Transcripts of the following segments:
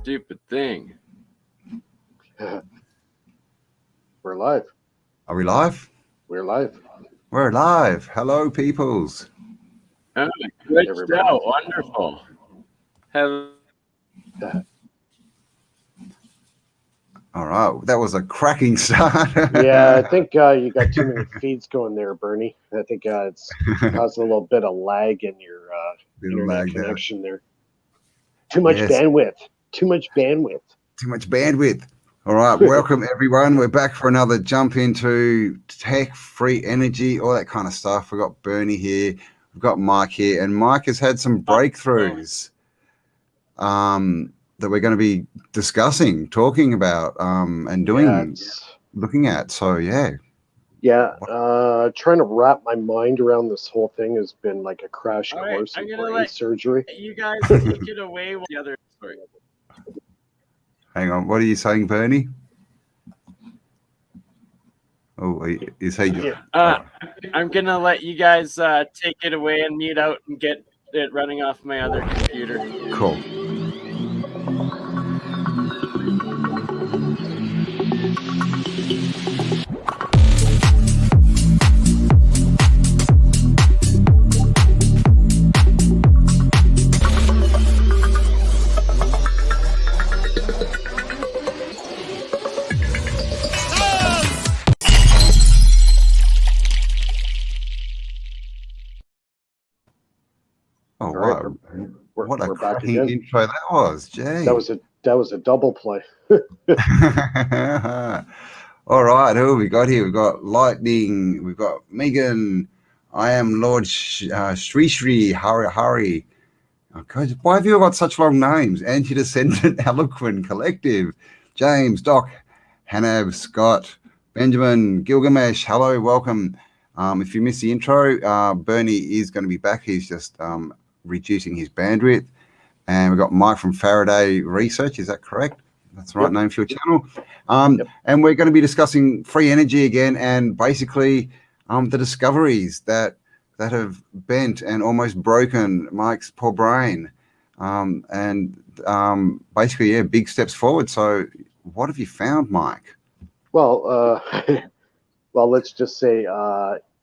stupid thing. We're live. Are we live? We're live. We're live. Hello, peoples. Oh, glitched out. Wonderful. All right, that was a cracking start. Yeah, I think you got too many feeds going there, Bernie. I think it's causing a little bit of lag in your internet connection there. Too much bandwidth. Too much bandwidth. Too much bandwidth. All right, welcome everyone. We're back for another jump into tech, free energy, all that kind of stuff. We've got Bernie here. We've got Mike here, and Mike has had some breakthroughs that we're going to be discussing, talking about, and doing, looking at. So, yeah. Yeah, trying to wrap my mind around this whole thing has been like a crash course in brain surgery. You guys take it away with the other story. Hang on, what are you saying, Bernie? Oh, is he? I'm going to let you guys take it away and mute out and get it running off my other computer. Cool. Oh, wow. What a cracking intro that was, Jay. That was a double play. All right, who have we got here? We've got Lightning, we've got Megan, I am Lord Shri Hari. Okay, why have you got such long names? Anti-Descendant Eloquent Collective, James, Doc, Hanab, Scott, Benjamin, Gilgamesh, hello, welcome. If you missed the intro, Bernie is going to be back. He's just reducing his bandwidth. And we've got Mike from Faraday Research. Is that correct? That's the right name for your channel. And we're going to be discussing free energy again, and basically the discoveries that have bent and almost broken Mike's poor brain. Basically, yeah, big steps forward. So what have you found, Mike? Well, let's just say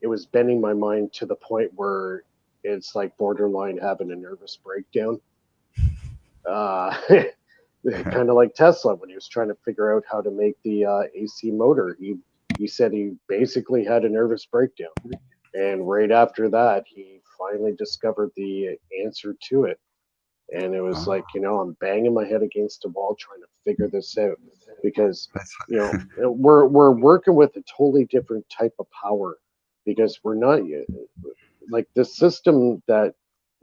it was bending my mind to the point where it's like borderline having a nervous breakdown. Kind of like Tesla when he was trying to figure out how to make the AC motor. He said he basically had a nervous breakdown. And right after that, he finally discovered the answer to it. And it was like, I'm banging my head against a wall trying to figure this out. Because, we're working with a totally different type of power. Because we're not like the system that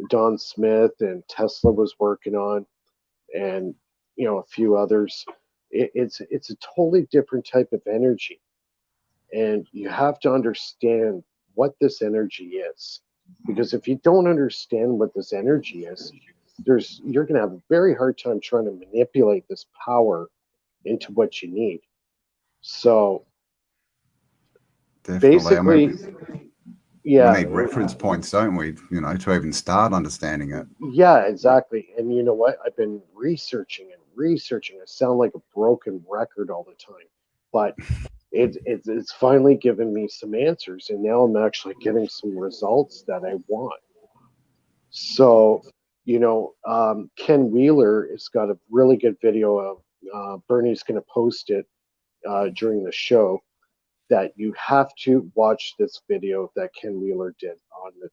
Don Smith and Tesla was working on, and a few others. It's a totally different type of energy, and you have to understand what this energy is. Because if you don't understand what this energy is, you're going to have a very hard time trying to manipulate this power into what you need. So basically, we need reference points, don't we? To even start understanding it. Yeah, exactly. And you know what? I've been researching. I sound like a broken record all the time, but it's finally given me some answers, and now I'm actually getting some results that I want. So, Ken Wheeler has got a really good video of Bernie's going to post it during the show. That you have to watch this video that Ken Wheeler did on the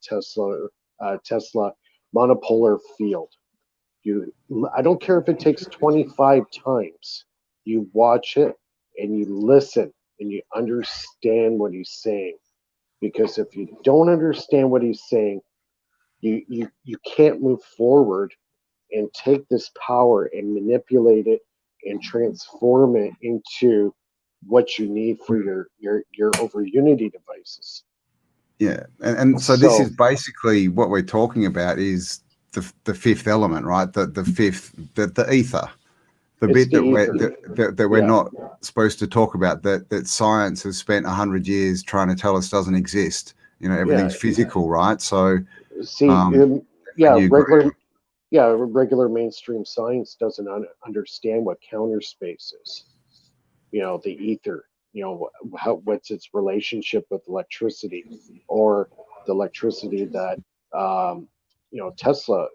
Tesla monopolar field. I don't care if it takes 25 times. You watch it and you listen and you understand what he's saying. Because if you don't understand what he's saying, you can't move forward and take this power and manipulate it and transform it into what you need for your over Unity devices. Yeah, and so this is basically what we're talking about is the fifth element, right? The ether, the bit that we're not supposed to talk about, that science has spent 100 years trying to tell us doesn't exist. Everything's physical, right? So regular Yeah, regular mainstream science doesn't understand what counter space is. The ether. What's its relationship with electricity, or the electricity that Tesla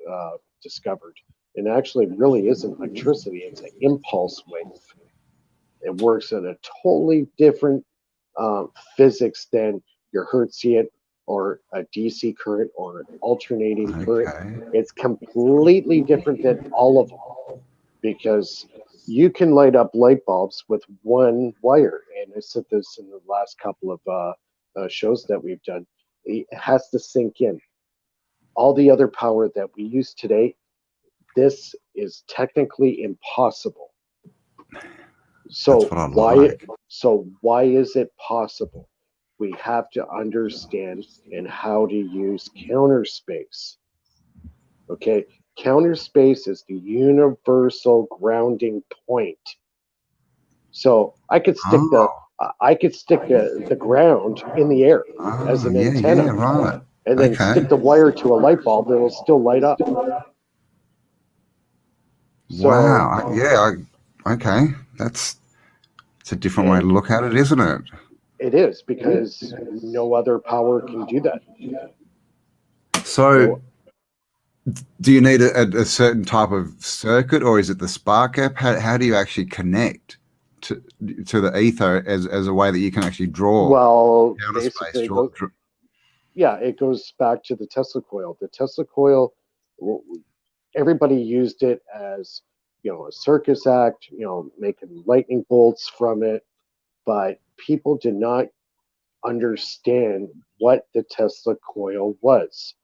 discovered. And actually, really isn't electricity; it's an impulse wave. It works at a totally different physics than your Hertzian or a DC current or an alternating current. Okay. It's completely different than all of them, because you can light up light bulbs with one wire. And I said this in the last couple of shows that we've done. It has to sink in. All the other power that we use today, this is technically impossible. So That's what I like. why is it possible? We have to understand and how to use counter space. Okay, counter space is the universal grounding point. So I could stick the ground in the air as an antenna, right. and then Okay. stick the wire to a light bulb, and it'll still light up. So, Wow. Okay. It's a different way to look at it, isn't it? It is, because no other power can do that. So, do you need a certain type of circuit, or is it the spark gap? How do you actually connect to the ether as a way that you can actually draw? Well, counter basically, space, it goes back to the Tesla coil. The Tesla coil, everybody used it as a circus act, making lightning bolts from it, but people did not understand what the Tesla coil was.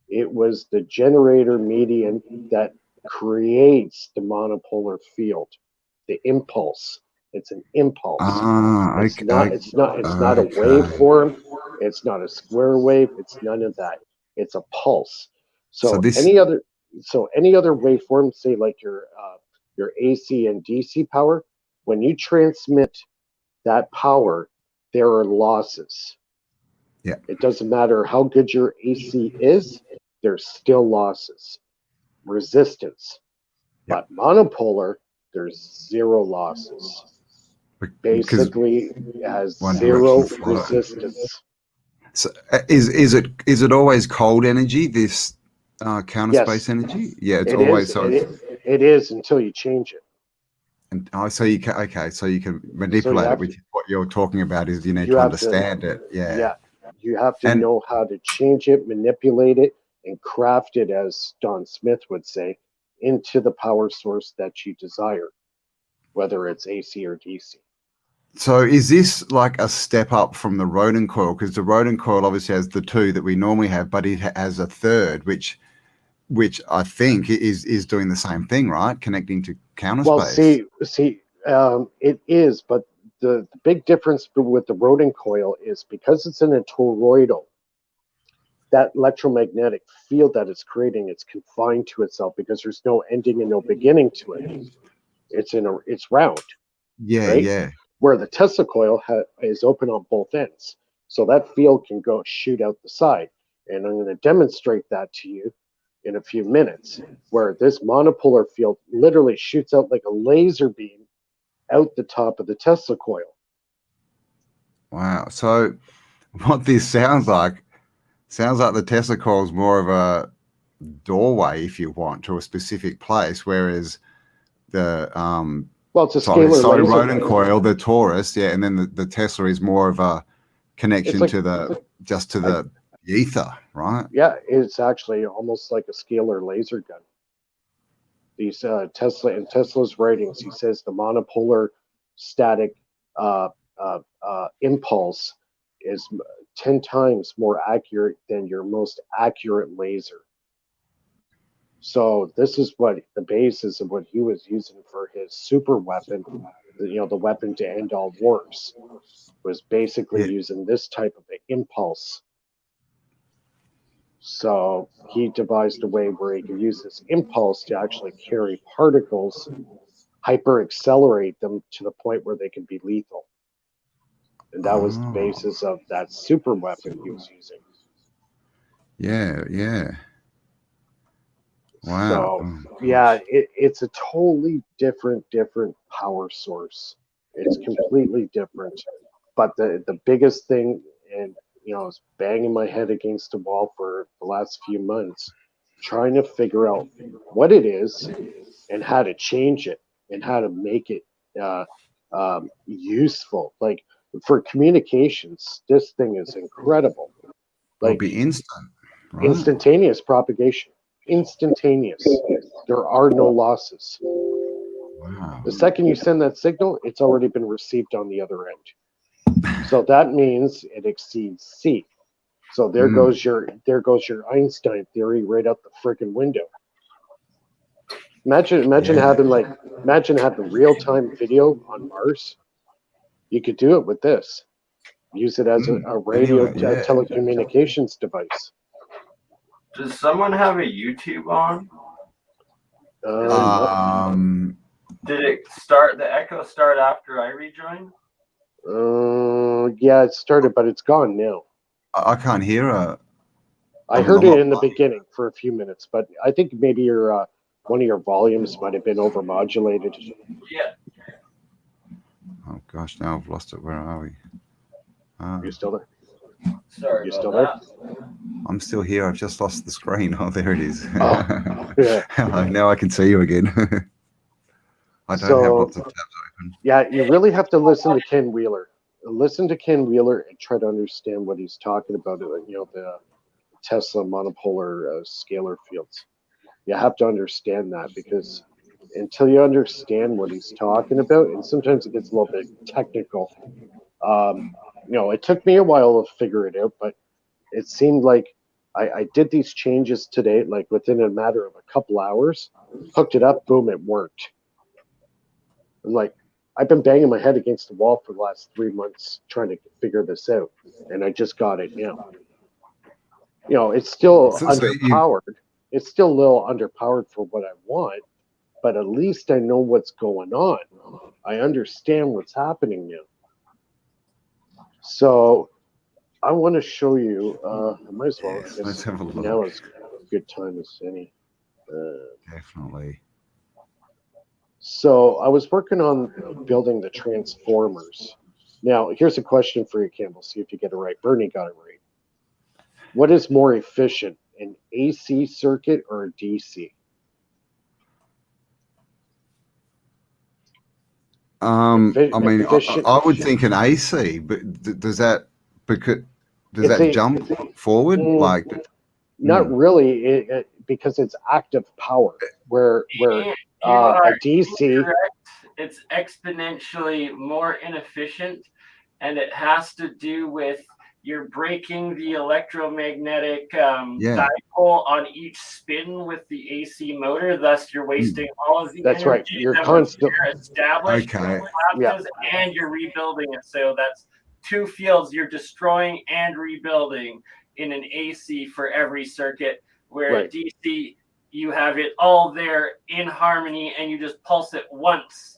It was the generator medium that creates the monopolar field, the impulse. It's an impulse. It's not a waveform. It's not a square wave. It's none of that. It's a pulse. So any other waveform, say like your AC and DC power, when you transmit that power, there are losses. Yeah. It doesn't matter how good your AC is, there's still losses. Resistance. But monopolar, there's zero losses. Basically, it has zero resistance. So is it always cold energy, this counter space energy? Yeah, it's always so. It is until you change it. And so you can manipulate it, which is what you're talking about. Is you need to understand it. Yeah. You have to know how to change it, manipulate it, and craft it, as Don Smith would say, into the power source that you desire, whether it's AC or DC. So is this like a step up from the rodent coil? Because the rodent coil obviously has the two that we normally have, but it has a third, which I think is doing the same thing, right? Connecting to counter space. Well, it is, but the big difference with the rodent coil is because it's in a toroidal, that electromagnetic field that it's creating, it's confined to itself because there's no ending and no beginning to it. It's round. Yeah, right? yeah. Where the Tesla coil is open on both ends, so that field can shoot out the side. And I'm going to demonstrate that to you in a few minutes, where this monopolar field literally shoots out like a laser beam out the top of the Tesla coil. Wow. So what this sounds like the Tesla coil is more of a doorway, if you want, to a specific place, whereas the it's a scalar laser rodent coil, the Taurus, and then the Tesla is more of a connection to the ether, right? Yeah, it's actually almost like a scalar laser gun. These Tesla's writings, he says the monopolar static impulse is 10 times more accurate than your most accurate laser. So this is what the basis of what he was using for his super weapon, the weapon to end all wars, was basically using this type of impulse. So he devised a way where he could use this impulse to actually carry particles, hyper accelerate them to the point where they can be lethal. And that was the basis of that super weapon he was using. Yeah. Wow. So Oh, yeah, gosh. it's a totally different power source. It's completely different. But the biggest thing, and I was banging my head against the wall for the last few months, trying to figure out what it is and how to change it and how to make it useful. Like for communications, this thing is incredible. It'll Like be instant, right? instantaneous propagation, instantaneous. There are no losses. Wow. The second you send that signal, it's already been received on the other end. So that means it exceeds C. So there goes your Einstein theory right out the freaking window. Imagine having real-time video on Mars. You could do it with this. Use it as a radio Anyway, yeah. telecommunications device. Does someone have a YouTube on? Did it start? The echo start after I rejoined? Yeah, it started, but it's gone now. I can't hear her. I heard it in the beginning for a few minutes, but I think maybe your one of your volumes might have been overmodulated. Yeah. Oh gosh, now I've lost it. Where are we? You still there? Sorry. You still there? I'm still here. I've just lost the screen. Oh, there it is. Oh, yeah. Now I can see you again. I don't have lots of tabs open. Yeah, you really have to listen to Ken Wheeler. Listen to Ken Wheeler and try to understand what he's talking about. The Tesla monopolar scalar fields. You have to understand that, because until you understand what he's talking about, and sometimes it gets a little bit technical. It took me a while to figure it out, but it seemed like I did these changes today, like within a matter of a couple hours, hooked it up, boom, it worked. I'm like, I've been banging my head against the wall for the last 3 months trying to figure this out, and I just got it now. It's still underpowered. It's still a little underpowered for what I want, but at least I know what's going on. I understand what's happening now. So I want to show you. I might as well. Yes, let's have a look. Now is a good time as any. Definitely. So I was working on building the transformers. Now, here's a question for you, Campbell. See if you get it right. Bernie got it right. What is more efficient, an AC circuit or a DC? I would think an AC, but does that jump forward? Not really, because it's active power. Where a DC, it's exponentially more inefficient, and it has to do with you're breaking the electromagnetic dipole on each spin with the AC motor. Thus, you're wasting all of the energy. Right. You're constant established and you're rebuilding it. So that's two fields you're destroying and rebuilding in an AC for every circuit. Where at DC, you have it all there in harmony, and you just pulse it once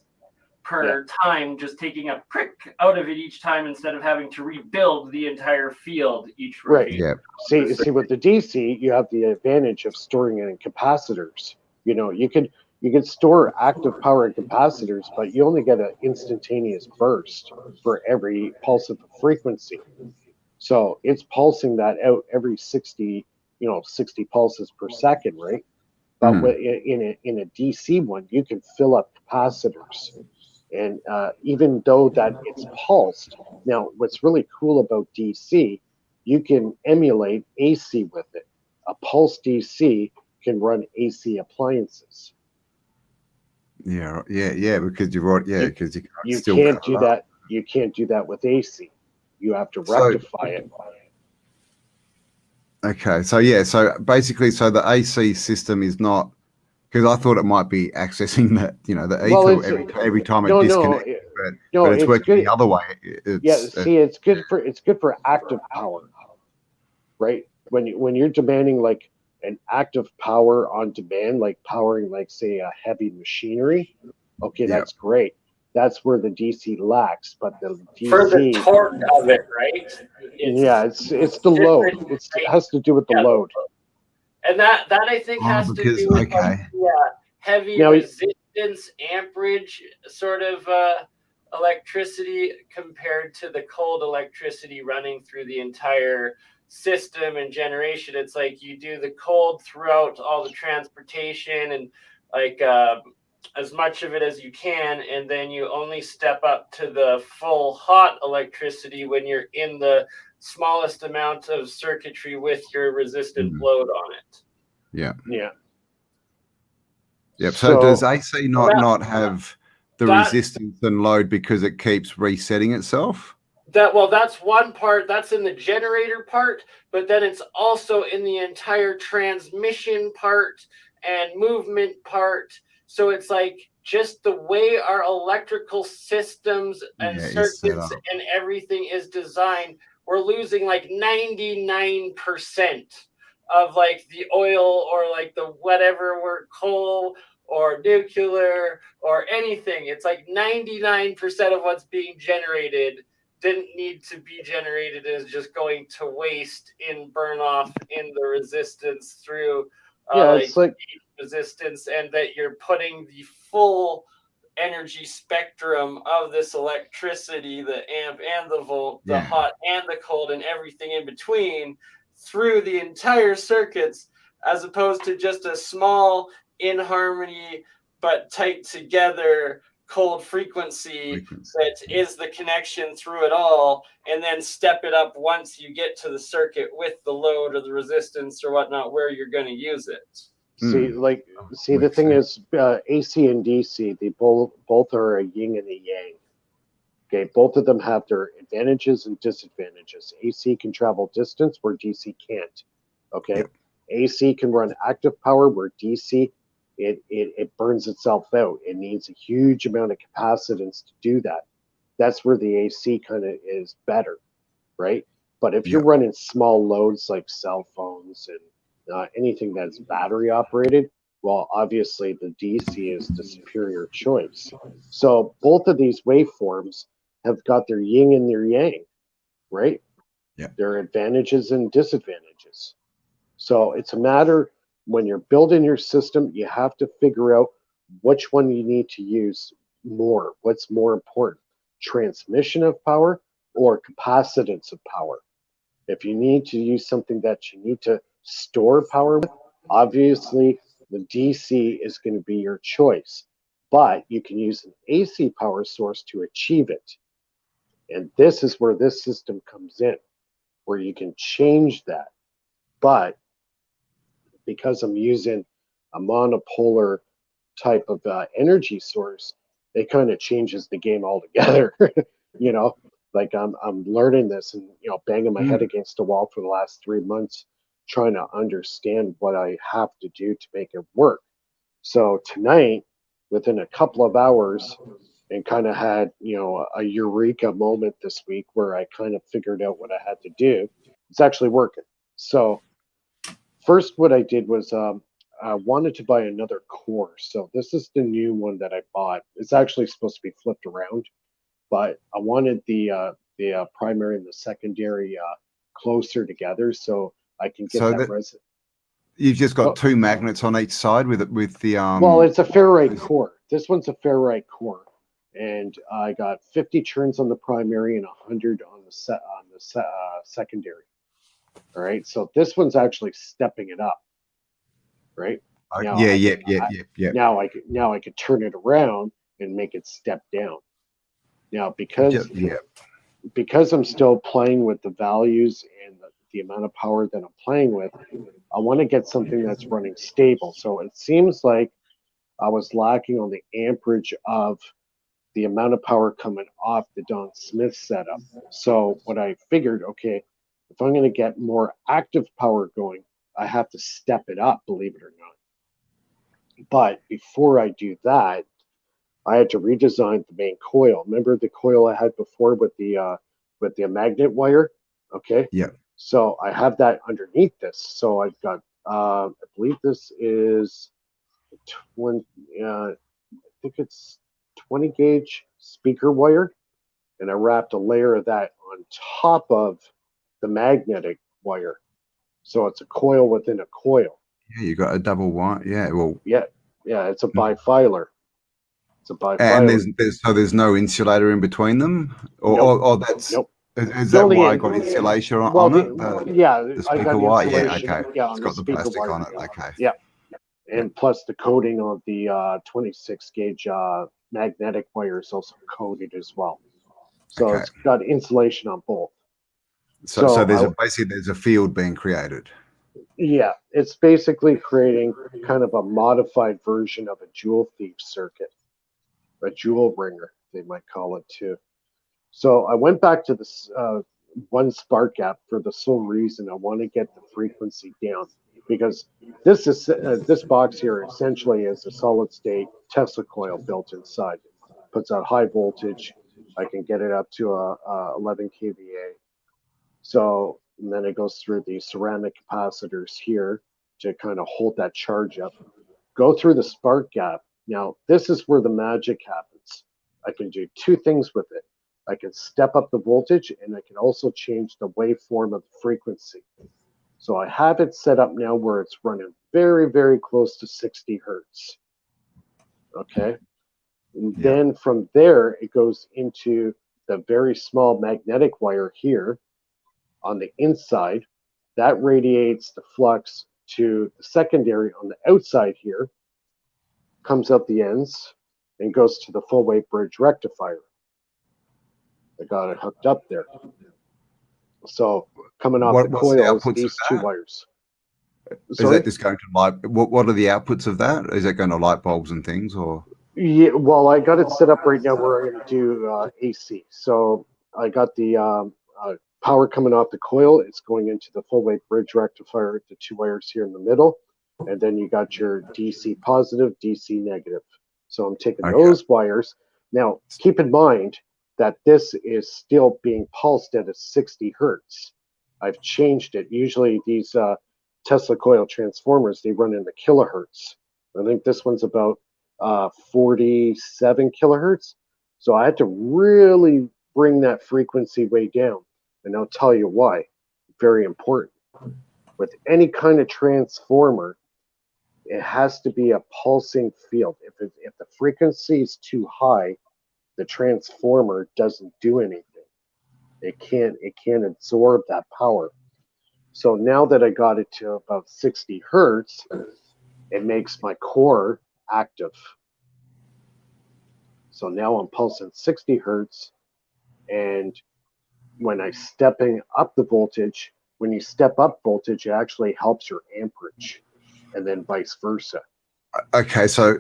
per time, just taking a prick out of it each time instead of having to rebuild the entire field each rotation. Right. Yeah. See, with the DC, you have the advantage of storing it in capacitors. You can store active power in capacitors, but you only get an instantaneous burst for every pulse of the frequency. So it's pulsing that out every 60 pulses per second, right? But in a DC one, you can fill up capacitors. And even though that it's pulsed, now what's really cool about DC, you can emulate AC with it. A pulse DC can run AC appliances. Yeah, because you're right. Yeah, because you can't do that. You can't do that with AC. You have to rectify it. Okay, so basically, the AC system is not, because I thought it might be accessing the ether every time it disconnects, but it's working the other way. It's good for active power, right? When you're demanding like an active power on demand, like powering say a heavy machinery, that's great. That's where the DC lacks, but the DC for the torque of it, right? It's the load. It has to do with the load. And that I think has to do with heavy resistance amperage sort of electricity compared to the cold electricity running through the entire system and generation. It's like you do the cold throughout all the transportation and like as much of it as you can, and then you only step up to the full hot electricity when you're in the smallest amount of circuitry with your resistant load on it. Yeah. Yeah. Yep. So does AC not have the resistance and load because it keeps resetting itself? That's one part. That's in the generator part, but then it's also in the entire transmission part and movement part. So it's like just the way our electrical systems and circuits and everything is designed, we're losing like 99% of like the oil or like the whatever we're coal or nuclear or anything. It's like 99% of what's being generated didn't need to be generated, is just going to waste in burn off in the resistance through it's like resistance, and that you're putting the full energy spectrum of this electricity, the amp and the volt, the hot and the cold and everything in between through the entire circuits, as opposed to just a small in harmony but tight together cold frequency that is the connection through it all, and then step it up once you get to the circuit with the load or the resistance or whatnot where you're going to use it. See, the thing is, AC and DC, they both are a yin and a yang. Okay, both of them have their advantages and disadvantages. AC can travel distance where DC can't. Okay, AC can run active power where DC it burns itself out. It needs a huge amount of capacitance to do that. That's where the AC kind of is better, right? But if you're running small loads like cell phones and anything that's battery operated, well, obviously the DC is the superior choice. So both of these waveforms have got their yin and their yang, right? Yeah. Their advantages and disadvantages. So it's a matter, when you're building your system, you have to figure out which one you need to use more. What's more important, transmission of power or capacitance of power? If you need to use something that you need to store power with, obviously the DC is going to be your choice. But you can use an AC power source to achieve it. And this is where this system comes in, where you can change that. But because I'm using a monopolar type of energy source, it kind of changes the game altogether. You know, like I'm learning this and, you know, banging my head against the wall for the last 3 months, trying to understand what I have to do to make it work. So tonight, within a couple of hours, and kind of had, you know, a eureka moment this week where I kind of figured out what I had to do. It's actually working. So first, what I did was I wanted to buy another core. So this is the new one that I bought. It's actually supposed to be flipped around, but I wanted the primary and the secondary closer together so I can get that. You've just got two magnets on each side with the Well, it's a ferrite core. This one's a ferrite core, and I got 50 churns on the primary and 100 on the secondary. All right, so this one's actually stepping it up, right? Now Now I could turn it around and make it step down. Now because I'm still playing with the values and the amount of power that I'm playing with, I want to get something that's running stable. So it seems like I was lacking on the amperage of the amount of power coming off the Don Smith setup. So what I figured, okay, if I'm going to get more active power going, I have to step it up, believe it or not. But before I do that, I had to redesign the main coil. Remember the coil I had before with the magnet wire? Okay. Yeah. So I have that underneath this. So I've got, I believe this is 20. I think it's 20 gauge speaker wire, and I wrapped a layer of that on top of the magnetic wire. So it's a coil within a coil. Yeah, you got a double wire. Yeah, well, Yeah, it's a bifilar. It's a and bifilar. there's no insulator in between them, Nope. or that's Nope. is The that only why I got insulation on it? The I got speaker wire. Yeah, insulation. okay. Yeah, It's on the got the speaker plastic wire. on it. Okay. Yeah, Yeah. and plus the coating of the 26 gauge magnetic wire is also coated as well. So Okay. it's got insulation on both. So there's a field being created. Yeah, it's basically creating kind of a modified version of a jewel thief circuit, a jewel ringer, they might call it too. So I went back to this one spark gap for the sole reason I want to get the frequency down, because this box here essentially is a solid state Tesla coil built inside. Puts out high voltage. I can get it up to a 11 kVA. So and then it goes through the ceramic capacitors here to kind of hold that charge up. Go through the spark gap. Now this is where the magic happens. I can do two things with it. I can step up the voltage, and I can also change the waveform of the frequency. So I have it set up now where it's running very, very close to 60 hertz. Okay. And then from there, it goes into the very small magnetic wire here on the inside. That radiates the flux to the secondary on the outside here, comes out the ends, and goes to the full wave bridge rectifier. I got it hooked up there. So coming off the coils, these two wires. Sorry? Is that just going to light? What are the outputs of that? Is that going to light bulbs and things, or? Yeah, well, I got it set up right now where I'm going to do AC. So I got the power coming off the coil. It's going into the full wave bridge rectifier, the two wires here in the middle, and then you got your DC positive, DC negative. So I'm taking those wires. Now, keep in mind that this is still being pulsed at a 60 hertz. I've changed it. Usually these Tesla coil transformers, they run in the kilohertz. I think this one's about 47 kilohertz. So I had to really bring that frequency way down. And I'll tell you why. Very important. With any kind of transformer, it has to be a pulsing field. If the frequency is too high, the transformer doesn't do anything. It can't absorb that power. So now that I got it to about 60 hertz, it makes my core active. So now I'm pulsing 60 hertz, and when I'm stepping up the voltage, when you step up voltage, it actually helps your amperage, and then vice versa. Okay, so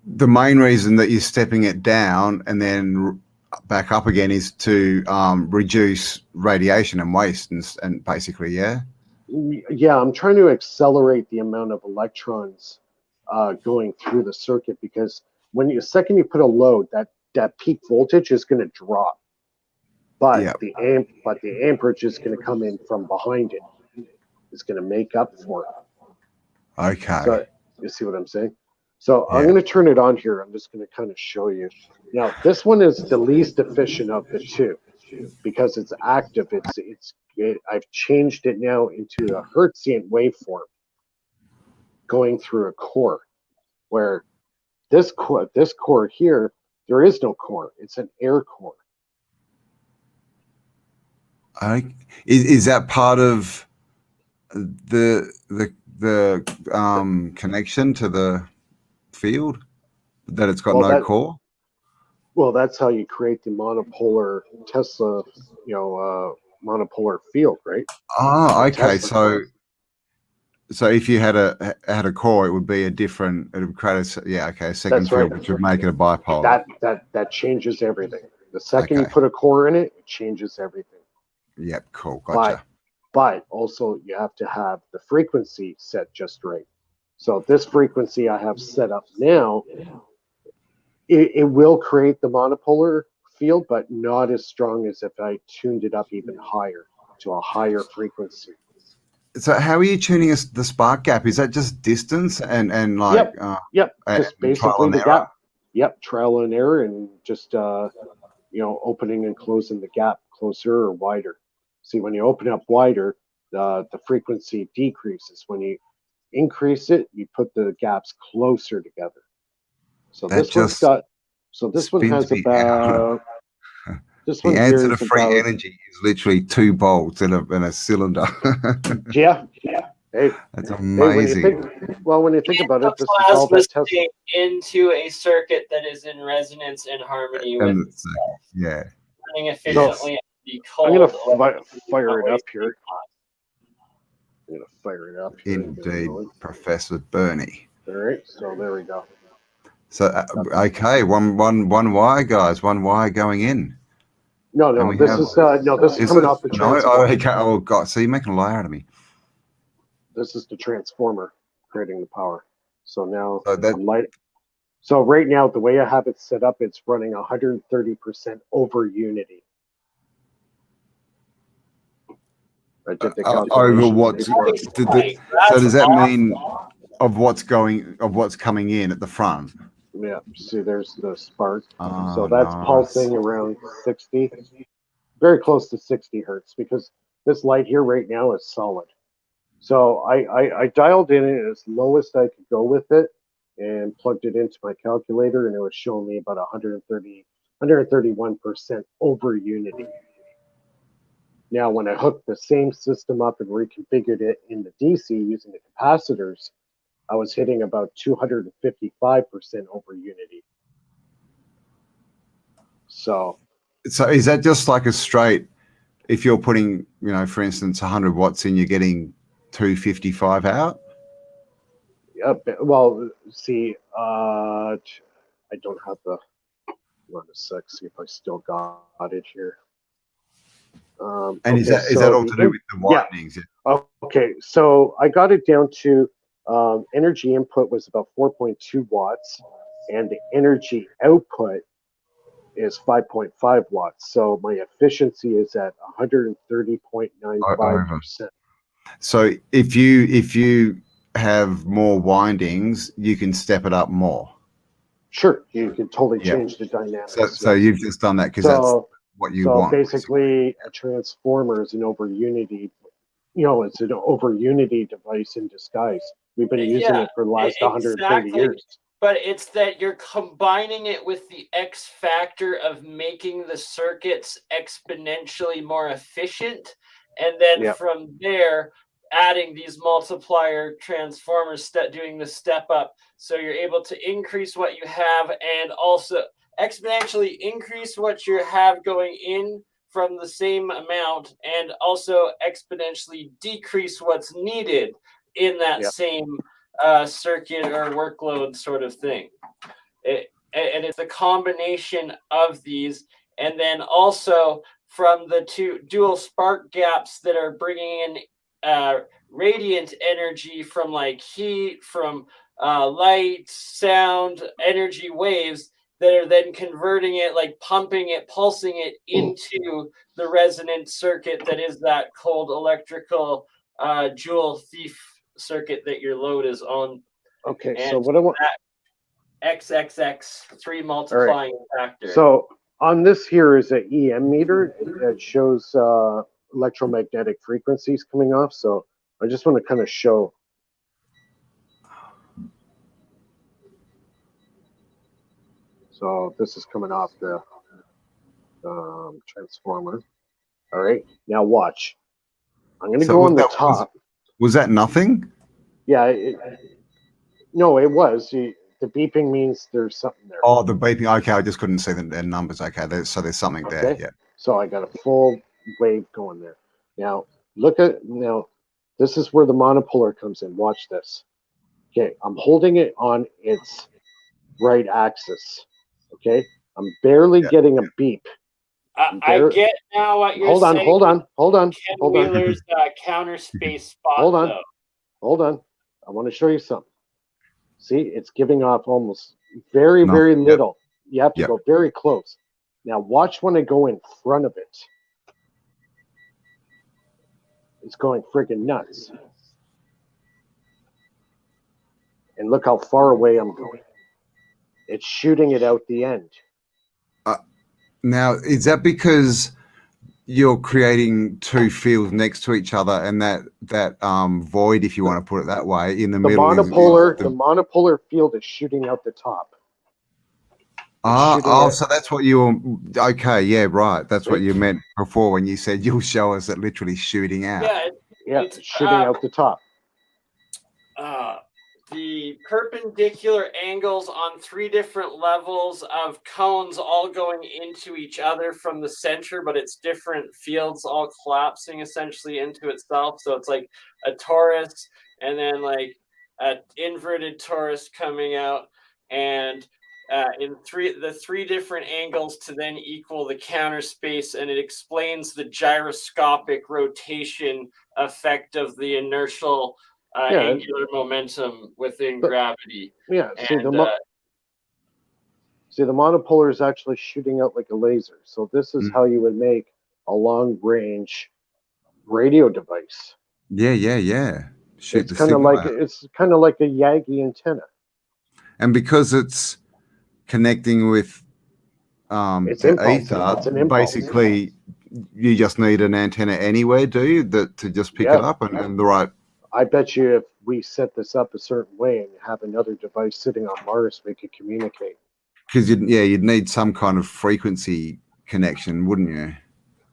the main reason that you're stepping it down and then back up again is to reduce radiation and waste and basically, yeah? Yeah, I'm trying to accelerate the amount of electrons going through the circuit, because when the second you put a load, that peak voltage is going to drop, but the amperage is going to come in from behind it. It's going to make up for it. Okay. So you see what I'm saying? So I'm going to turn it on here. I'm just going to kind of show you. Now this one is the least efficient of the two because it's active. I've changed it now into a Hertzian waveform going through a core, where this core here, there is no core. It's an air core. Is that part of the connection to the field, that it's got no core? Well, that's how you create the monopolar Tesla, monopolar field, right? Oh, okay. So if you had a core, it would be it would create a second field, which would make it a bipolar. That changes everything. The second you put a core in it, it changes everything. Yep, cool, gotcha. But also you have to have the frequency set just right. So this frequency I have set up now, it will create the monopolar field, but not as strong as if I tuned it up even higher to a higher frequency. So how are you tuning the spark gap? Is that just distance and like just basically the gap. Yep, trial and error, and just opening and closing the gap closer or wider. See, when you open up wider, the frequency decreases. When you increase it, you put the gaps closer together. So That this one's just got, so this one spins has me out. about, this The one here answer to is free about, energy is literally 2 bolts in a cylinder. yeah. Hey, That's when you think, amazing. when you think about it, The this is all plasma that Tesla. state into a circuit that is in resonance and harmony with And it's, yeah. running efficiently. The I'm going cold to fire it up here. I'm going to fire it up here. Indeed, Professor Bernie. All right, so there we go. So okay, one wire, guys, one wire going in. No, this is coming off the transformer. Oh, okay. Oh God, so you're making a lie out of me. This is the transformer creating the power. So now So that, I'm lighting. So right now, the way I have it set up, it's running 130% over unity. I did the over calculation. what? So does that mean of what's coming in at the front? Yeah. See, there's the spark. Oh, so that's nice. pulsing around 60, very close to 60 hertz, because this light here right now is solid. So I dialed in it as lowest I could go with it and plugged it into my calculator, and it was showing me about 131% over unity. Now, when I hooked the same system up and reconfigured it in the DC using the capacitors, I was hitting about 255% over unity. So is that just like a straight, if you're putting, for instance, 100 watts in, you're getting 255 out? Well, see, I don't have the, one sec, see if I still got it here. And is that all to do with the windings? Yeah. Okay, so I got it down to energy input was about 4.2 watts, and the energy output is 5.5 watts. So my efficiency is at 130.95%. So if you have more windings, you can step it up more. Sure, you can totally change the dynamics. So you've just done that because that's what you want. So basically, a transformer is an over unity. It's an over unity device in disguise. We've been using it for the last 130 years. But it's that you're combining it with the X factor of making the circuits exponentially more efficient, and then from there adding these multiplier transformers, doing the step up, so you're able to increase what you have and also exponentially increase what you have going in from the same amount, and also exponentially decrease what's needed in that same circuit or workload sort of thing. And it's a combination of these, and then also from the two dual spark gaps that are bringing in radiant energy from like heat, from light, sound, energy waves that are then converting it, like pumping it, pulsing it into the resonant circuit that is that cold electrical Joule thief circuit that your load is on. Okay, and so what I want, XXX 3 multiplying factor. So on this here is an EM meter. It shows electromagnetic frequencies coming off. So I just want to kind of show. So this is coming off the transformer. All right, now watch. I'm going to go on the top. Was that nothing? Yeah. No, it was. The beeping means there's something there. Oh, the beeping. Okay, I just couldn't see the numbers. Okay, so there's something there. Yeah. So I got a full wave going there. Now this is where the monopolar comes in. Watch this. Okay, I'm holding it on its right axis. Okay, I'm barely getting a beep. I get now what you're saying. Hold on. Ken Wheeler's counter space spot. Hold on. I want to show you something. See, it's giving off almost very little. You have to go very close. Now watch when I go in front of it. It's going freaking nuts. And look how far away I'm going. It's shooting it out the end. Now, is that because you're creating two fields next to each other, and that void, if you want to put it that way, in the middle the monopolar field is shooting out the top. So that's what okay, yeah, right. That's what you meant before when you said you'll show us it literally shooting out. Yeah, it's shooting out the top. The perpendicular angles on 3 different levels of cones all going into each other from the center, but it's different fields all collapsing essentially into itself. So it's like a torus and then like an inverted torus coming out, and in the 3 different angles to then equal the counter space, and it explains the gyroscopic rotation effect of the inertial angular momentum within gravity. Yeah, see, the monopolar is actually shooting out like a laser. So this is how you would make a long-range radio device. Yeah. It's kind of like a Yagi antenna. And because it's connecting with it's the impulse. ether, It's an impulse. basically you just need an antenna anywhere, do you, to just pick it up and the right. I bet you if we set this up a certain way and have another device sitting on Mars, we could communicate. Because you'd need some kind of frequency connection, wouldn't you?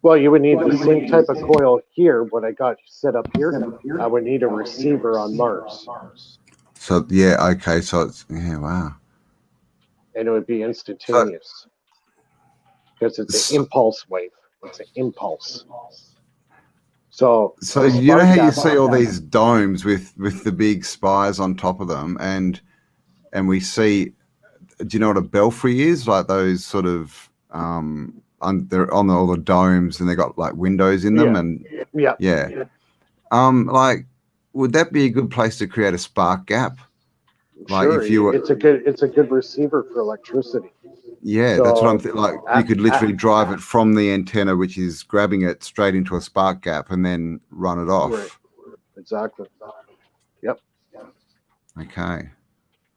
Well, you would need the same type of coil here. What I got set up here, I would need a receiver on Mars. So okay. So it's wow. And it would be instantaneous because it's an impulse wave. It's an impulse. So you know how you see all these domes with the big spires on top of them, and we see. Do you know what a belfry is? Like those sort of they're on all the domes, and they got like windows in them, like, would that be a good place to create a spark gap? Like sure, if you were, it's a good receiver for electricity. Yeah, so, that's what I'm thinking. Like you could literally drive it from the antenna, which is grabbing it straight into a spark gap, and then run it off. Right. Exactly. Yep. Okay,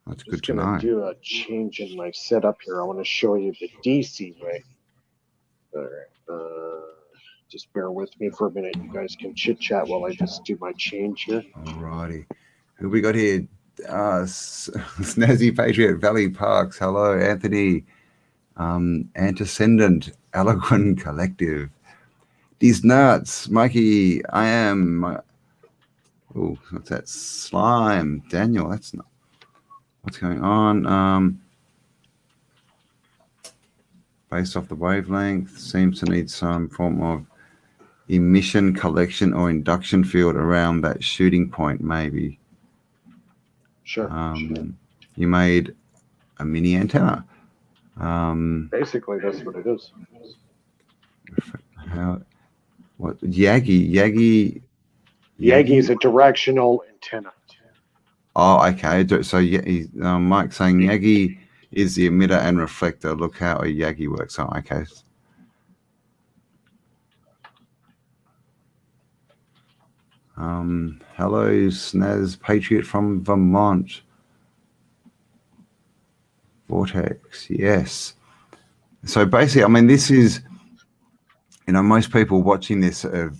that's good to know. I'm going to do a change in my setup here. I want to show you the DC way. All right. Just bear with me for a minute. You guys can chit chat while I just do my change here. Alrighty. Who we got here? Snazzy Patriot, Valley Parks. Hello, Anthony. Antecedent, Eloquent Collective. These nuts, Mikey. I am. Oh, what's that? Slime, Daniel. That's not. What's going on? Based off the wavelength, seems to need some form of emission collection or induction field around that shooting point, maybe. Sure. You made a mini antenna. Basically, that's what it is. What Yagi is a directional antenna. Oh, okay. So Mike's saying Yagi is the emitter and reflector. Look how a Yagi works. Oh, okay. Hello, Snaz Patriot from Vermont. Vortex, yes. So basically, I mean, this is, most people watching this have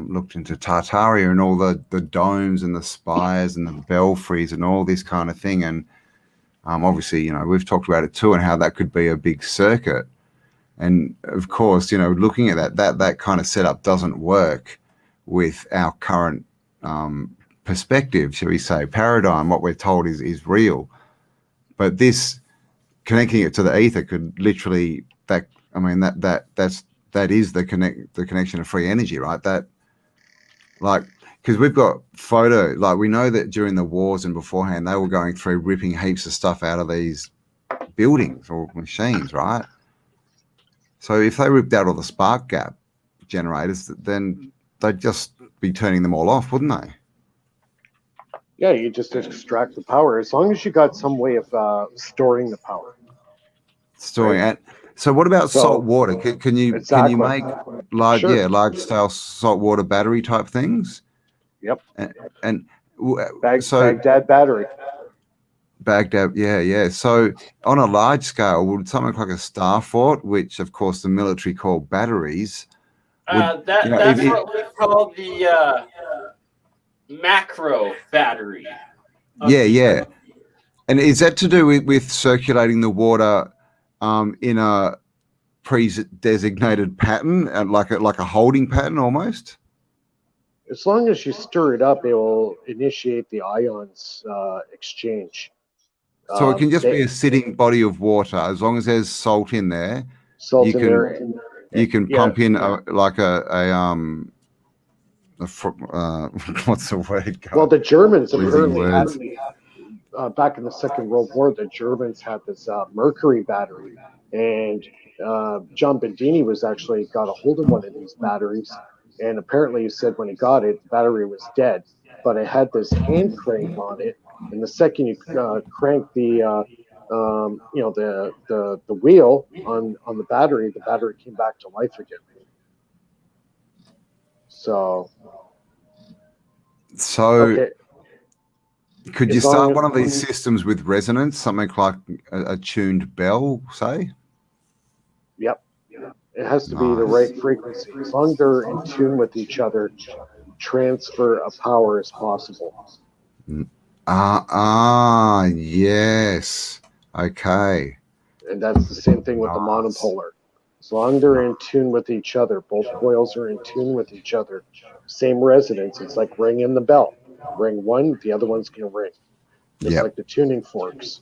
looked into Tartaria and all the domes and the spires and the belfries and all this kind of thing. And obviously, we've talked about it too and how that could be a big circuit. And of course, looking at that kind of setup doesn't work with our current perspective, shall we say, paradigm. What we're told is real. But this, connecting it to the ether could literally, that is the connection of free energy, right? That, like, because we've got photo, like we know that during the wars and beforehand, they were going through ripping heaps of stuff out of these buildings or machines, right? So if they ripped out all the spark gap generators, then they'd just be turning them all off, wouldn't they? Yeah, you just extract the power as long as you got some way of storing the power. Storing it. So what about salt water? Can you make large scale salt water battery type things? Yep. And Baghdad battery. Baghdad, yeah. So on a large scale, would something like a star fort, which of course the military call batteries, That's what we call the macro battery. Yeah. And is that to do with circulating the water in a pre-designated pattern, like a holding pattern almost? As long as you stir it up, it will initiate the ions exchange. So it can just be a sitting body of water as long as there's salt in there. Salt you can pump in what's the word? Well, the Germans apparently had, back in the Second World War, the Germans had this mercury battery, and John Bandini was actually got a hold of one of these batteries, and apparently he said when he got it, the battery was dead, but it had this hand crank on it, and the second you crank the the wheel on the battery came back to life again. So okay. Could you start one of these systems with resonance, something like a tuned bell, say? Yep. It has to be the right frequency. As long as they're in tune with each other, transfer of power is possible. Yes. Okay. And that's the same thing with the monopolar. As long as they're in tune with each other, both coils are in tune with each other. Same resonance. It's like ringing the bell. Ring one, the other one's going to ring. It's like the tuning forks.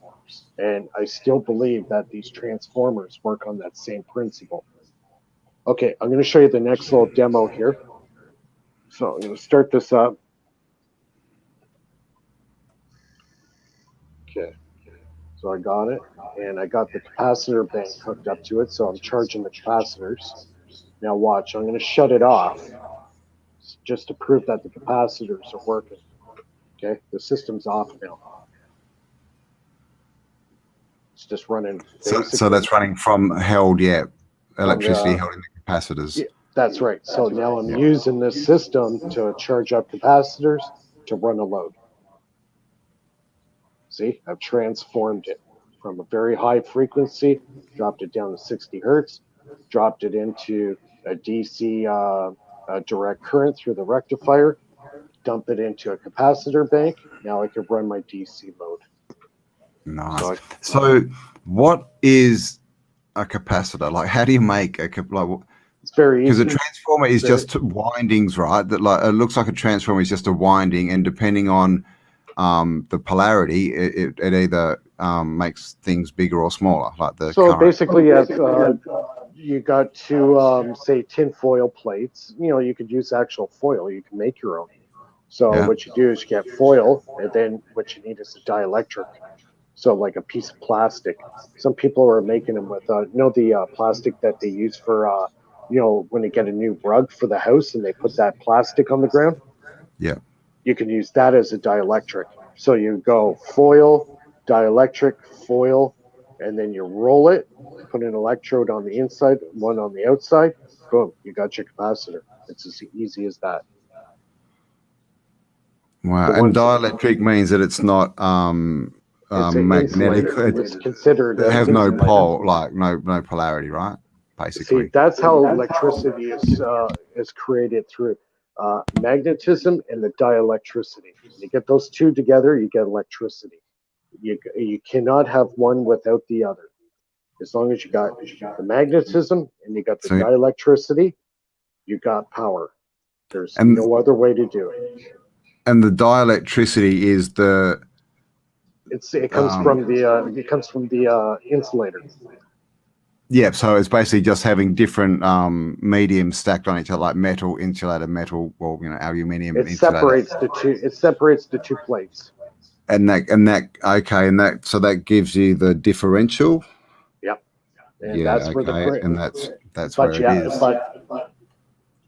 And I still believe that these transformers work on that same principle. Okay, I'm going to show you the next little demo here. So I'm going to start this up. Okay, so I got it, and I got the capacitor bank hooked up to it, so I'm charging the capacitors. Now watch, I'm going to shut it off just to prove that the capacitors are working. Okay, the system's off now. It's just running. So that's running from electricity held in the capacitors. Yeah, that's right. So now I'm using this system to charge up capacitors to run a load. See, I've transformed it from a very high frequency, dropped it down to 60 hertz, dropped it into a DC direct current through the rectifier, dump it into a capacitor bank. Now I can run my DC load. Nice. So what is a capacitor? Like, how do you make a it's very easy. Because a transformer is just windings, right? That it looks like a transformer is just a winding, and depending on the polarity, it either makes things bigger or smaller, like the current. Basically, you got two say tinfoil plates. You could use actual foil. You can make your own. So what you do is you get foil, and then what you need is a dielectric. So like a piece of plastic. Some people are making them with the plastic that they use for when they get a new rug for the house and they put that plastic on the ground. Yeah. You can use that as a dielectric. So you go foil, dielectric, foil, and then you roll it, put an electrode on the inside, one on the outside, boom, you got your capacitor. It's as easy as that. Wow. And dielectric means that it's not magnetic. It's considered. It has no pole, like no polarity, right? Basically. See, that's how electricity is created through magnetism and the dielectricity. You get those two together, you get electricity. You cannot have one without the other. As long as you got the magnetism and you got the dielectricity, you got power. There's no other way to do it. And the dielectricity is the. It comes from the insulator. Yeah, so it's basically just having different mediums stacked on each other, like metal, insulator, metal, aluminium. It separates the two plates. So that gives you the differential. Yep. And that's where that's where it is. But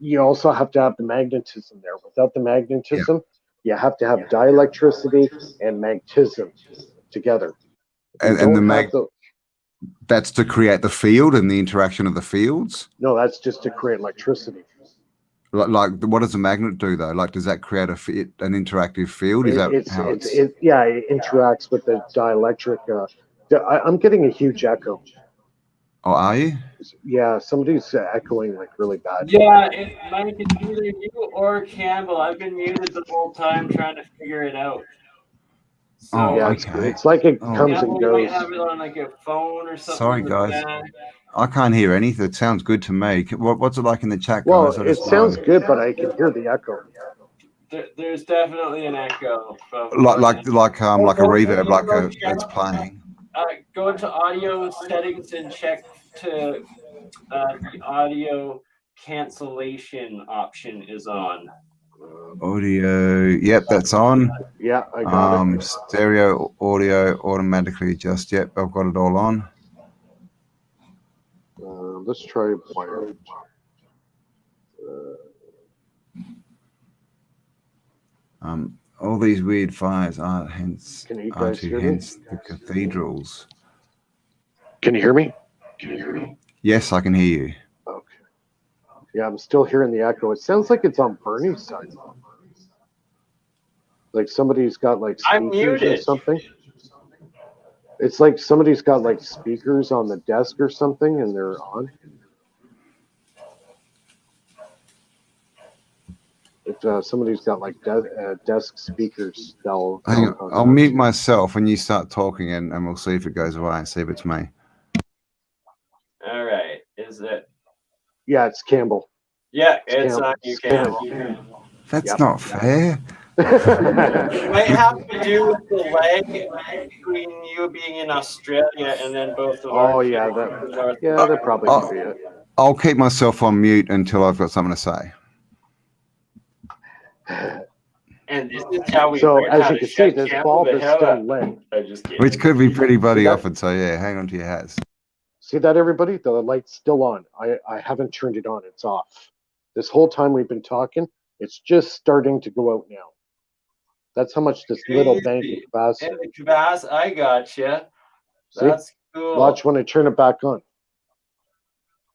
you also have to have the magnetism there. Without the magnetism, you have to have dielectricity and magnetism together. That's to create the field and the interaction of the fields? No, that's just to create electricity. Like what does a magnet do though? Like, does that create an interactive field? Is that how it interacts with the dielectric. I'm getting a huge echo. Or are you? Yeah, somebody's echoing like really bad. Yeah, Mike, it's either you or Campbell. I've been muted the whole time trying to figure it out. So yeah, okay. It's like it comes Campbell, and you might goes. have it on like a phone or something. Sorry, guys. I can't hear anything. It sounds good to me. What's it like in the chat, Well, guys? it sounds good, but I can hear the echo. There's definitely an echo. Like a reverb, like it's playing. Go into audio settings and check to the audio cancellation option is on. Audio, yep, that's on. Yeah, I got it. Stereo audio automatically adjust. Yep, I've got it all on. Let's try wired. All these weird fires are hence Can you guys hear hence the cathedrals. Can you hear me? Yes, I can hear you. Okay. Yeah, I'm still hearing the echo. It sounds like it's on Bernie's side. Like somebody's got like speakers or something. It's like somebody's got like speakers on the desk or something, and they're on. If somebody's got like desk speakers, I'll mute myself when you start talking, and we'll see if it goes away and see if it's me. All right, is it? Yeah, it's Campbell. Yeah, it's on you, Campbell. That's not fair. It might have to do with the lag between you being in Australia and then both of our. That probably could be it. I'll keep myself on mute until I've got something to say. And this is how we. So as you can see, this bulb is still lit. Which could be pretty bloody often. So yeah, hang on to your hats. See that, everybody? The light's still on. I haven't turned it on. It's off. This whole time we've been talking, it's just starting to go out now. That's how much this little bank of capacity. I gotcha. That's cool. Watch when I turn it back on.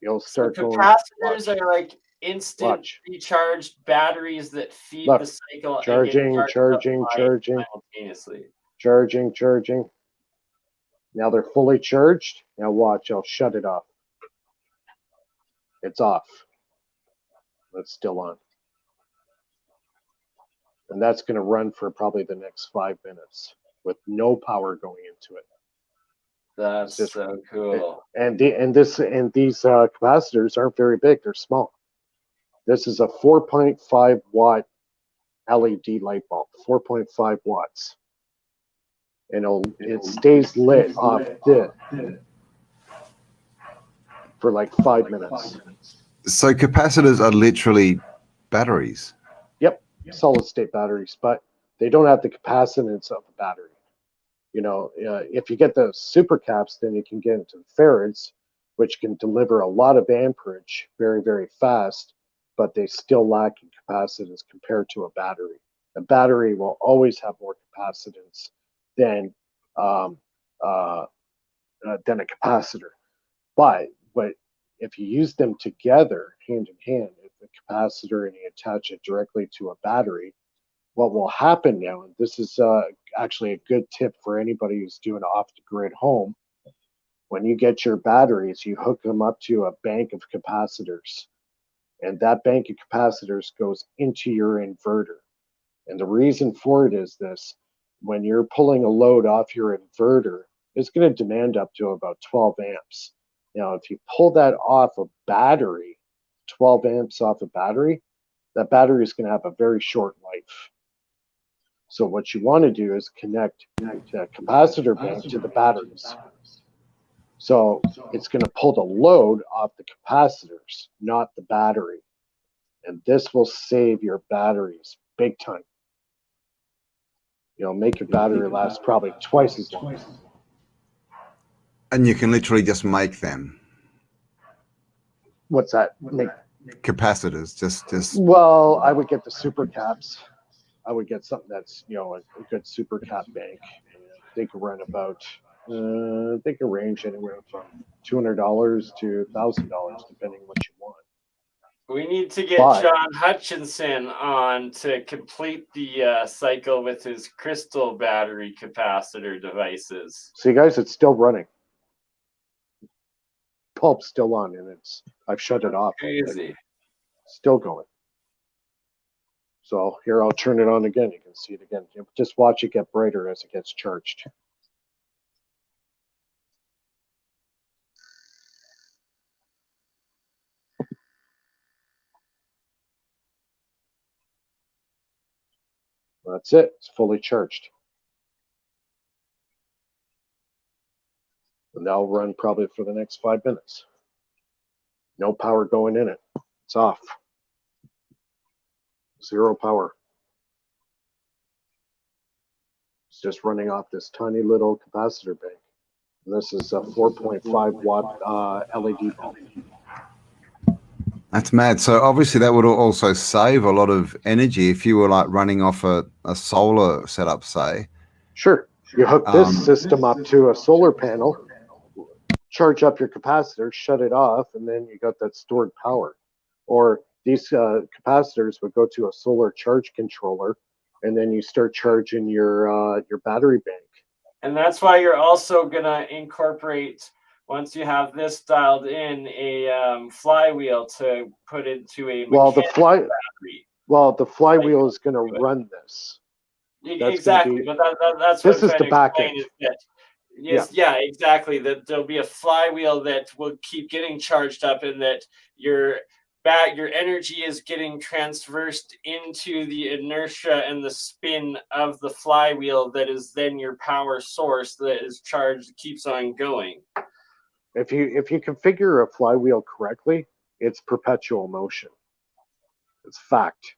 You'll start going. Capacitors are like instantly charged batteries that feed the cycle. Charging. Now they're fully charged. Now watch, I'll shut it off. It's off. It's still on. And that's going to run for probably the next 5 minutes with no power going into it. That's just so cool. And these capacitors aren't very big. They're small. This is a 4.5 watt LED light bulb, 4.5 watts. And it stays lit off this for like 5 minutes. So capacitors are literally batteries. Yep, solid state batteries, but they don't have the capacitance of a battery. You know, if you get the super caps, then you can get into the farads, which can deliver a lot of amperage very, very fast, but they still lack in capacitance compared to a battery. A battery will always have more capacitance than a capacitor. But if you use them together, hand in hand, if the capacitor and you attach it directly to a battery, what will happen now, and this is actually a good tip for anybody who's doing off-the-grid home, when you get your batteries, you hook them up to a bank of capacitors. And that bank of capacitors goes into your inverter. And the reason for it is this: when you're pulling a load off your inverter, it's going to demand up to about 12 amps. Now, if you pull that off a battery, 12 amps off a battery, that battery is going to have a very short life. So what you want to do is connect the capacitor bank to the batteries. So it's going to pull the load off the capacitors, not the battery. And this will save your batteries big time. You'll make your battery last probably twice as long. And you can literally just make them. What's that? Capacitors, just. Well, I would get the super caps. I would get something that's, a good super cap bank. They could run about, they could range anywhere from $200 to $1,000, depending what you want. We need to get John Hutchinson on to complete the cycle with his crystal battery capacitor devices. See, guys, it's still running. pulp's still on, and I've shut it off. Crazy. Still going. So here, I'll turn it on again. You can see it again. Just watch it get brighter as it gets charged. That's it. It's fully charged. And that'll run probably for the next 5 minutes. No power going in it. It's off. Zero power. It's just running off this tiny little capacitor bank. And this is a 4.5 watt LED bulb. That's mad. So obviously that would also save a lot of energy if you were like running off a solar setup, say. Sure. You hook this system up to a solar panel, charge up your capacitor, shut it off, and then you got that stored power. Or these capacitors would go to a solar charge controller, and then you start charging your battery bank. And that's why you're also gonna incorporate, once you have this dialed in, a flywheel to put into a battery. Well, the flywheel is going to run this. Exactly, but that's this what is the back end. Yeah, exactly. That there'll be a flywheel that will keep getting charged up, and that your energy is getting transversed into the inertia and the spin of the flywheel. That is then your power source that is charged, keeps on going. If you configure a flywheel correctly, it's perpetual motion. It's fact.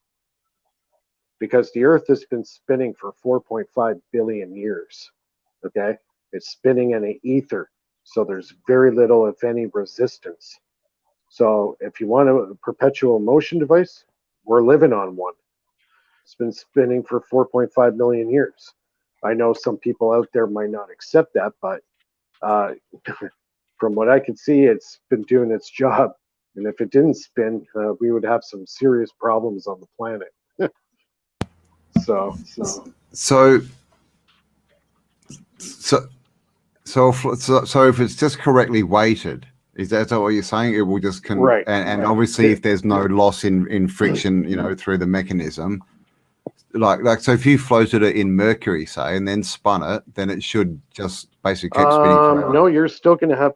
Because the Earth has been spinning for 4.5 billion years. Okay? It's spinning in an ether. So there's very little, if any, resistance. So if you want a perpetual motion device, we're living on one. It's been spinning for 4.5 million years. I know some people out there might not accept that, but from what I can see, it's been doing its job. And if it didn't spin, we would have some serious problems on the planet. So if it's just correctly weighted, is that what you're saying? It will just right. And obviously, if there's no loss in friction, through the mechanism, like so, if you floated it in mercury, say, and then spun it, then it should just basically keep spinning forever. No, you're still going to have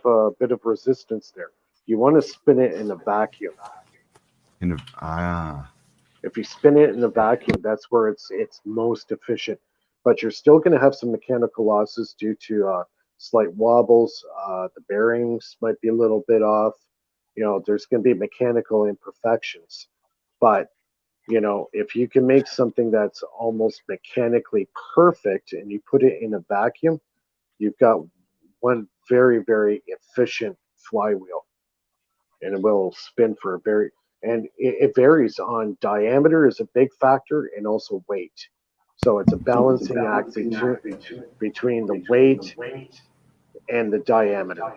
a bit of resistance there. You want to spin it in a vacuum. If you spin it in a vacuum, that's where it's most efficient. But you're still going to have some mechanical losses due to slight wobbles. The bearings might be a little bit off. There's going to be mechanical imperfections. But if you can make something that's almost mechanically perfect and you put it in a vacuum, you've got one very, very efficient flywheel, and it will spin for and it varies on diameter is a big factor, and also weight. So it's a balancing act between the weight and the diameter.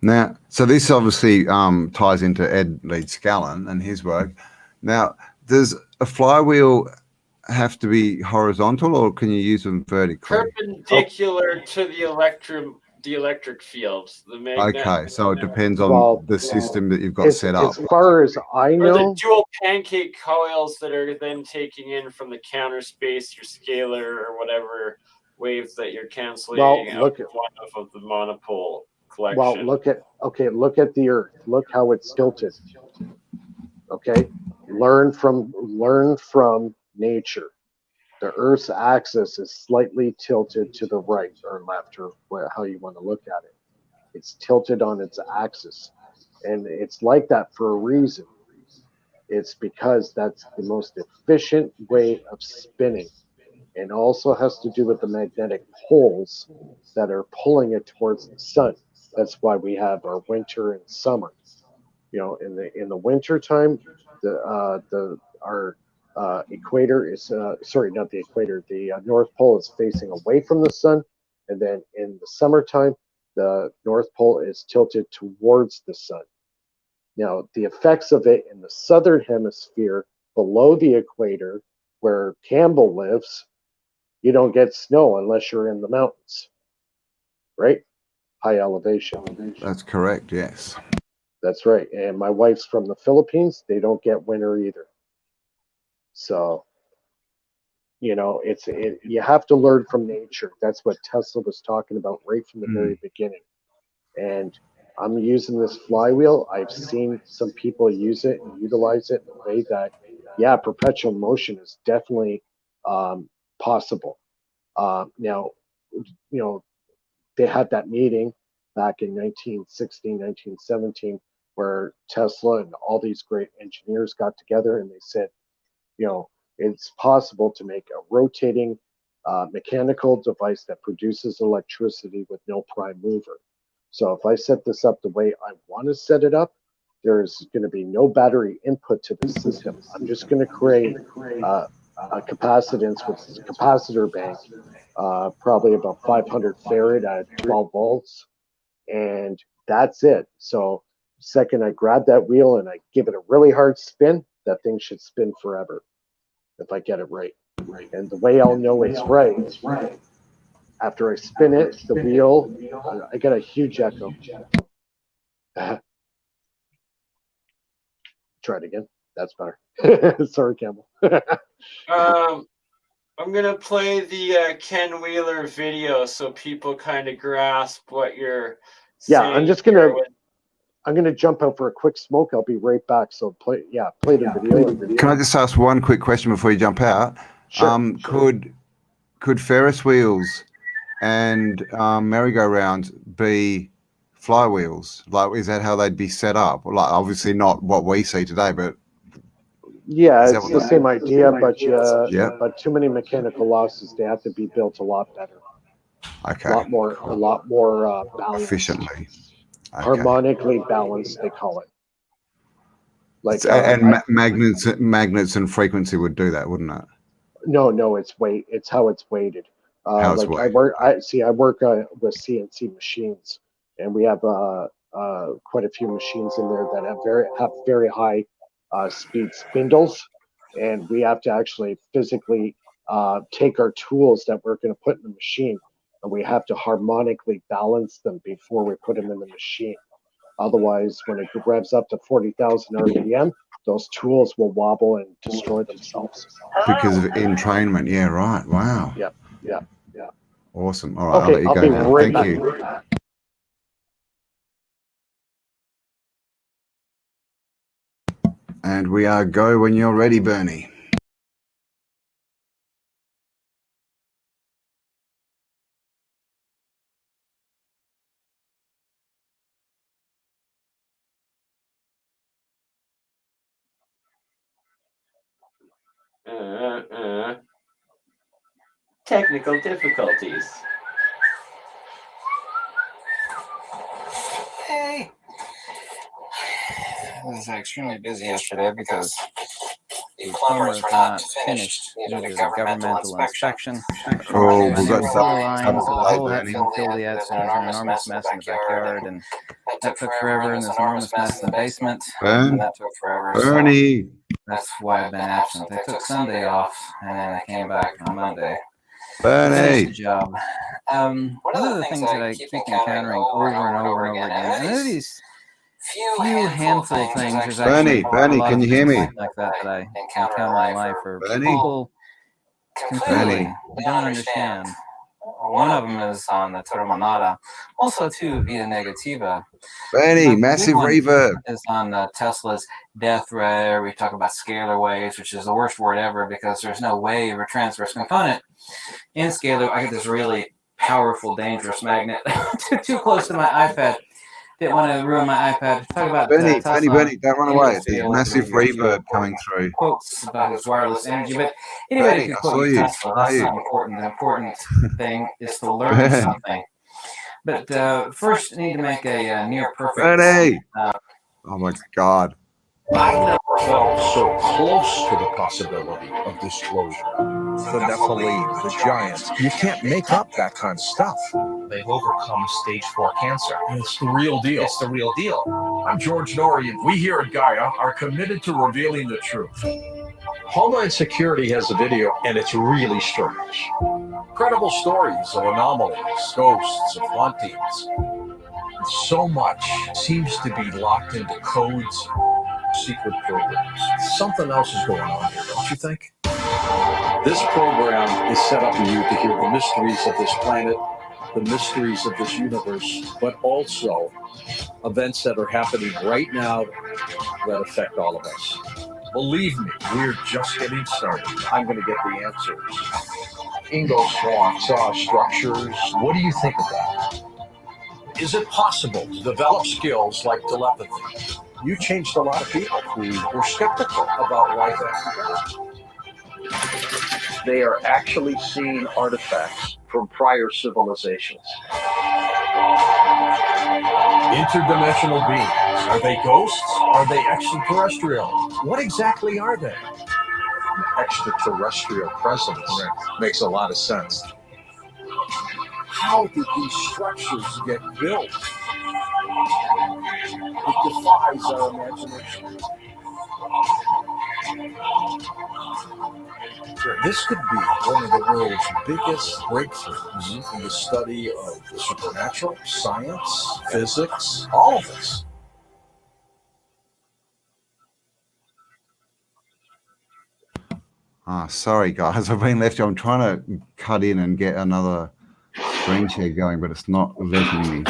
Now, so this obviously ties into Ed Leeds-Scallon and his work. Now, does a flywheel have to be horizontal, or can you use them vertically? Perpendicular to the electric fields. Okay, so it depends on the system that you've got set up. As far as I know, the dual pancake coils that are then taking in from the counter space, your scalar or whatever waves that you're canceling out of the monopole collection. Well, look at the Earth. Look how it's tilted. Okay, learn from nature. The Earth's axis is slightly tilted to the right or left, or how you want to look at it. It's tilted on its axis, and it's like that for a reason. It's because that's the most efficient way of spinning, and also has to do with the magnetic poles that are pulling it towards the sun. That's why we have our winter and summer. In the winter time, our equator is not the equator. The North Pole is facing away from the sun, and then in the summertime, the North Pole is tilted towards the sun. Now, the effects of it in the southern hemisphere, below the equator, where Campbell lives, you don't get snow unless you're in the mountains, right? high elevation. That's correct. Yes. That's right. And my wife's from the Philippines. They don't get winter either. So, you know, you have to learn from nature. That's what Tesla was talking about right from the very beginning. And I'm using this flywheel. I've seen some people use it and utilize it in a way that, yeah, perpetual motion is definitely possible. Now, you know, they had that meeting back in 1916, 1917, where Tesla and all these great engineers got together and they said, you know, it's possible to make a rotating mechanical device that produces electricity with no prime mover. So if I set this up the way I want to set it up, there's going to be no battery input to the system. I'm just going to create a capacitance with a capacitor bank, probably about 500 farad at 12 volts, and that's it. So second I grab that wheel and I give it a really hard spin, that thing should spin forever if I get it right. And the way I'll know it's right, after I spin it, the wheel, I got a huge echo. Try it again. That's better. Sorry, Campbell. I'm going to play the Ken Wheeler video so people kind of grasp what you're saying. I'm just going to... I'm going to jump out for a quick smoke. I'll be right back. So play the video. Can I just ask one quick question before you jump out? Sure. Could Ferris wheels and merry-go-rounds be flywheels? Like, is that how they'd be set up? Like, obviously not what we see today, but yeah, it's the same idea, but too many mechanical losses. They have to be built a lot better. Okay. A lot more balanced. Efficiently. Okay. Harmonically balanced, they call it. Like magnets and frequency would do that, wouldn't it? No, it's weight. It's how it's weighted. How it's weighted. I work with CNC machines, and we have quite a few machines in there that have very high speed spindles, and we have to actually physically take our tools that we're going to put in the machine, and we have to harmonically balance them before we put them in the machine. Otherwise, when it revs up to 40,000 RPM, those tools will wobble and destroy themselves. Because of entrainment. Yeah, right. Wow. Yeah. Awesome. All right, okay, I'll let you go now. Right Thank you. And we are go when you're ready, Bernie. Technical difficulties. Hey. I was extremely busy yesterday because the plumber is not finished. It is a governmental inspection. Oh, we've got sewer lines, so the whole Bernie. had been filled yet, so there's an enormous mess in the backyard, and that took forever, and there's an enormous mess in the basement, and that took forever. Bernie. So that's why I've been absent. I took Sunday off, and then I came back on Monday. Bernie. Finish the job. One of the things that I keep encountering over and over and over again, and there are these few handful of things. There's actually Bernie, can you hear me? Like that I encounter in my life, where Bernie? people completely don't understand. One of them is on the Terminata, also too Vita Negativa. Bernie, massive reverb. Is on Tesla's death ray. We talk about scalar waves, which is the worst word ever because there's no wave or transverse component in scalar. I get this really powerful, dangerous magnet too close to my iPad. Didn't want to ruin my iPad. Talk about Bernie, don't run away. There's massive reverb coming through. Quotes about his wireless energy, but anybody can quote Tesla. That's not important. The important thing is to learn something. But first, I need to make a near perfect. Bernie! Oh my God. I've never felt so close to the possibility of disclosure. The Nephilim, the giants, you can't make up that kind of stuff. They've overcome stage 4 cancer. It's the real deal. It's the real deal. I'm George Norrie, and we here at Gaia are committed to revealing the truth. Homeland Security has a video, and it's really strange. Credible stories of anomalies, ghosts, and hauntings. So much seems to be locked into codes, secret programs. Something else is going on here, don't you think? This program is set up for you to hear the mysteries of this planet, the mysteries of this universe, but also events that are happening right now that affect all of us. Believe me, we're just getting started. I'm going to get the answers. Ingo Swan saw structures. What do you think of that? Is it possible to develop skills like telepathy? You changed a lot of people who were skeptical about life after death. They are actually seeing artifacts from prior civilizations. Interdimensional beings. Are they ghosts? Are they extraterrestrial? What exactly are they? An extraterrestrial presence makes a lot of sense. How did these structures get built? It defies our imagination. This could be one of the world's biggest breakthroughs in the study of the supernatural, science, physics, all of this. Sorry guys, I've been left. I'm trying to cut in and get another screen share going, but it's not letting me.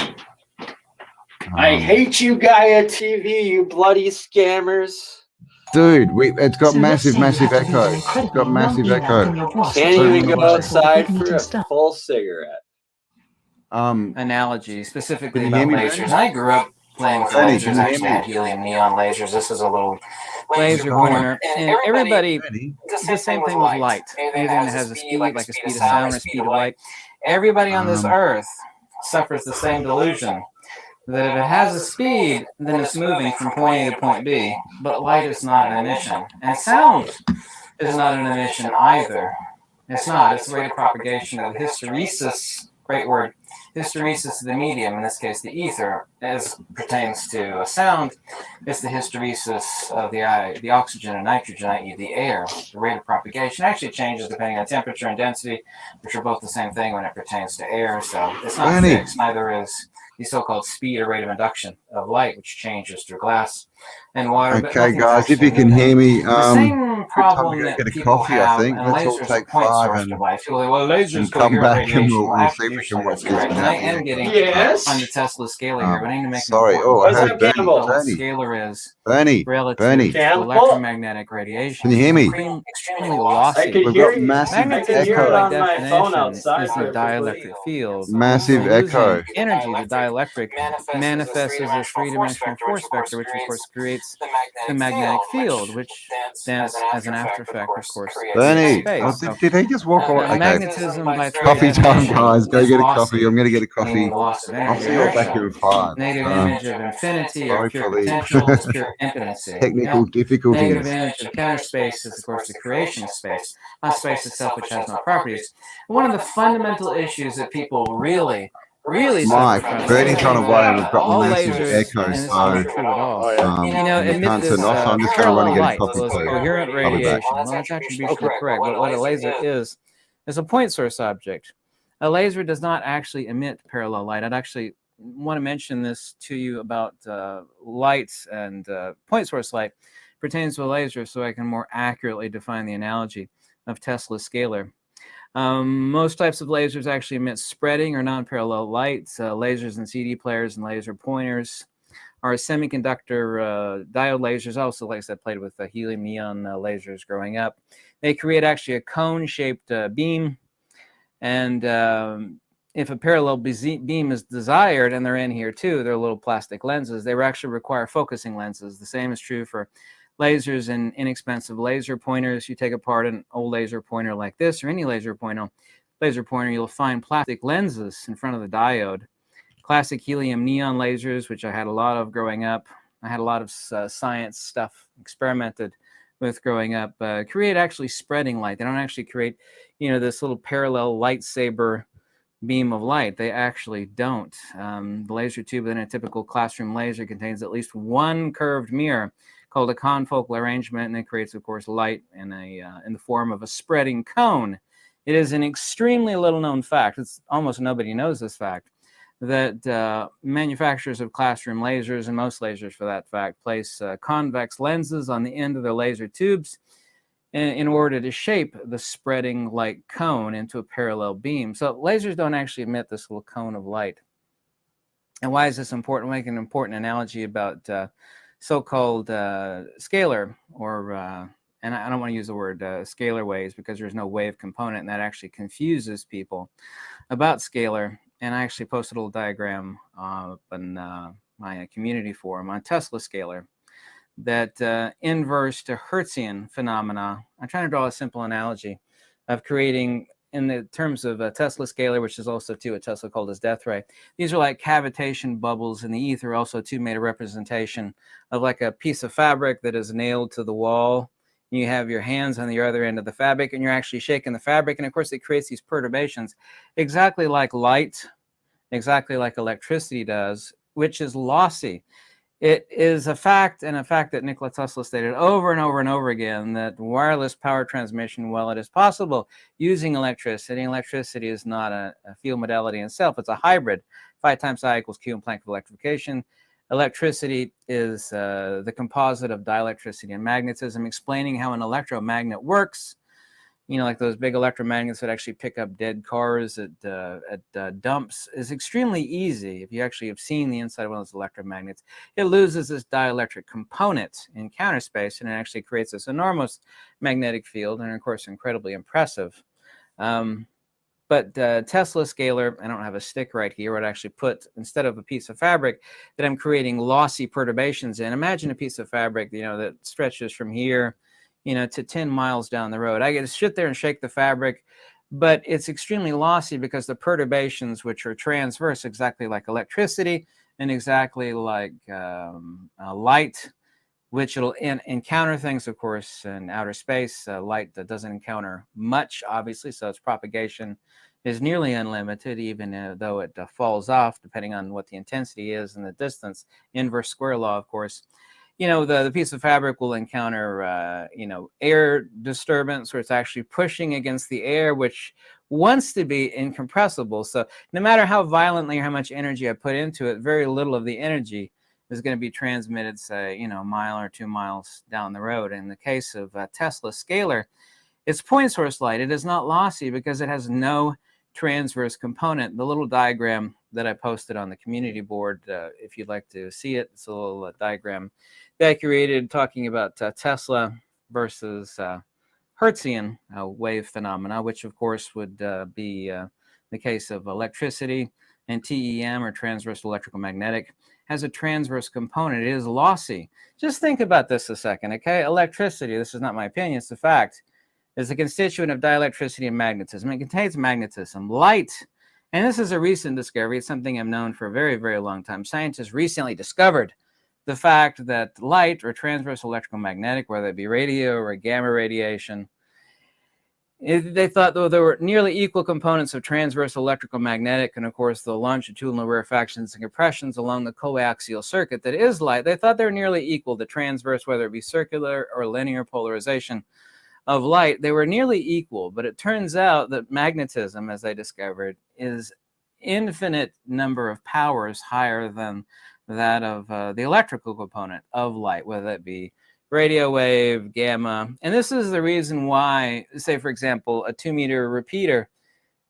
I hate you, Gaia TV, you bloody scammers. Dude, it's got massive echo. It's got massive echo. Can't even go outside for a full cigarette. Analogy specifically Can you about hear me, lasers. Bernie? I grew up playing with Bernie, lasers. can you I hear actually me? had helium neon lasers. This is a little laser pointer, and everybody the same thing with light. Anything that has a speed, like a speed of sound or speed of light. Everybody on this earth suffers the same delusion. That if it has a speed, then it's moving from point A to point B. But light is not an emission. And sound is not an emission either. It's not. It's the rate of propagation of hysteresis, great word, hysteresis of the medium, in this case the ether, as pertains to a sound. It's the hysteresis of the oxygen and nitrogen, i.e. the air. The rate of propagation actually changes depending on temperature and density, which are both the same thing when it pertains to air. So it's not fixed. Neither is the so-called speed or rate of induction of light, which changes through glass and water. Okay, guys, if you can hear me, the same problem that get a people coffee, have, I think. and Let's all lasers take are point 5 source and device. Well, lasers come back and radiation. we'll see if we can watch this And I am without getting Yes. on the Tesla scalar here, but I need to make sorry. an Oh, I What's heard up, Bernie. Campbell? what Bernie. scalar is Bernie. relative Bernie. to Campbell? electromagnetic radiation. Can you hear me? Extremely lossy. I could We've hear got you. massive I can hear it echo. on my phone outside is the perfectly. dielectric field. Massive So losing echo. energy, the dielectric manifests as a three-dimensional force vector, which of course creates the magnetic field, which then as an after effect, of course, Bernie, space. oh, So, did he just walk away? Okay. magnetism by its very Coffee time, definition guys. Go is get a lossy, coffee. I'm going to get a meaning coffee. the loss of I'll energy, see you all back inertia. here in 5. Negative image of infinity or sorry pure for the potential is pure impotency. technical difficulties. Negative image of counter space is, of course, the creation of space, not space itself, which has no properties. One of the fundamental issues that people really Mike, suffer from Bernie's is on that away and we've got all massive lasers, echo, and it's so not true at all. Oh, yeah. You you emit can't this turn off, so I'm just going to run and parallel get a light, coffee so it's too. coherent I'll be back. radiation. Well, that's attributionally correct, but what a laser is a point source object. A laser does not actually emit parallel light. I'd actually want to mention this to you about lights and point source light pertains to a laser, so I can more accurately define the analogy of Tesla's scalar. Most types of lasers actually emit spreading or non-parallel lights. Lasers and CD players and laser pointers are semiconductor diode lasers. Also, like I said, played with helium neon lasers growing up. They create actually a cone-shaped beam, and if a parallel beam is desired, and they're in here too, they're little plastic lenses. They actually require focusing lenses. The same is true for lasers and inexpensive laser pointers. You take apart an old laser pointer like this, or any laser pointer, you'll find plastic lenses in front of the diode. Classic helium neon lasers, which I had a lot of growing up. I had a lot of science stuff experimented with growing up. Create actually spreading light. They don't actually create, this little parallel lightsaber beam of light. They actually don't. The laser tube in a typical classroom laser contains at least one curved mirror called a confocal arrangement, and it creates, of course, light in the form of a spreading cone. It is an extremely little known fact. It's almost nobody knows this fact, that manufacturers of classroom lasers, and most lasers for that fact, place convex lenses on the end of their laser tubes in order to shape the spreading light cone into a parallel beam. So lasers don't actually emit this little cone of light. And why is this important? We'll make an important analogy about so-called scalar, or and I don't want to use the word scalar waves because there's no wave component, and that actually confuses people about scalar. And I actually posted a little diagram on my community forum on Tesla scalar, that inverse to Hertzian phenomena. I'm trying to draw a simple analogy of creating, in the terms of a Tesla scalar, which is also too what Tesla called as death ray. These are like cavitation bubbles in the ether, also too made a representation of like a piece of fabric that is nailed to the wall. You have your hands on the other end of the fabric, and you're actually shaking the fabric. And of course, it creates these perturbations, exactly like light, exactly like electricity does, which is lossy. It is a fact, and a fact that Nikola Tesla stated over and over and over again, that wireless power transmission, while it is possible using electricity, electricity is not a field modality in itself. It's a hybrid. Phi times I equals Q in Planck of electrification. Electricity is the composite of dielectricity and magnetism, explaining how an electromagnet works. You know, like those big electromagnets that actually pick up dead cars at dumps, is extremely easy. If you actually have seen the inside of one of those electromagnets, it loses this dielectric component in counter space, and it actually creates this enormous magnetic field, and of course, incredibly impressive. But Tesla scalar, I don't have a stick right here, I'd actually put, instead of a piece of fabric that I'm creating lossy perturbations in, imagine a piece of fabric, you know, that stretches from here, you know, to 10 miles down the road. I get to sit there and shake the fabric, but it's extremely lossy because the perturbations, which are transverse, exactly like electricity and exactly like light, which it'll encounter things, of course, in outer space. Light that doesn't encounter much, obviously, so its propagation is nearly unlimited, even though it falls off, depending on what the intensity is and the distance. Inverse square law, of course. You know, the piece of fabric will encounter, you know, air disturbance, where it's actually pushing against the air, which wants to be incompressible. So no matter how violently or how much energy I put into it, very little of the energy is going to be transmitted, say, you know, a mile or 2 miles down the road. In the case of Tesla scalar, it's point source light. It is not lossy because it has no transverse component. The little diagram that I posted on the community board, if you'd like to see it, it's a little diagram that I created talking about Tesla versus Hertzian wave phenomena, which of course would be the case of electricity, and TEM, or transverse electrical magnetic, has a transverse component. It is lossy. Just think about this a second, okay? Electricity, this is not my opinion, it's a fact, is a constituent of dielectricity and magnetism. It contains magnetism. Light, and this is a recent discovery, it's something I've known for a very, very long time. Scientists recently discovered the fact that light, or transverse electrical magnetic, whether it be radio or gamma radiation, they thought, though, there were nearly equal components of transverse electrical magnetic and, of course, the longitudinal rarefactions and compressions along the coaxial circuit that is light. They thought they were nearly equal, the transverse, whether it be circular or linear polarization of light. They were nearly equal, but it turns out that magnetism, as they discovered, is infinite number of powers higher than that of the electrical component of light, whether that be radio wave, gamma. And this is the reason why, say, for example, a 2-meter repeater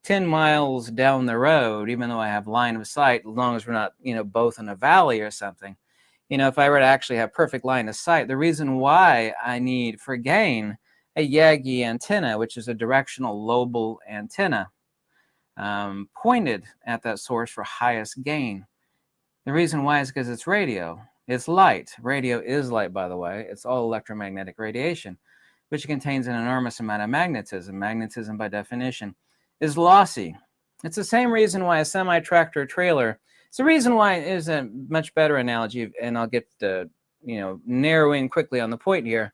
10 miles down the road, even though I have line of sight, as long as we're not, you know, both in a valley or something, you know, if I were to actually have perfect line of sight, the reason why I need, for gain, a Yagi antenna, which is a directional lobal antenna, pointed at that source for highest gain. The reason why is because it's radio. It's light. Radio is light, by the way. It's all electromagnetic radiation, which contains an enormous amount of magnetism. Magnetism, by definition, is lossy. It's the same reason why a semi-tractor trailer, it's the reason why it is a much better analogy, and I'll get you know, narrowing quickly on the point here.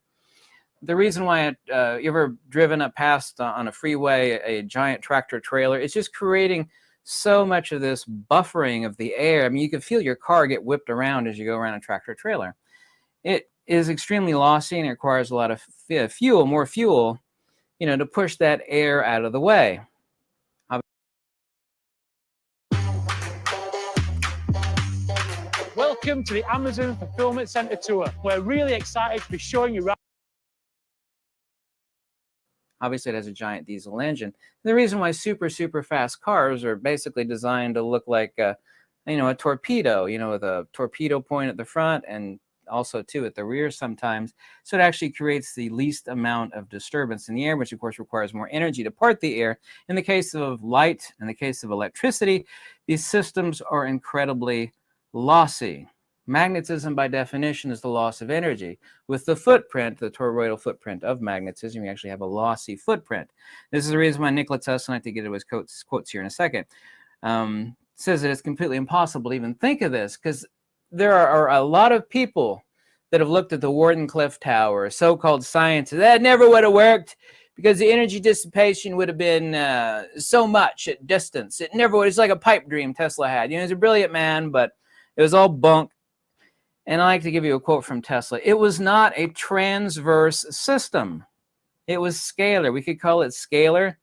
The reason why you ever driven up past on a freeway a giant tractor trailer, it's just creating so much of this buffering of the air. I mean, you can feel your car get whipped around as you go around a tractor trailer. It is extremely lossy, and it requires a lot of fuel, more fuel, you know, to push that air out of the way. Welcome to the Amazon Fulfillment Center tour. We're really excited to be showing you around. Obviously, it has a giant diesel engine. The reason why super fast cars are basically designed to look like a torpedo, with a torpedo point at the front and also too at the rear sometimes. So it actually creates the least amount of disturbance in the air, which of course requires more energy to part the air. In the case of light, in the case of electricity, these systems are incredibly lossy. Magnetism, by definition, is the loss of energy. With the footprint, the toroidal footprint of magnetism, you actually have a lossy footprint. This is the reason why Nikola Tesla, and I have to get to his quotes here in a second, says that it's completely impossible to even think of this, because there are a lot of people that have looked at the Wardenclyffe Tower, so-called scientists. That never would have worked because the energy dissipation would have been so much at distance. It never would. It's like a pipe dream Tesla had. He's a brilliant man, but it was all bunk. And I like to give you a quote from Tesla. It was not a transverse system. It was scalar. We could call it scalar.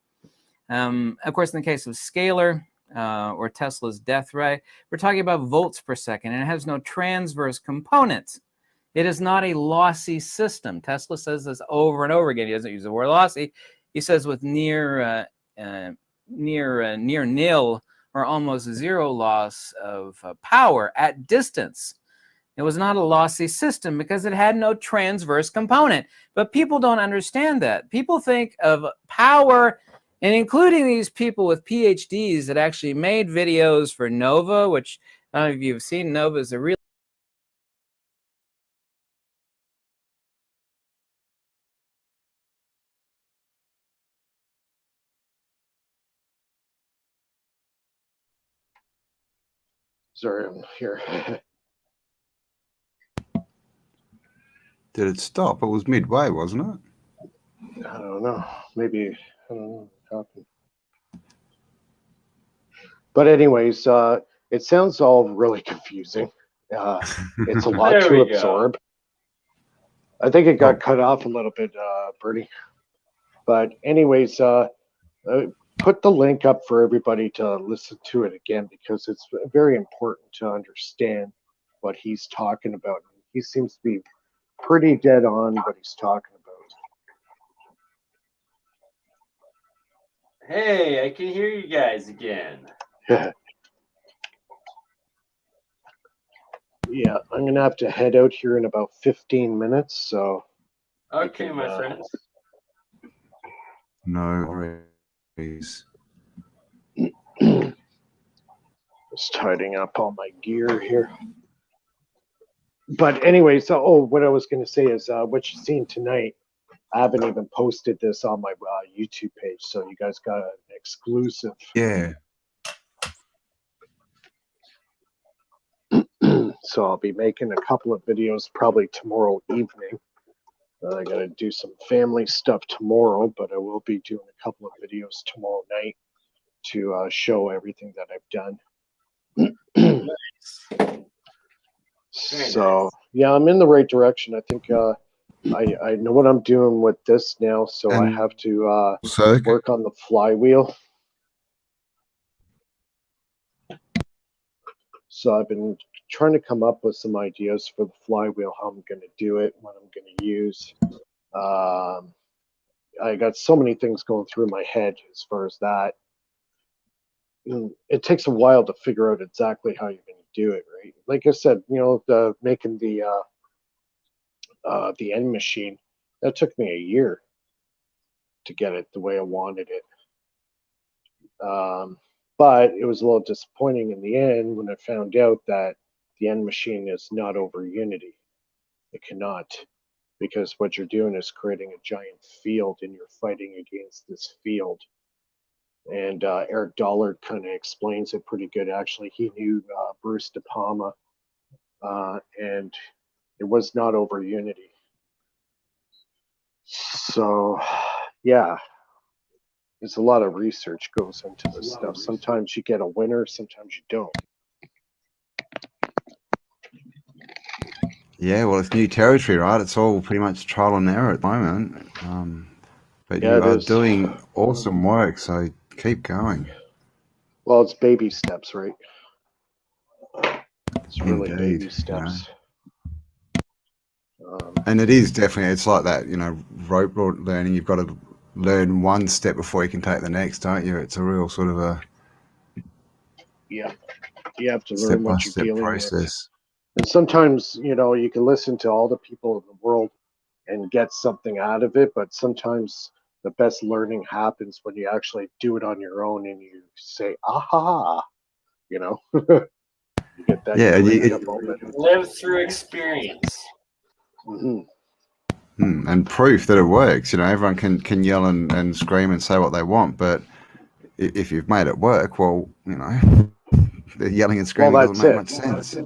Of course, in the case of scalar, or Tesla's death ray, we're talking about volts per second, and it has no transverse components. It is not a lossy system. Tesla says this over and over again. He doesn't use the word lossy. He says with near nil or almost zero loss of power at distance. It was not a lossy system because it had no transverse component. But people don't understand that. People think of power, and including these people with PhDs that actually made videos for Nova, which I don't know if you've seen. Nova is a real Sorry, I'm here. Did it stop? It was midway, wasn't it? I don't know. Maybe, I don't know what happened. But anyways, it sounds all really confusing. It's a lot to absorb. I think it got cut off a little bit, Bertie. But anyways, put the link up for everybody to listen to it again, because it's very important to understand what he's talking about. He seems to be pretty dead on what he's talking about. Hey, I can hear you guys again. Yeah, I'm going to have to head out here in about 15 minutes, so... Okay, my friends. No worries. Just tidying up all my gear here. But anyway, so what I was going to say is what you've seen tonight, I haven't even posted this on my YouTube page, so you guys got an exclusive. Yeah. So I'll be making a couple of videos probably tomorrow evening. I got to do some family stuff tomorrow, but I will be doing a couple of videos tomorrow night to show everything that I've done. So yeah, I'm in the right direction. I think I know what I'm doing with this now, so I have to work on the flywheel. So I've been trying to come up with some ideas for the flywheel, how I'm going to do it, what I'm going to use. I got so many things going through my head as far as that. It takes a while to figure out exactly how you're going to do it, right? Like I said, making the end machine, that took me a year to get it the way I wanted it. But it was a little disappointing in the end when I found out that the end machine is not over Unity. It cannot, because what you're doing is creating a giant field and you're fighting against this field. And Eric Dollard kind of explains it pretty good. Actually, he knew Bruce De Palma, and it was not over Unity. So, yeah. There's a lot of research goes into this stuff. Sometimes you get a winner, sometimes you don't. Yeah, well, it's new territory, right? It's all pretty much trial and error at the moment. But Yeah, you are doing awesome work, so keep going. Well, it's baby steps, right? It's really Indeed, baby steps. And it is definitely, it's like that, rope learning. You've got to learn one step before you can take the next, don't you? It's a real sort of a Yeah, you have to learn what you're step-by-step dealing with. process. And sometimes, you can listen to all the people in the world and get something out of it, but sometimes the best learning happens when you actually do it on your own and you say, aha, you get that eureka moment. Live through experience. Mm-hmm. And proof that it works. Everyone can yell and scream and say what they want, but if you've made it work, well, the yelling and screaming doesn't make much sense.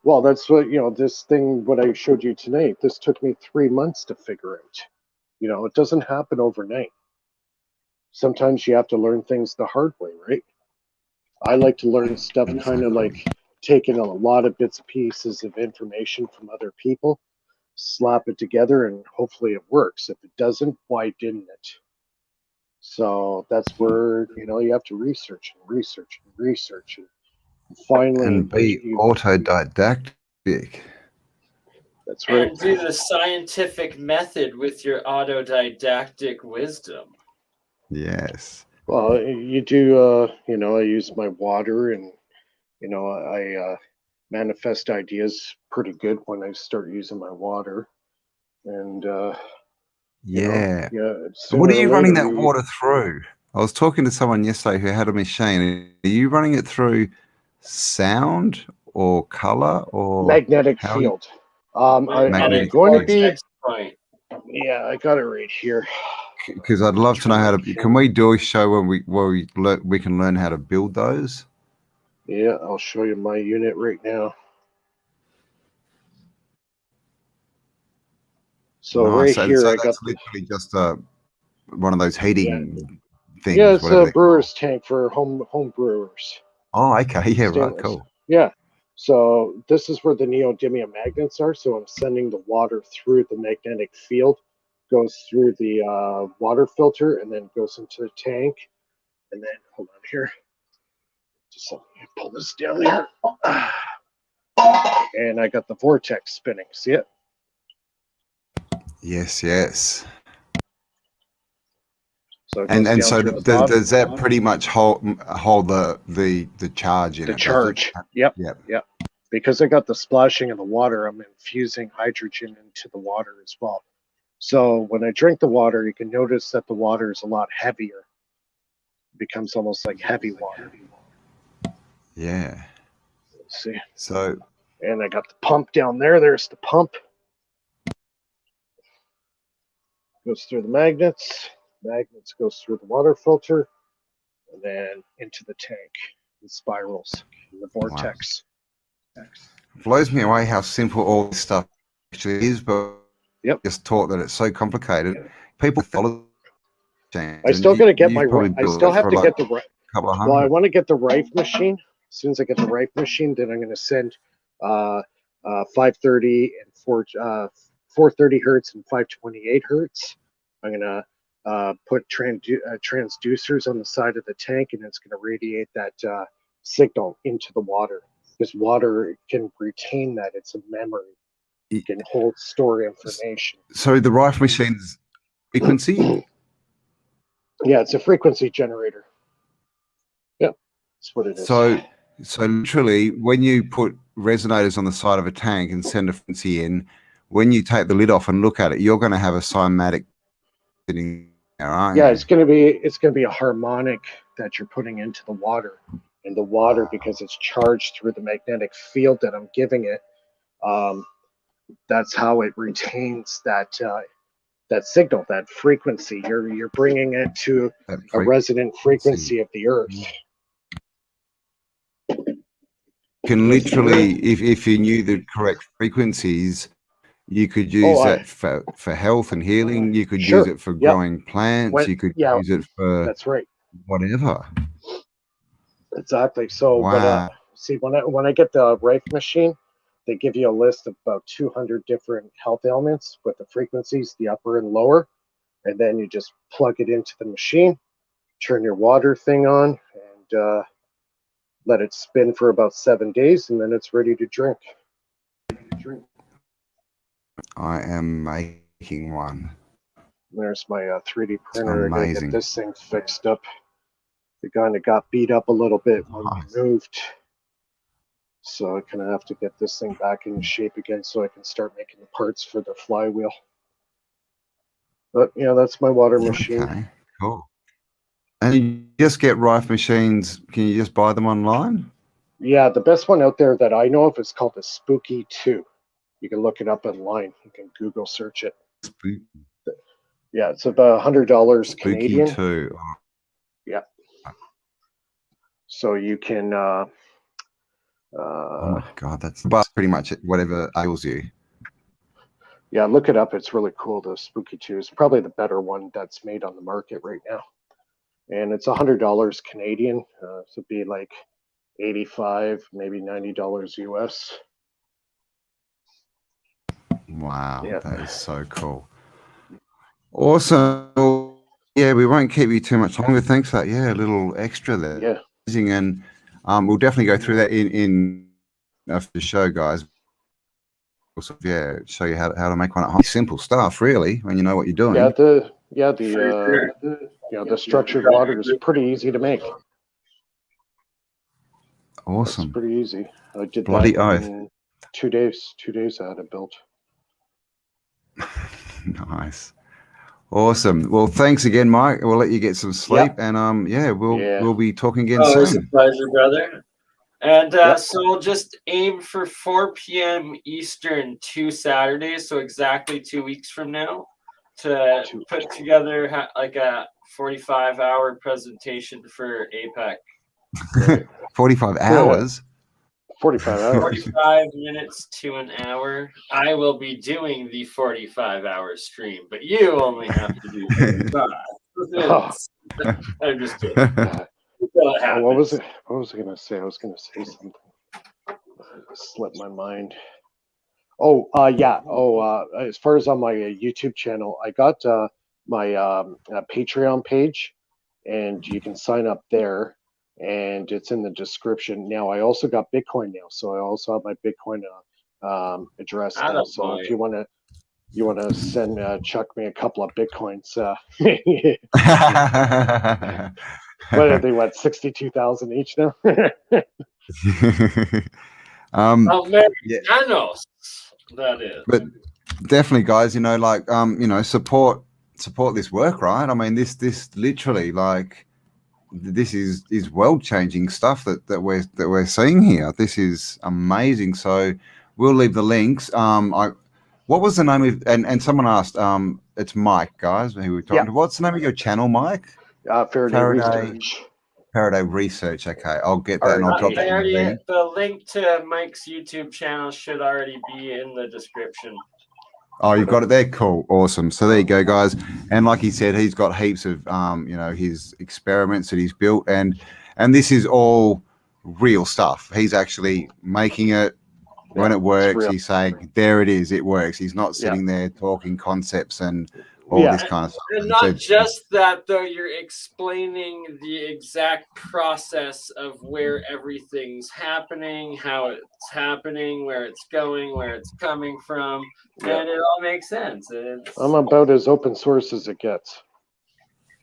Well, that's what, this thing, what I showed you tonight, this took me 3 months to figure out. It doesn't happen overnight. Sometimes you have to learn things the hard way, right? I like to learn stuff kind of like taking a lot of bits and pieces of information from other people, slap it together, and hopefully it works. If it doesn't, why didn't it? So that's where, you have to research and research and research. And finally, and be autodidactic. That's right. And do the scientific method with your autodidactic wisdom. Yes. Well, you do, I use my water, and, I manifest ideas pretty good when I start using my water. And, Yeah. So what are you running that water through? I was talking to someone yesterday who had a machine. Are you running it through sound or color or magnetic field? I'm going to be. Yeah, I got it right here. Because I'd love to know how to. Can we do a show where we can learn how to build those? Yeah, I'll show you my unit right now. So nice. right here, so I got literally just one of those heating things. Yeah, it's a brewer's tank for home brewers. Oh, okay. Yeah, Stainless. right. Cool. Yeah. So this is where the neodymium magnets are. So I'm sending the water through the magnetic field, goes through the water filter, and then goes into the tank. And then, hold on here. Just let me pull this down here. And I got the vortex spinning. See it? Yes, yes. So so does that pretty much hold the charge in it? The charge. Yep. Because I got the splashing of the water, I'm infusing hydrogen into the water as well. So when I drink the water, you can notice that the water is a lot heavier. It becomes almost like heavy water. Yeah. Let's see. So. And I got the pump down there. There's the pump. Goes through the magnets. Magnets goes through the water filter, and then into the tank. It spirals in the vortex. Wow. Blows me away how simple all this stuff actually is, but just taught that it's so complicated. People follow. I still got to get my. I still have to get the right. Well, I want to get the Rife machine. As soon as I get the Rife machine, then I'm going to send 530 and 430 hertz and 528 hertz. I'm going to put transducers on the side of the tank, and it's going to radiate that signal into the water, because water can retain that. It's a memory. It can store information. So the Rife machine's frequency? Yeah, it's a frequency generator. Yeah, that's what it is. So literally, when you put resonators on the side of a tank and send a frequency in, when you take the lid off and look at it, you're going to have a cymatic sitting there, aren't you? Yeah, it's going to be a harmonic that you're putting into the water, and the water, because it's charged through the magnetic field that I'm giving it, that's how it retains that signal, that frequency. You're bringing it to a resonant frequency of the earth. Can literally, if you knew the correct frequencies, you could use that for health and healing. You could use it for growing plants. You could use it for whatever. Exactly. So when I get the Rife machine, they give you a list of about 200 different health ailments with the frequencies, the upper and lower, and then you just plug it into the machine, turn your water thing on, and let it spin for about 7 days, and then it's ready to drink. I am making one. There's my 3D printer. I gotta Amazing. get this thing fixed up. It kind of got beat up a little bit when we moved, so I kind of have to get this thing back in shape again so I can start making the parts for the flywheel. But yeah, that's my water machine. Okay, cool. And you just get Rife machines. Can you just buy them online? Yeah, the best one out there that I know of is called the Spooky 2. You can look it up online. You can Google search it. Yeah, it's about $100 Canadian. Spooky 2. Yeah. So you can. Oh my God, that's pretty much whatever ails you. Yeah, look it up. It's really cool. The Spooky 2 is probably the better one that's made on the market right now. And it's $100 Canadian. So it'd be like 85, maybe $90 US. Wow, Yeah. that is so cool. Awesome. Yeah, we won't keep you too much longer. Thanks for that. Yeah, a little extra there. Yeah. And we'll definitely go through that in the show, guys. Also, yeah, show you how to make one at home. Simple stuff, really, when you know what you're doing. Yeah, the structured water is pretty easy to make. Awesome. It's pretty easy. I did Bloody that oath. in 2 days. 2 days I had it built. Nice. Awesome. Well, thanks again, Mike. We'll let you get some sleep, and we'll be talking again soon. It's a pleasure, brother. And so we'll just aim for 4 p.m. Eastern 2 Saturdays, so exactly 2 weeks from now, to put together like a 45-hour presentation for APEC. 45 hours? 45 hours. 45 minutes to an hour. I will be doing the 45-hour stream, but you only have to do 45 minutes. I'm just kidding. What was I going to say? I was going to say something. It slipped my mind. As far as on my YouTube channel, I got my Patreon page, and you can sign up there, and it's in the description. Now, I also got Bitcoin now, so I also have my Bitcoin address now. So if you want to send chuck me a couple of Bitcoins, what are they? What, 62,000 each now? Americanos, that is. But definitely, guys, support this work, right? I mean, this literally, like, this is world changing stuff that we're seeing here. This is amazing. So we'll leave the links. What was the name of? And someone asked. It's Mike, guys, who we're talking to. What's the name of your channel, Mike? Faraday Research. Okay, I'll get that and I'll drop that in the link. The link to Mike's YouTube channel should already be in the description. Oh, you've got it there? Cool. Awesome. So there you go, guys. And like he said, he's got heaps of, his experiments that he's built. And this is all real stuff. He's actually making it. When it works, he's saying, there it is, it works. He's not sitting there talking concepts and all this kind of stuff. And not just that, though, you're explaining the exact process of where everything's happening, how it's happening, where it's going, where it's coming from, and it all makes sense. I'm about as open source as it gets.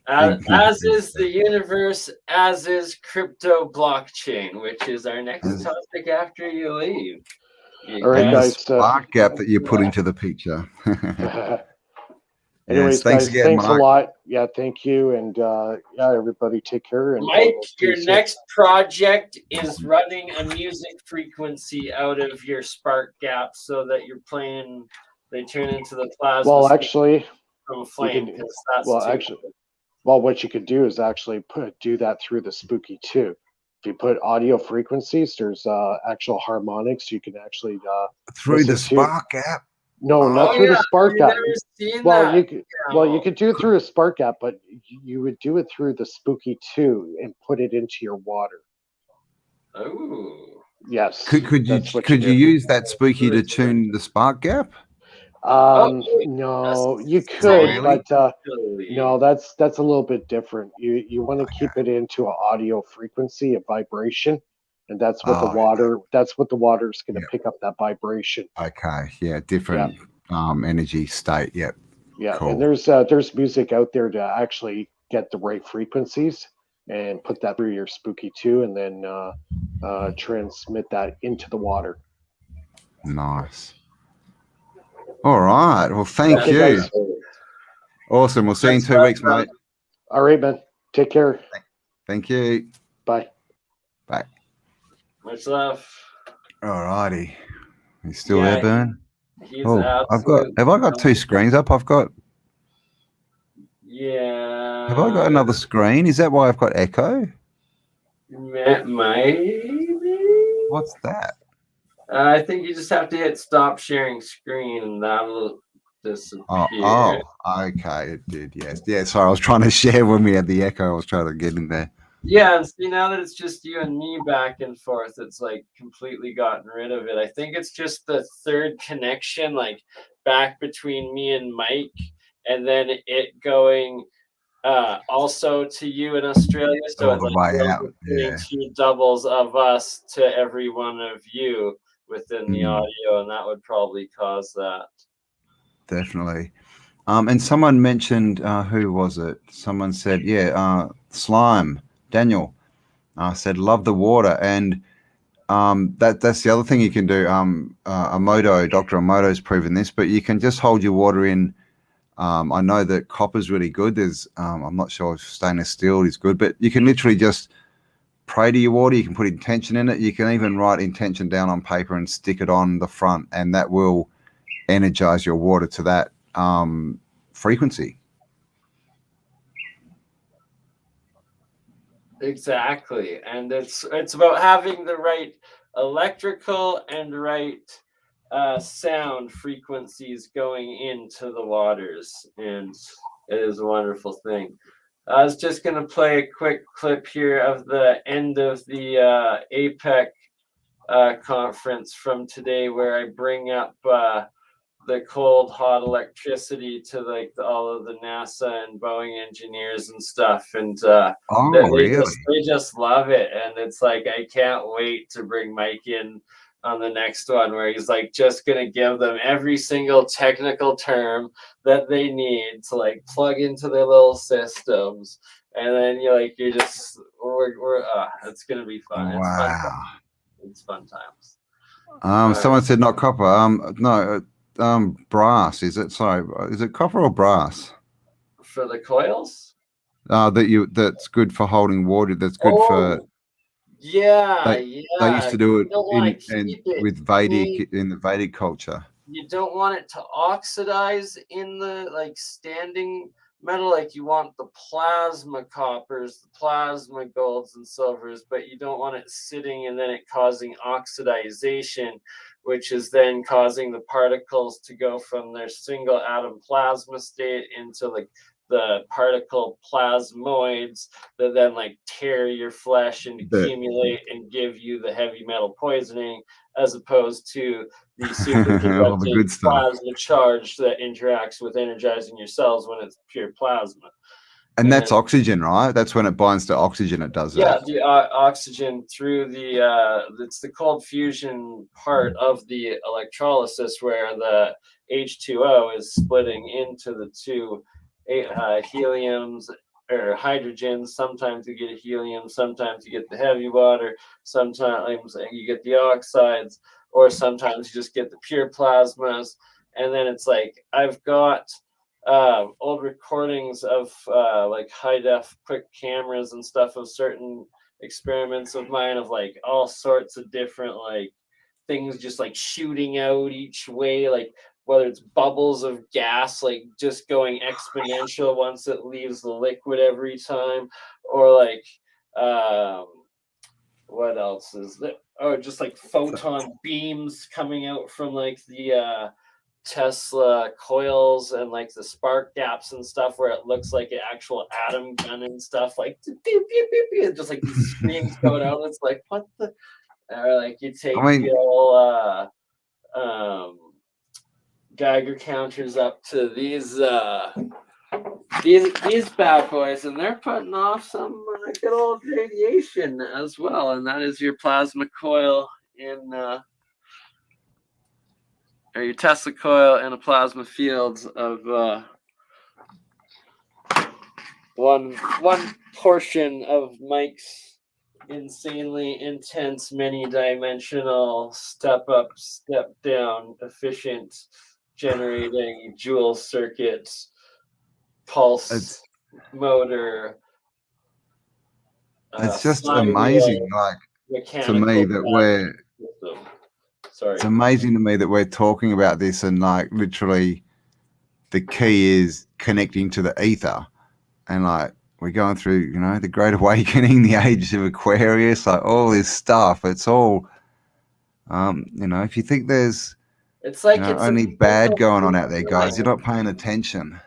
As is the universe, as is crypto blockchain, which is our next topic after you leave. All right, guys. Spark gap that you put into the picture. Anyways, thanks guys, again, thanks Mike. a lot. Yeah, thank you. And everybody take care. And Mike, your next project is running a music frequency out of your spark gap so that you're playing, they turn into the plasma. Well, actually, from flame. What you could do is actually do that through the Spooky 2. If you put audio frequencies, there's actual harmonics you can actually through the spark gap. No, not through the spark gap. You could do it through a spark gap, but you would do it through the Spooky 2 and put it into your water. Oh. Yes. Could you use that Spooky to tune the spark gap? No, you could, but no, that's a little bit different. You want to keep it into an audio frequency, a vibration, and that's what the water. That's what the water is going to pick up, that vibration. Okay, yeah, different energy state. Yep. Yeah, Cool. and there's music out there to actually get the right frequencies and put that through your Spooky 2, and then transmit that into the water. Nice. All right. Well, thank you. Guys. Awesome. We'll see you in 2 weeks, mate. All right, man. Take care. Thank you. Bye. Bye. Much love. All righty. You still there, Bern? He's Have I got 2 screens up? I've got. Yeah. Have I got another screen? Is that why I've got echo? Maybe. What's that? I think you just have to hit stop sharing screen and that'll disappear. Oh, okay. It did, yes. Yeah, sorry, I was trying to share when we had the echo. I was trying to get in there. Yeah, and see, now that it's just you and me back and forth, it's like completely gotten rid of it. I think it's just the third connection, like back between me and Mike, and then it going also to you in Australia. So All it's the like way out. Yeah. 2 doubles of us to every one of you within the audio, and that would probably cause that. Definitely. And someone mentioned, who was it? Someone said, slime. Daniel said, love the water. And that's the other thing you can do. Dr. Emoto's proven this, but you can just hold your water in. I know that copper's really good. I'm not sure if stainless steel is good, but you can literally just pray to your water. You can put intention in it. You can even write intention down on paper and stick it on the front, and that will energize your water to that frequency. Exactly, and it's about having the right electrical and right sound frequencies going into the waters, and it is a wonderful thing. I was just going to play a quick clip here of the end of the APEC conference from today, where I bring up the cold, hot electricity to like all of the NASA and Boeing engineers and stuff, and they just love it, and it's like I can't wait to bring Mike in on the next one, where he's like just gonna give them every single technical term that they need to like plug into their little systems, and then you're just it's gonna be fun. Wow. It's fun times. Someone said not copper. No. Brass, is it? Sorry, is it copper or brass? For the coils? That's good for holding water. That's good for. They used to do it with Vedic in the Vedic culture. You don't want it to oxidize in the like standing metal. Like you want the plasma coppers, the plasma golds and silvers, but you don't want it sitting and then it causing oxidization, which is then causing the particles to go from their single atom plasma state into like the particle plasmoids that then like tear your flesh and accumulate and give you the heavy metal poisoning, as opposed to the superconducting plasma charge that interacts with energizing your cells when it's pure plasma. And that's oxygen, right? That's when it binds to oxygen. It does that. Yeah, the oxygen through the it's the cold fusion part of the electrolysis, where the H2O is splitting into the 2 heliums or hydrogens. Sometimes you get a helium, sometimes you get the heavy water, sometimes you get the oxides, or sometimes you just get the pure plasmas. And then it's like I've got old recordings of like high def quick cameras and stuff of certain experiments of mine, of like all sorts of different like things just like shooting out each way, like whether it's bubbles of gas like just going exponential once it leaves the liquid every time, or like what else is there? Oh, just like photon beams coming out from like the Tesla coils and like the spark gaps and stuff, where it looks like an actual atom gun and stuff, like just like these screens going out. It's like, what the? Or like you take the old Geiger counters up to these these bad boys, and they're putting off some good old radiation as well, and that is your plasma coil in or your Tesla coil in a plasma field of one portion of Mike's insanely intense, many-dimensional, step up, step down, efficient generating dual circuit pulse motor. It's just amazing, like to me that we're. System. Sorry. It's amazing to me that we're talking about this, and like literally, the key is connecting to the ether, and like we're going through, you know, the Great Awakening, the Age of Aquarius, like all this stuff. It's all, you know, if you think there's, it's like, you know, it's only bad going on out there, guys, you're not paying attention.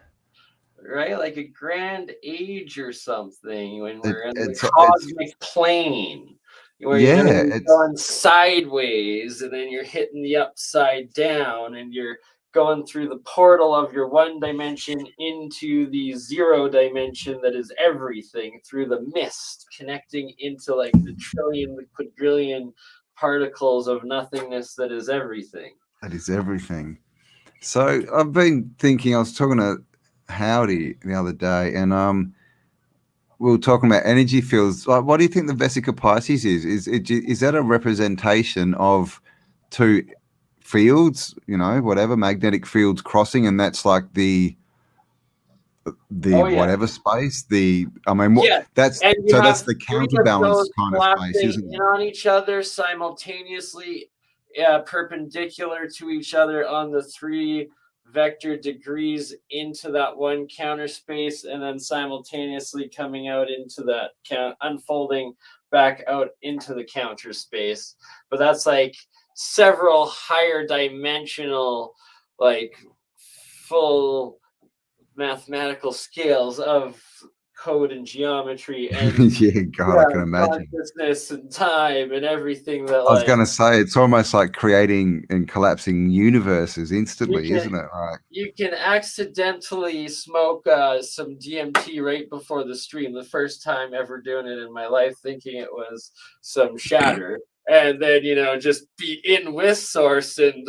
Right, like a grand age or something when we're in the cosmic plane, where you're going sideways and then you're hitting the upside down and you're going through the portal of your one dimension into the zero dimension that is everything, through the mist, connecting into like the trillion, the quadrillion particles of nothingness that is everything. That is everything. So I've been thinking, I was talking to Howdy the other day, and we were talking about energy fields. Like, what do you think the Vesica Pisces is? Is that a representation of two fields? You know, whatever magnetic fields crossing, and that's like the whatever space. That's the counterbalance kind of space, isn't it? On each other simultaneously, perpendicular to each other on the 3 vector degrees into that one counter space, and then simultaneously coming out into that unfolding back out into the counter space. But that's like several higher dimensional, like full mathematical scales of code and geometry and yeah, God, I can imagine consciousness and time and everything that I was going to say, it's almost like creating and collapsing universes instantly, isn't it? Like, you can accidentally smoke some DMT right before the stream, the first time ever doing it in my life, thinking it was some shatter, and then, you know, just be in with source and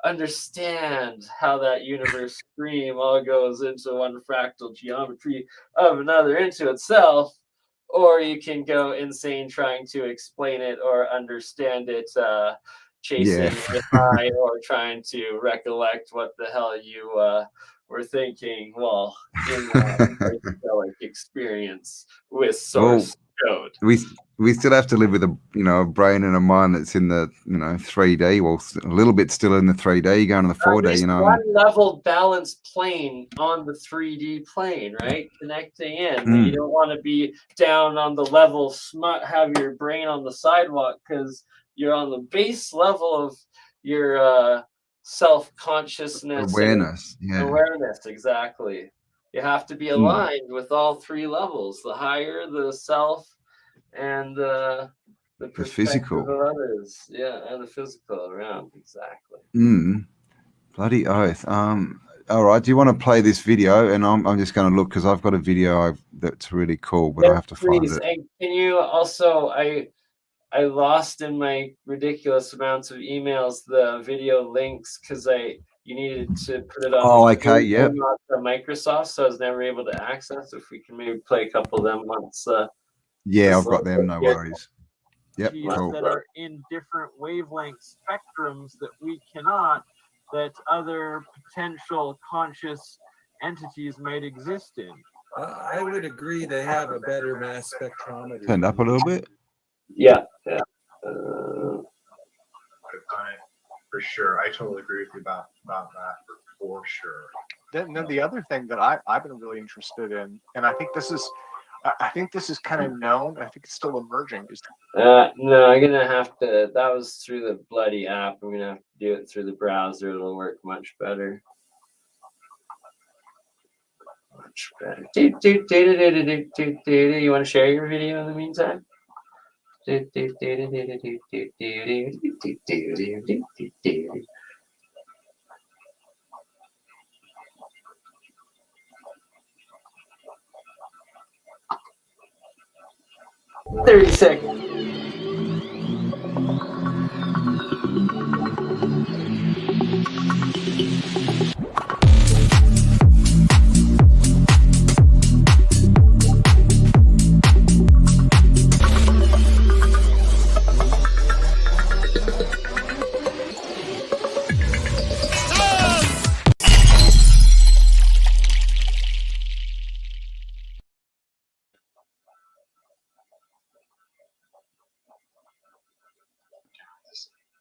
understand how that universe stream all goes into one fractal geometry of another into itself. Or you can go insane trying to explain it or understand it, chasing the high, or trying to recollect what the hell you were thinking while in that experience with source code. We still have to live with a brain and a mind that's in the 3D, well, a little bit still in the 3D, going to the 4D. One level balanced plane on the 3D plane, right? Connecting in. You don't want to be down on the level, have your brain on the sidewalk, because you're on the base level of your self-consciousness, awareness. Awareness, exactly. You have to be aligned with all 3 levels: the higher, the self, and the physical of others, and the physical around, exactly. Bloody oath. All right, do you want to play this video? And I'm just going to look, because I've got a video that's really cool, but I have to find it. And can you also, I lost in my ridiculous amounts of emails the video links, because you needed to put it on not the Microsoft, so I was never able to access. If we can maybe play a couple of them once. I've got them, no worries. Yep, cool. That are in different wavelength spectrums that we cannot, that other potential conscious entities might exist in. I would agree they have a better mass spectrometer. Turn up a little bit. Yeah. I've done it for sure. I totally agree with you about that for sure. Then the other thing that I've been really interested in, and I think this is kind of known, I think it's still emerging. No, I'm gonna have to. That was through the bloody app. I'm gonna have to do it through the browser. It'll work much better. Much better. You want to share your video in the meantime? 30 seconds.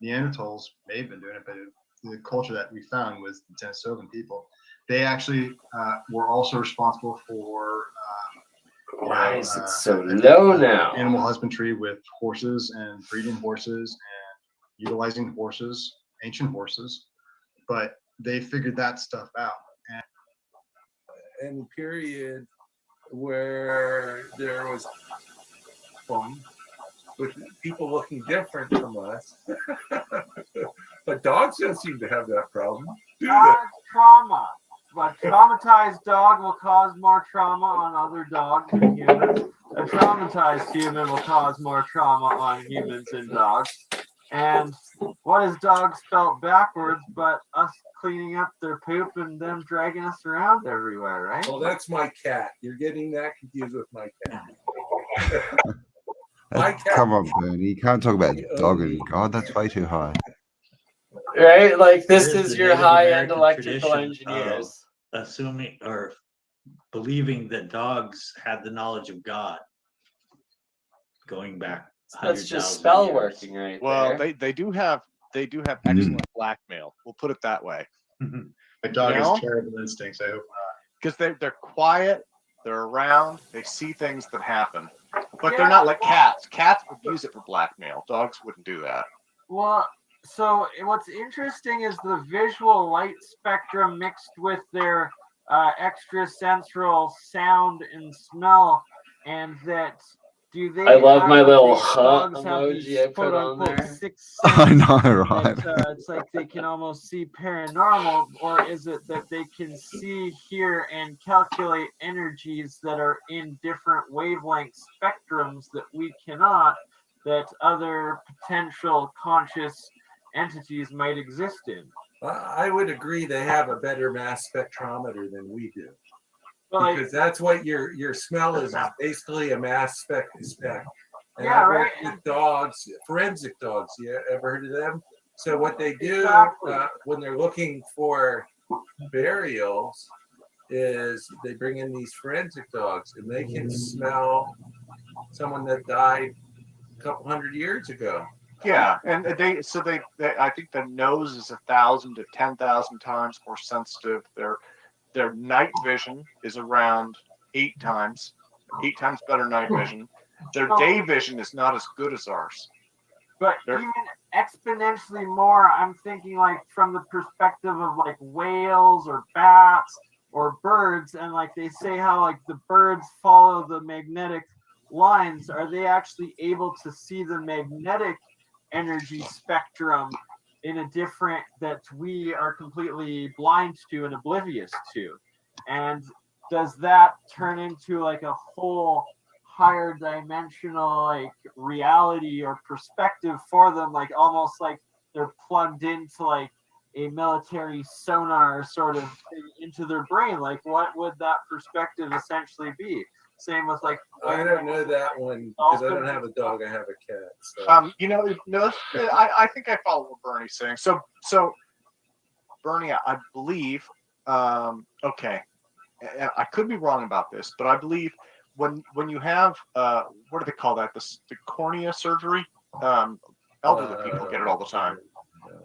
Neanderthals may have been doing it, but the culture that we found was the Denisovan people. They actually were also responsible for why is it so low now? Animal husbandry with horses and breeding horses and utilizing horses, ancient horses, but they figured that stuff out. And period where there was with people looking different from us. But dogs don't seem to have that problem. Trauma. A traumatized dog will cause more trauma on other dogs and humans. A traumatized human will cause more trauma on humans and dogs. And what is dogs spelled backwards but us cleaning up their poop and them dragging us around everywhere, right? Well, that's my cat. You're getting that confused with my cat. Come on, Bernie. You can't talk about dog and God. That's way too high. Right? Like, this is your high-end electrical engineers. Assuming or believing that dogs had the knowledge of God going back. That's just spell working right well, there. they do have excellent blackmail. We'll put it that way. A dog has terrible instincts. I hope not. Because they're quiet, they're around, they see things that happen. But they're not like cats. Cats would use it for blackmail. Dogs wouldn't do that. Well, so what's interesting is the visual light spectrum mixed with their extrasensory sound and smell, and that do they? I love my little dogs emoji I put on there. Sixth I know, right? That, it's like they can almost see paranormal, or is it that they can see, hear, and calculate energies that are in different wavelength spectrums that we cannot, that other potential conscious entities might exist in? I would agree they have a better mass spectrometer than we do. Well, because that's what your smell is basically a mass spec. And yeah, I right. work with dogs, forensic dogs. You ever heard of them? So what they do when they're looking for burials is they bring in these forensic dogs, and they can smell someone that died a couple hundred years ago. Yeah, and they I think the nose is 1,000 to 10,000 times more sensitive. Their night vision is around 8 times better night vision. Their day vision is not as good as ours. But even exponentially more, I'm thinking like from the perspective of like whales or bats or birds, and like they say how like the birds follow the magnetic lines. Are they actually able to see the magnetic energy spectrum in a different that we are completely blind to and oblivious to? And does that turn into like a whole higher dimensional like reality or perspective for them, like almost like they're plugged into like a military sonar sort of thing into their brain? Like what would that perspective essentially be? Same with like, I don't know that one because I don't have a dog, I have a cat. So. I think I follow what Bernie's saying. So Bernie, I believe, okay, I could be wrong about this, but I believe when you have what do they call that? The cornea surgery. Elderly people get it all the time,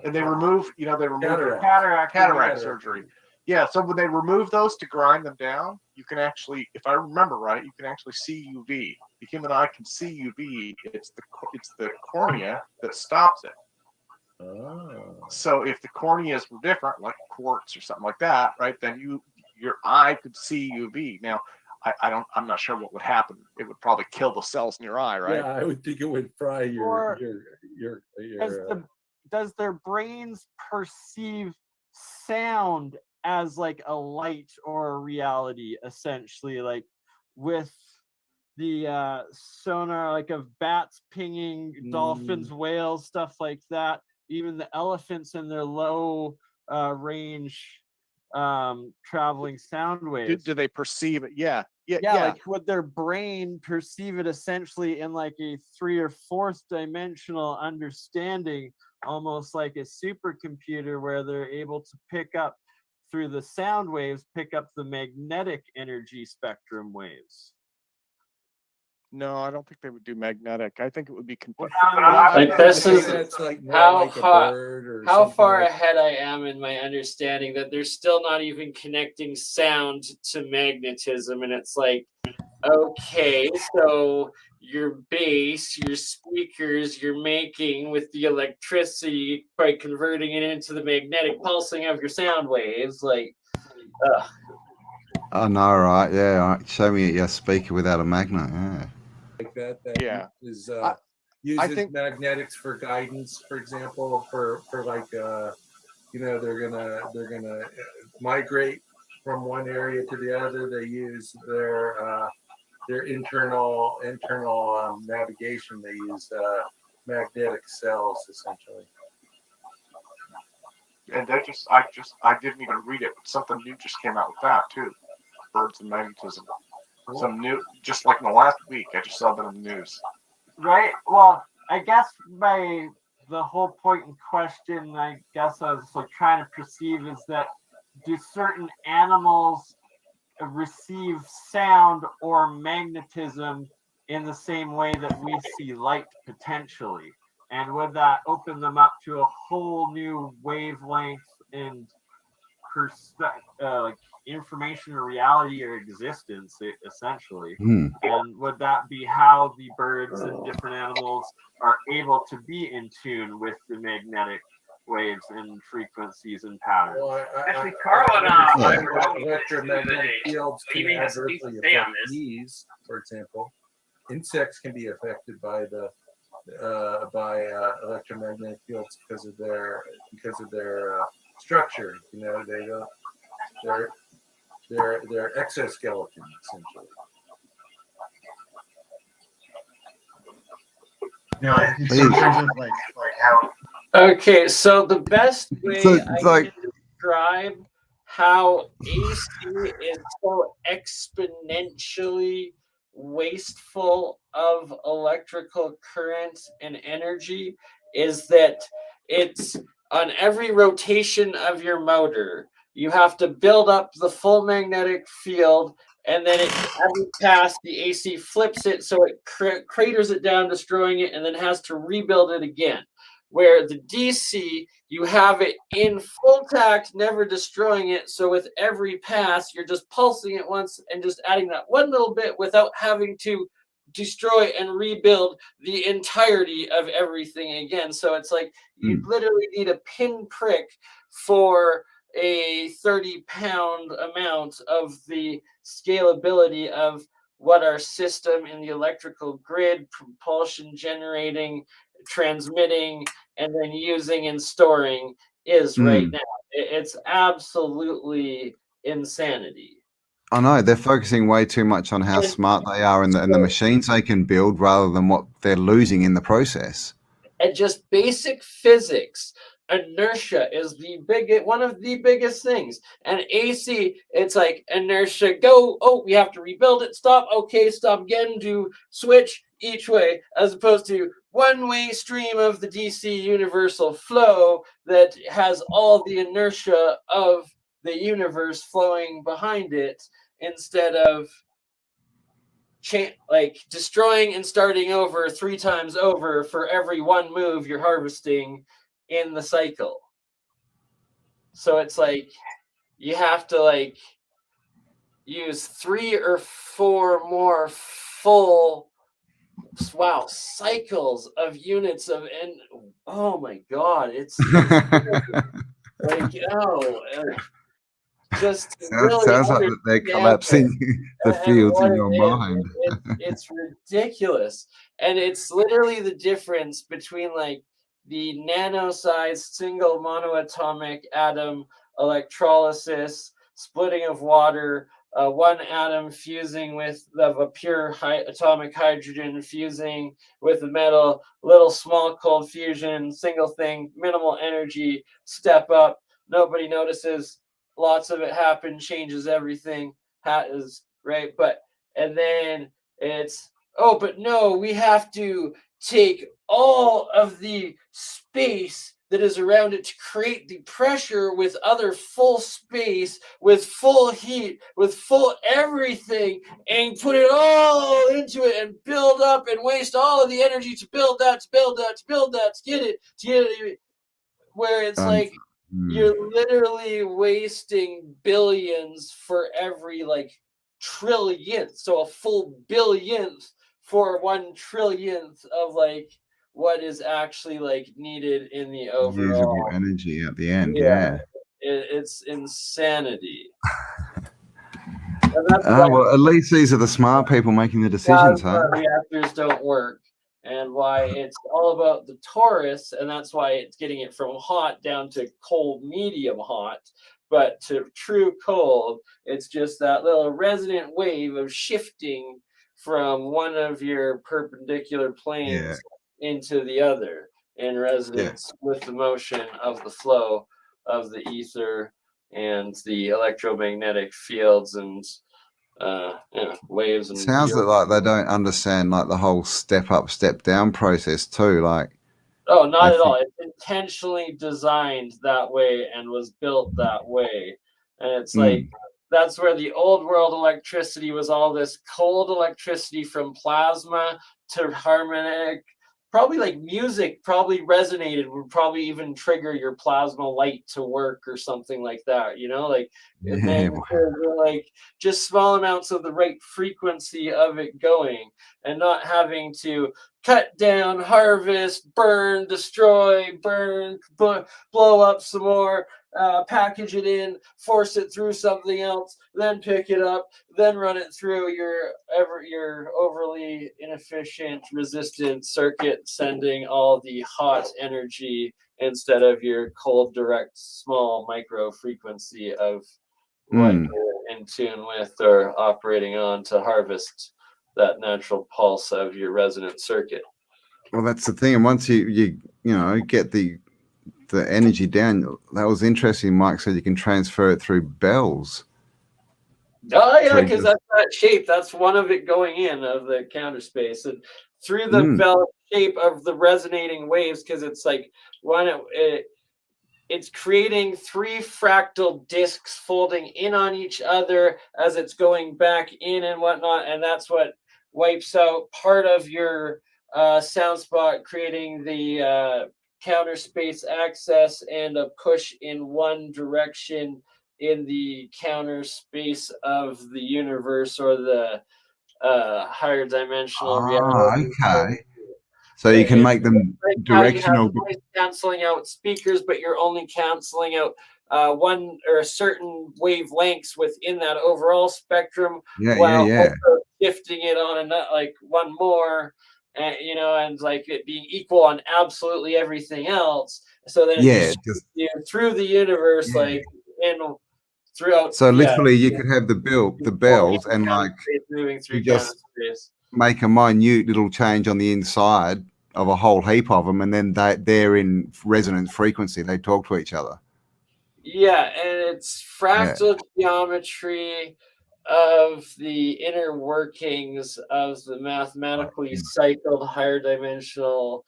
and they remove cataract surgery. Yeah, so when they remove those to grind them down, you can actually, if I remember right, you can actually see UV. The human eye can see UV. It's the cornea that stops it. Oh. So if the corneas were different, like quartz or something like that, right, then your eye could see UV. Now, I'm not sure what would happen. It would probably kill the cells in your eye, right? Yeah, I would think it would fry your does their brains perceive sound as like a light or a reality, essentially, like with the sonar, like of bats pinging dolphins, whales, stuff like that. Even the elephants and their low range traveling sound waves. Do they perceive it? Yeah. Like would their brain perceive it essentially in like a 3rd or 4th dimensional understanding, almost like a supercomputer, where they're able to pick up through the sound waves, pick up the magnetic energy spectrum waves? No, I don't think they would do magnetic. I think it would be like this is like how how far ahead I am in my understanding that they're still not even connecting sound to magnetism, and it's like, okay, so your bass, your speakers, you're making with the electricity by converting it into the magnetic pulsing of your sound waves, like. I know, right? Yeah, all right. Show me your speaker without a magnet. Yeah. Like that is uses magnetics for guidance, for example, for like they're gonna migrate from one area to the other. They use their internal navigation. They use magnetic cells essentially. And I didn't even read it, but something new just came out with that too. Birds and magnetism. Some new, just like in the last week, I just saw that in the news. Right. Well, I guess the whole point in question, I guess I was like trying to perceive, is that do certain animals receive sound or magnetism in the same way that we see light potentially? And would that open them up to a whole new wavelength and like information or reality or existence, essentially? And would that be how the birds and different animals are able to be in tune with the magnetic waves and frequencies and patterns? Well, Actually, Carl and electromagnetic fields can adversely affect bees, for example. Insects can be affected by electromagnetic fields because of their structure. You know, they don't. They're exoskeleton essentially. Yeah, in terms of like how. Okay, so the best way I can describe how AC is so exponentially wasteful of electrical current and energy is that it's on every rotation of your motor, you have to build up the full magnetic field, and then every pass, the AC flips it so it craters it down, destroying it, and then has to rebuild it again. Where the DC, you have it in full tact, never destroying it. So with every pass, you're just pulsing it once and just adding that one little bit without having to destroy and rebuild the entirety of everything again. So it's like you literally need a pinprick for a 30-pound amount of the scalability of what our system in the electrical grid, propulsion generating, transmitting, and then using and storing is right now. It's absolutely insanity. I know they're focusing way too much on how smart they are and the machines they can build rather than what they're losing in the process. And just basic physics, inertia is one of the biggest things. And AC, it's like inertia, go, oh, we have to rebuild it, stop, okay, stop again, do switch each way, as opposed to one-way stream of the DC universal flow that has all the inertia of the universe flowing behind it, instead of like destroying and starting over 3 times over for every one move you're harvesting in the cycle. So it's like you have to like use 3 or 4 more full cycles of units of, and oh my god, it's like just sounds like they're collapsing the fields in your mind. It's ridiculous. And it's literally the difference between like the nano-sized single monoatomic atom electrolysis, splitting of water, one atom fusing with of a pure atomic hydrogen fusing with a metal, little small cold fusion, single thing, minimal energy, step up, nobody notices, lots of it happen, changes everything, is right. But and then it's, oh, but no, we have to take all of the space that is around it to create the pressure with other full space, with full heat, with full everything, and put it all into it and build up and waste all of the energy to build that, to build that, to build that, to get it, where it's like you're literally wasting billions for every like trillionth, so a full billionth for 1 trillionth of like what is actually like needed in the overall usable energy at the end. Yeah. It's insanity. Well, at least these are the smart people making the decisions, huh? Reactors don't work, and why it's all about the torus, and that's why it's getting it from hot down to cold, medium hot. But to true cold, it's just that little resonant wave of shifting from one of your perpendicular planes into the other in resonance with the motion of the flow of the ether and the electromagnetic fields and waves. And sounds like they don't understand like the whole step up, step down process too. Like, oh, not at all. It's intentionally designed that way and was built that way. And it's like, that's where the old world electricity was all this cold electricity from plasma to harmonic, probably like music probably resonated, would probably even trigger your plasma light to work or something like that, you know, like, and then like just small amounts of the right frequency of it going and not having to cut down, harvest, burn, destroy, burn, blow up some more, package it in, force it through something else, then pick it up, then run it through your overly inefficient resistant circuit, sending all the hot energy instead of your cold, direct, small micro frequency of what you're in tune with or operating on to harvest that natural pulse of your resonant circuit. Well, that's the thing. And once you get the energy down, that was interesting. Mike said you can transfer it through bells. Oh yeah, because that's that shape. That's one of it going in of the counter space and through the bell shape of the resonating waves. Because it's like it's creating 3 fractal discs folding in on each other as it's going back in and whatnot, and that's what wipes out part of your sound spot, creating the counter space access and a push in one direction in the counter space of the universe or the higher dimensional reality. Okay. So you can make them directional. You have canceling out speakers, but you're only canceling out one or certain wavelengths within that overall spectrum, while also shifting it on like one more, and and like it being equal on absolutely everything else. So then it just through the universe, like throughout. So literally, you could have the bells, and like moving through just make a minute little change on the inside of a whole heap of them, and then they're in resonant frequency. They talk to each other. Yeah, and it's fractal geometry of the inner workings of the mathematically cycled higher dimensional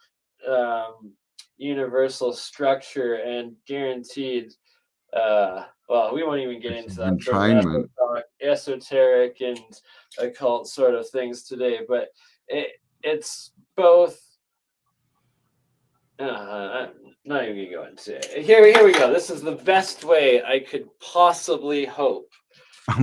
universal structure, and guaranteed. Well, we won't even get into that entrainment, esoteric and occult sort of things today, but it's both. I'm not even gonna go into it. Here we go. This is the best way I could possibly hope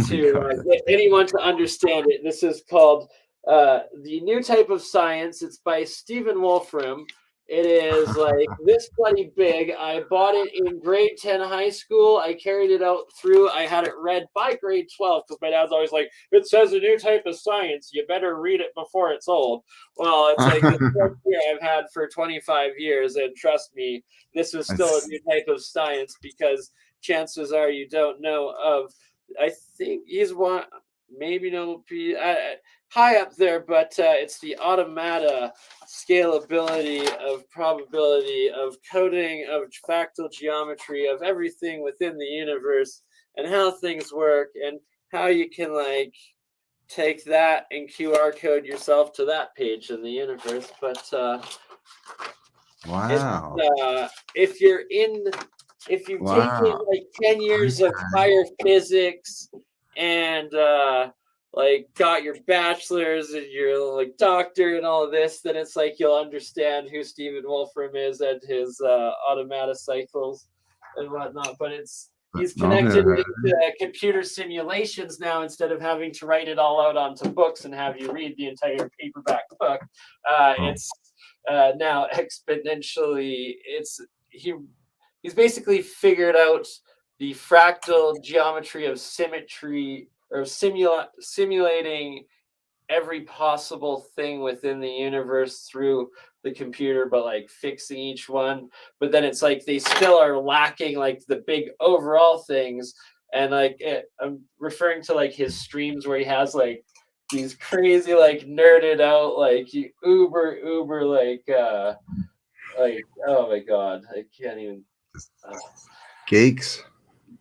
to get anyone to understand it. This is called The New Type of Science. It's by Stephen Wolfram. It is like this bloody big. I bought it in grade 10 high school. I carried it out through. I had it read by grade 12 because my dad's always like, it says a new type of science. You better read it before it's old. Well, it's like the first year I've had for 25 years. And trust me, this is still a new type of science because chances are you don't know of I think he's one, maybe no, high up there, but it's the automata scalability of probability of coding of fractal geometry of everything within the universe and how things work and how you can like take that and QR code yourself to that page in the universe. But wow. if you've taken like 10 years of higher physics and like got your bachelor's and your like doctor and all of this, then it's like you'll understand who Stephen Wolfram is and his automata cycles and whatnot. But he's connected it into computer simulations now instead of having to write it all out onto books and have you read the entire paperback book. It's now exponentially. He's basically figured out the fractal geometry of symmetry or simulating every possible thing within the universe through the computer, but like fixing each one. But then it's like they still are lacking like the big overall things. And like I'm referring to like his streams where he has like these crazy like nerded out like uber like oh my god, I can't even geeks.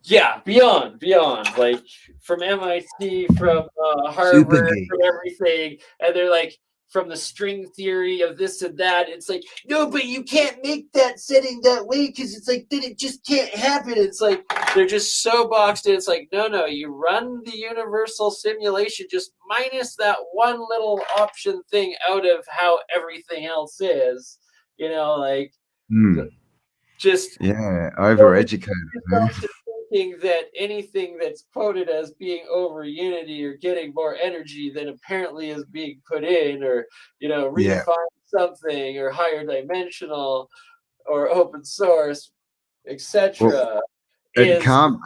Yeah, beyond like from MIT, from Harvard, from everything, and they're like from the string theory of this and that. It's like, no, but you can't make that setting that way because it's like then it just can't happen. It's like they're just so boxed in. It's like no, you run the universal simulation just minus that one little option thing out of how everything else is. You know, like just overeducated. Thinking that anything that's quoted as being over unity or getting more energy than apparently is being put in, or redefine something or higher dimensional or open source, etc. Well, it can't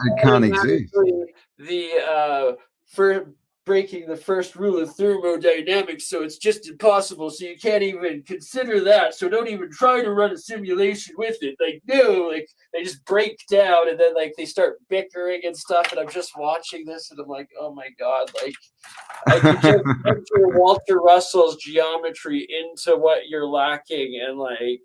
exist. For breaking the first rule of thermodynamics, so it's just impossible, so you can't even consider that, so don't even try to run a simulation with it. Like no, like they just break down and then like they start bickering and stuff, and I'm just watching this and I'm like, oh my god, like I could just enter Walter Russell's geometry into what you're lacking, and like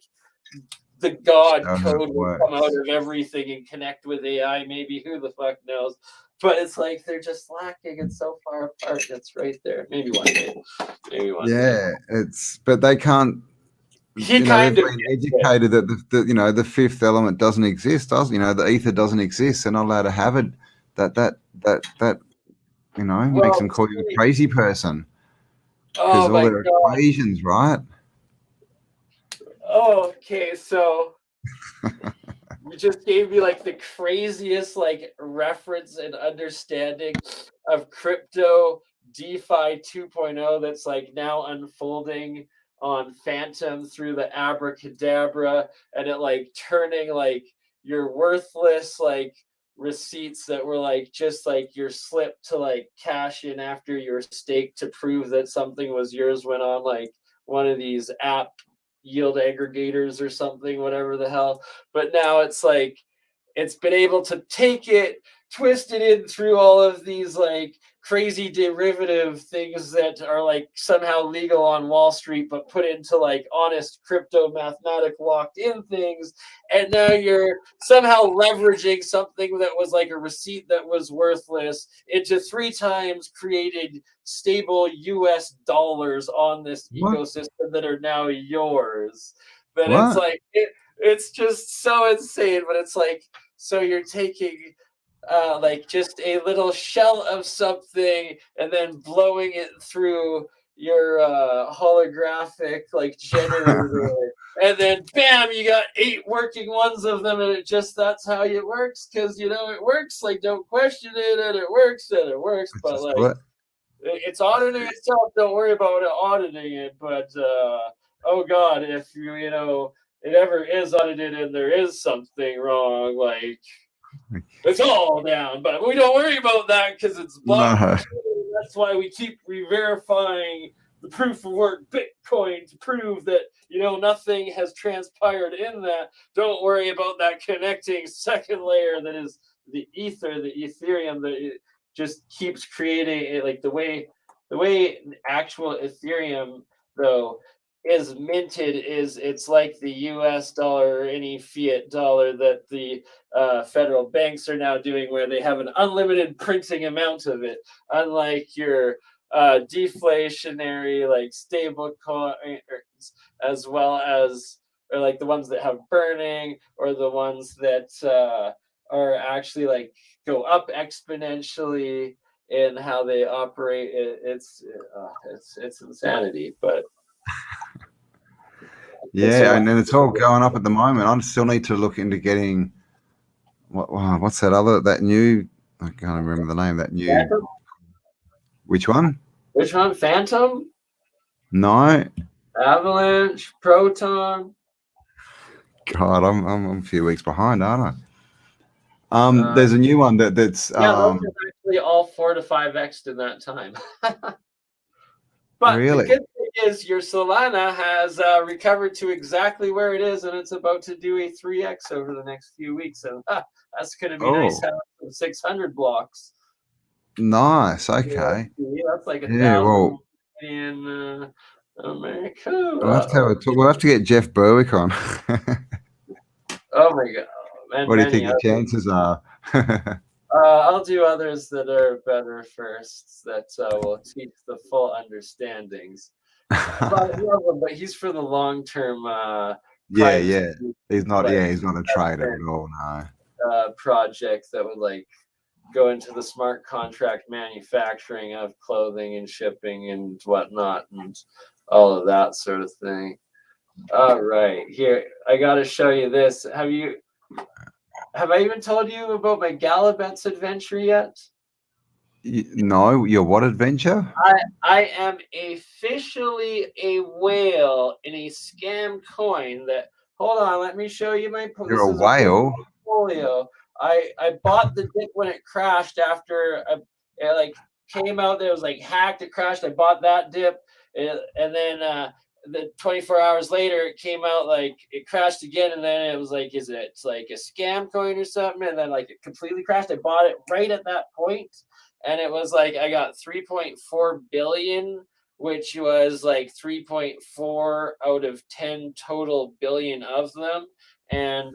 the god code will come out of everything and connect with AI, maybe, who the fuck knows. But it's like they're just lacking and so far apart. It's right there. Maybe one day. But they can't. He they've been educated that the fifth element doesn't exist. The ether doesn't exist. They're not allowed to have it. That makes them call you a crazy person. Because all their equations, right? Oh, okay. So you just gave me like the craziest like reference and understanding of crypto DeFi 2.0 that's like now unfolding on Phantom through the abracadabra, and it like turning like your worthless like receipts that were like just like your slip to like cash in after your stake to prove that something was yours went on like one of these app yield aggregators or something, whatever the hell. But now it's like it's been able to take it, twist it in through all of these like crazy derivative things that are like somehow legal on Wall Street, but put into like honest crypto mathematic locked in things. And now you're somehow leveraging something that was like a receipt that was worthless into 3 times created stable US dollars on this ecosystem that are now yours. But it's like it's just so insane. But it's like, so you're taking like just a little shell of something and then blowing it through your holographic like generator, and then bam, you got 8 working ones of them, and it just, that's how it works, because it works. Like, don't question it, and it works, but like it's auditing itself. Don't worry about it auditing it. But oh god, if it ever is audited and there is something wrong, like it's all down. But we don't worry about that because it's blockchain. That's why we keep re-verifying the proof of work Bitcoin to prove that nothing has transpired in that. Don't worry about that connecting second layer that is the ether, the Ethereum, the just keeps creating it, like the way actual Ethereum though is minted is it's like the US dollar or any fiat dollar that the federal banks are now doing, where they have an unlimited printing amount of it, unlike your deflationary like stable coins, as well as, or like the ones that have burning, or the ones that are actually like go up exponentially in how they operate. It's insanity, but yeah, and then it's all going up at the moment. I still need to look into getting what's that new, I can't remember the name, that new Phantom? Which one? Which one? Phantom? No. Avalanche? Proton? God, I'm a few weeks behind, aren't I? There's a new one that's those are actually all 4 to 5x in that time. But really? the good thing is your Solana has recovered to exactly where it is, and it's about to do a 3x over the next few weeks, and that's going to be nice. Having some 600 blocks. Nice. Okay. Yeah, that's like 1,000 in America. We'll have to get Jeff Berwick on. Oh my God. And what do you think the chances are? I'll do others that are better first, that will teach the full understandings. But he's for the long term. Yeah. He's not. Yeah, he's not a trader at all. No. Project that would like go into the smart contract manufacturing of clothing and shipping and whatnot and all of that sort of thing. All right, here I got to show you this. Have I even told you about my Galabets adventure yet? No, your what adventure? I am officially a whale in a scam coin that, hold on, let me show you my You're a whale? portfolio. I bought the dip when it crashed after it like came out there. It was like hacked, it crashed. I bought that dip, and then the 24 hours later it came out like it crashed again, and then it was like, is it like a scam coin or something? And then like it completely crashed. I bought it right at that point, and it was like I got 3.4 billion, which was like 3.4 out of 10 total billion of them. And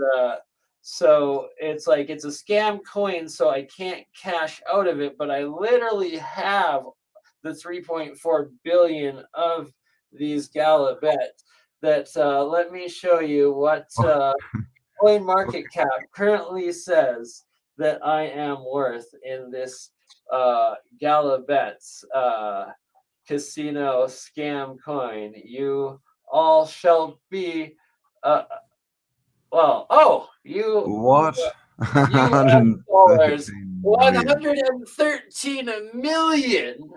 so it's like it's a scam coin, so I can't cash out of it, but I literally have the 3.4 billion of these Galabets that let me show you what Coin Market Cap currently says that I am worth in this Galabets casino scam coin. You all shall be what? $113 million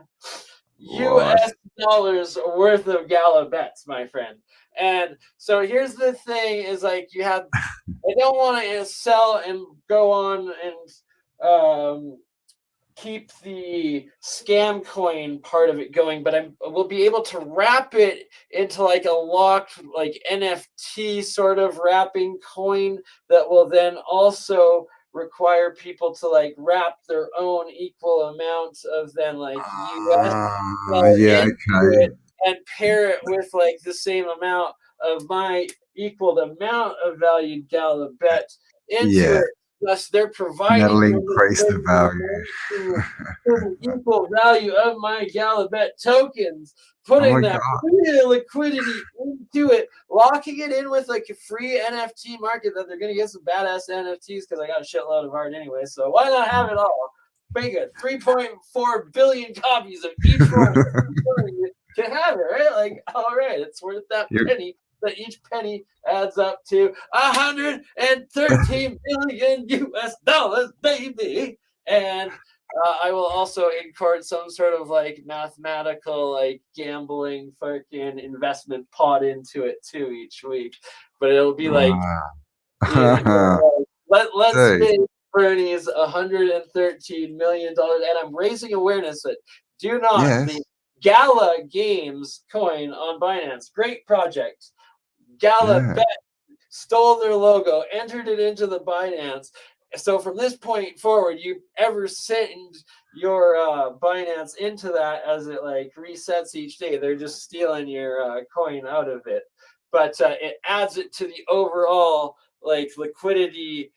US dollars worth of Galabets, my friend. And so here's the thing: is like you have, I don't want to sell and go on and keep the scam coin part of it going, but we'll be able to wrap it into like a locked like NFT sort of wrapping coin that will then also require people to like wrap their own equal amounts of then like US and pair it with like the same amount of my equal amount of valued Galabet into it. Thus, they're providing that'll increase the value. the equal value of my Galabet tokens, putting that liquidity into it, locking it in with like a free NFT market that they're going to get some badass NFTs because I got a shitload of art anyway. So why not have it all? Make it 3.4 billion copies of each one. Can have it, right? Like, all right, it's worth that penny. That each penny adds up to 113 billion US dollars, baby. And I will also import some sort of like mathematical, like gambling fucking investment pot into it too each week. But it'll be like, let's spend Bernie's $113 million, and I'm raising awareness that do not the Gala Games coin on Binance. Great project. Galabet stole their logo, entered it into the Binance. So from this point forward, you ever send your Binance into that as it like resets each day. They're just stealing your coin out of it, but it adds it to the overall like liquidity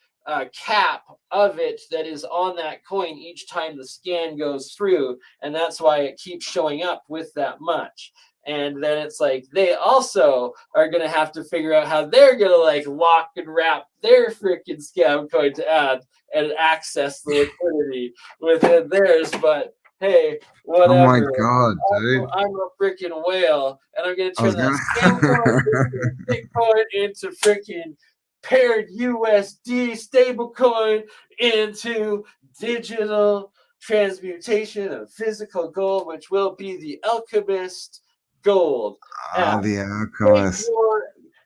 cap of it that is on that coin each time the scan goes through, and that's why it keeps showing up with that much. And then it's like they also are gonna have to figure out how they're gonna like lock and wrap their freaking scam coin to add and access the liquidity within theirs. But hey, whatever. Oh my god, dude! I'm a freaking whale, and I'm gonna turn that scam coin into Bitcoin into freaking paired USD stablecoin into digital transmutation of physical gold, which will be the Alchemist Gold. The Alchemist.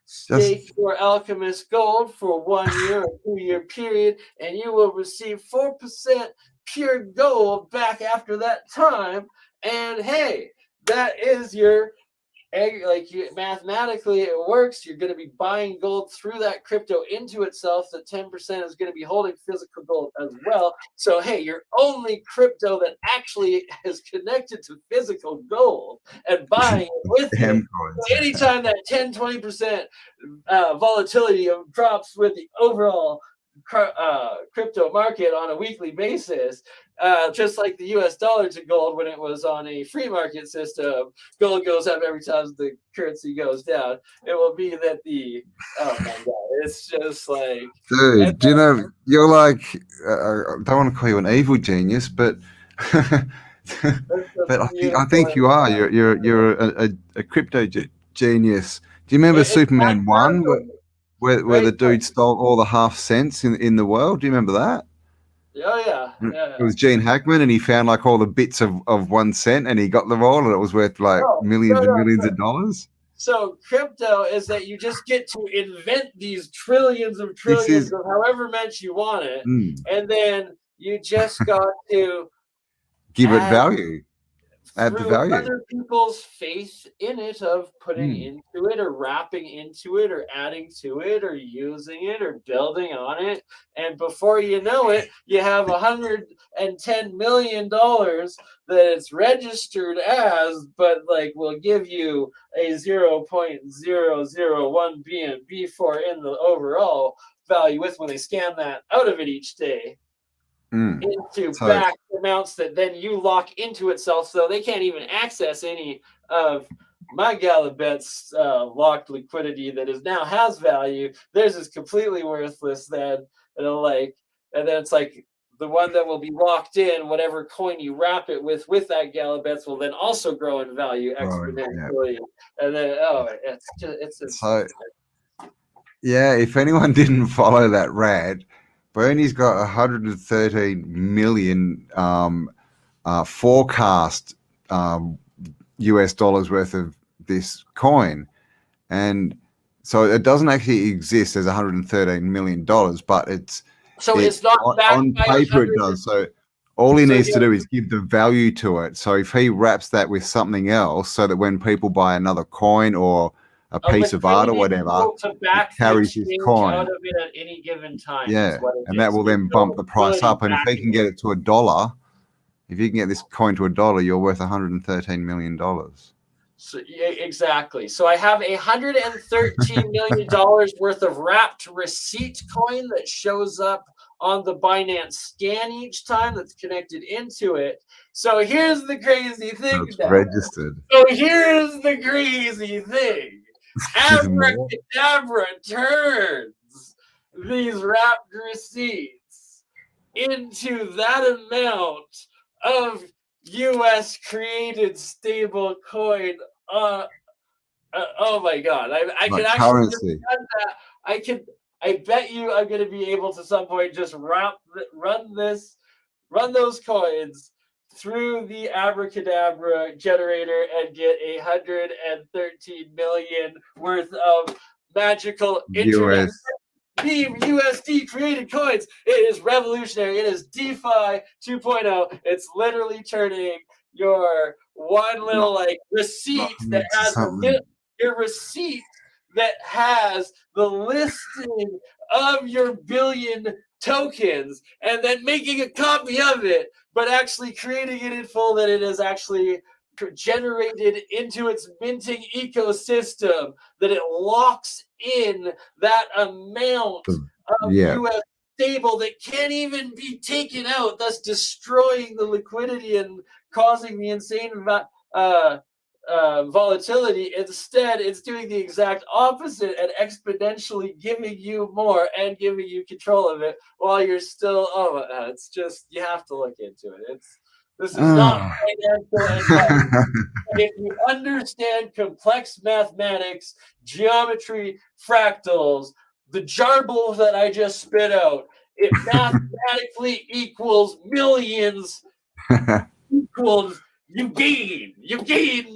Stake your Alchemist Gold for 1 year or 2 year period, and you will receive 4% pure gold back after that time. And hey, that is your mathematically it works. You're going to be buying gold through that crypto into itself. The 10% is going to be holding physical gold as well. So hey, your only crypto that actually is connected to physical gold and buying it with it. So anytime that 10-20% volatility drops with the overall crypto market on a weekly basis, just like the US dollar to gold when it was on a free market system, gold goes up every time the currency goes down. It will be that oh my god, it's just like, dude, do you know, you're like, I don't want to call you an evil genius, but but I think you are. You're a crypto genius. Do you remember Superman 1 where the dude stole all the half cents in the world? Do you remember that? Oh yeah. It was Gene Hackman, and he found like all the bits of 1 cent, and he got them all, and it was worth like millions and millions of dollars. So crypto is that you just get to invent these trillions of however much you want it, and then you just got to give it value. Add the value. Other people's faith in it of putting into it or wrapping into it or adding to it or using it or building on it. And before you know it, you have $110 million that it's registered as, but like will give you a 0.001 BNB for in the overall value with when they scan that out of it each day. Into back amounts that then you lock into itself, so they can't even access any of my Galabet's locked liquidity that is now has value. Theirs is completely worthless. Then it'll and then it's like the one that will be locked in, whatever coin you wrap it with that Galabet's will then also grow in value exponentially. And then it's yeah. If anyone didn't follow that rad, Bernie's got 113 million forecast US dollars worth of this coin, and so it doesn't actually exist as 113 million dollars, but it's not on paper. It does. So all he needs to do is give the value to it. So if he wraps that with something else, so that when people buy another coin or a piece of art or whatever, it carries his coin out of it at any given time. Yeah, and that will then bump the price up. And if he can get it to $1, if you can get this coin to $1, you're worth $113 million. So, yeah, exactly. So I have $113 million worth of wrapped receipt coin that shows up on the Binance scan each time that's connected into it. So here's the crazy thing. It's registered. So here's the crazy thing. Abracadabra turns these wrapped receipts into that amount of US created stable coin. Oh my god! I can actually that. I bet you I'm going to be able to some point just run those coins through the abracadabra generator and get 113 million worth of magical internet beam USD created coins. It is revolutionary. It is DeFi 2.0. It's literally turning your one little receipt that has your receipt that has the listing of your billion tokens and then making a copy of it, but actually creating it in full that it is actually generated into its minting ecosystem, that it locks in that amount of US stable that can't even be taken out, thus destroying the liquidity and causing the insane volatility. Instead, it's doing the exact opposite and exponentially giving you more and giving you control of it while you're still, it's just, you have to look into it. This is not financial advice. If you understand complex mathematics, geometry, fractals, the jarble that I just spit out, it mathematically equals millions equals you gain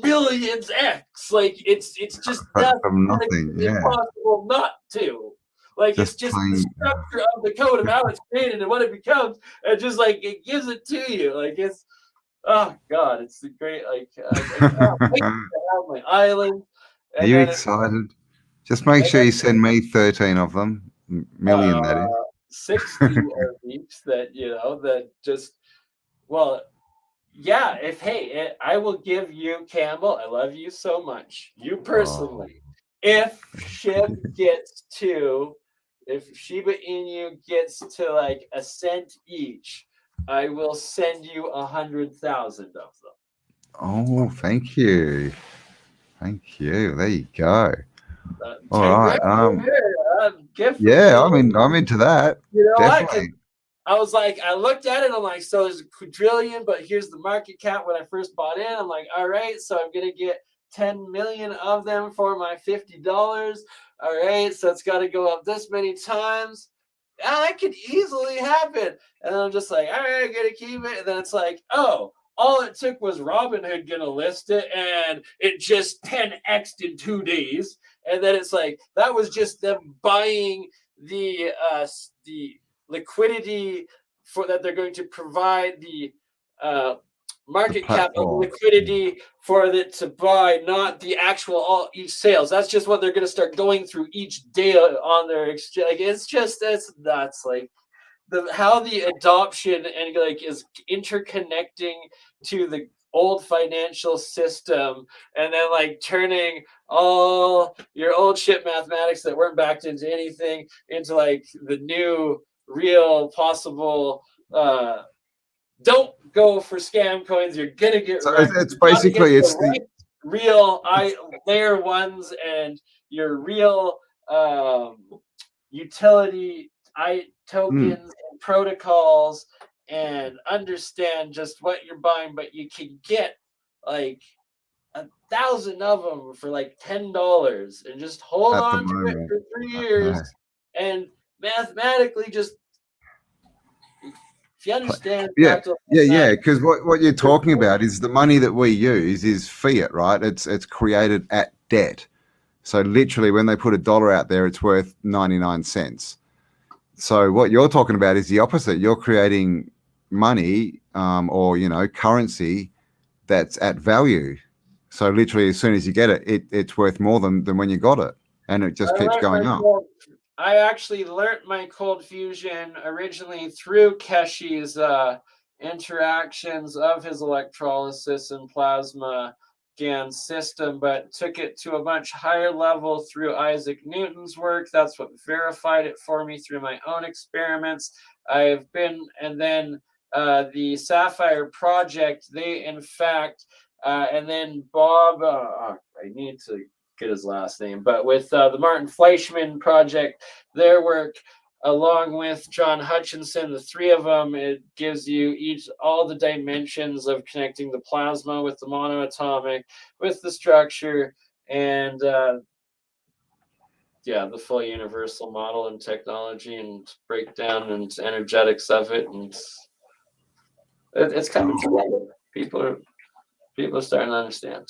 millions X. Like it's just from nothing. impossible not to. Like it's just the structure of the code of how it's created and what it becomes, and just like it gives it to you. Like it's oh god, it's the great like I can't wait to have my island. Are you excited? Just make sure you send me 13 of them. Million, that is. 60 of each that, that just, well, yeah, I will give you, Campbell, I love you so much. You personally. If Shiba Inu gets to like a cent each, I will send you 100,000 of them. Oh, thank you. Thank you. There you go. All right. I'm into that. Definitely. I was like, I looked at it. I'm like, so there's a quadrillion, but here's the market cap when I first bought in. I'm like, all right, so I'm gonna get 10 million of them for my $50. All right, so it's got to go up this many times. That could easily happen. And I'm just like, all right, I'm gonna keep it. And then it's like, oh, all it took was Robinhood gonna list it, and it just 10x'd in 2 days. And then it's like that was just them buying the liquidity for that they're going to provide the market cap of liquidity for it to buy, not the actual each sales. That's just what they're going to start going through each day on their exchange. Like it's nuts. Like how the adoption and like is interconnecting to the old financial system, and then like turning all your old shit mathematics that weren't backed into anything into like the new real possible. Don't go for scam coins. You're gonna get it's basically it's the real layer ones and your real utility tokens and protocols, and understand just what you're buying. But you can get like 1,000 of them for like $10 and just hold on to it for 3 years. And mathematically, just if you understand, because what you're talking about is the money that we use is fiat, right? It's created at debt. So literally, when they put $1 out there, it's worth 99 cents. So what you're talking about is the opposite. You're creating money or currency that's at value. So literally, as soon as you get it, it's worth more than when you got it, and it just keeps going up. I actually learned my cold fusion originally through Keshi's interactions of his electrolysis and plasma GAN system, but took it to a much higher level through Isaac Newton's work. That's what verified it for me through my own experiments. And then the Sapphire Project, they in fact, and then Bob, I need to get his last name, but with the Martin Fleischmann Project, their work, along with John Hutchinson, the three of them, it gives you all the dimensions of connecting the plasma with the monoatomic, with the structure, and the full universal model and technology and breakdown and energetics of it, and it's coming together. People are starting to understand.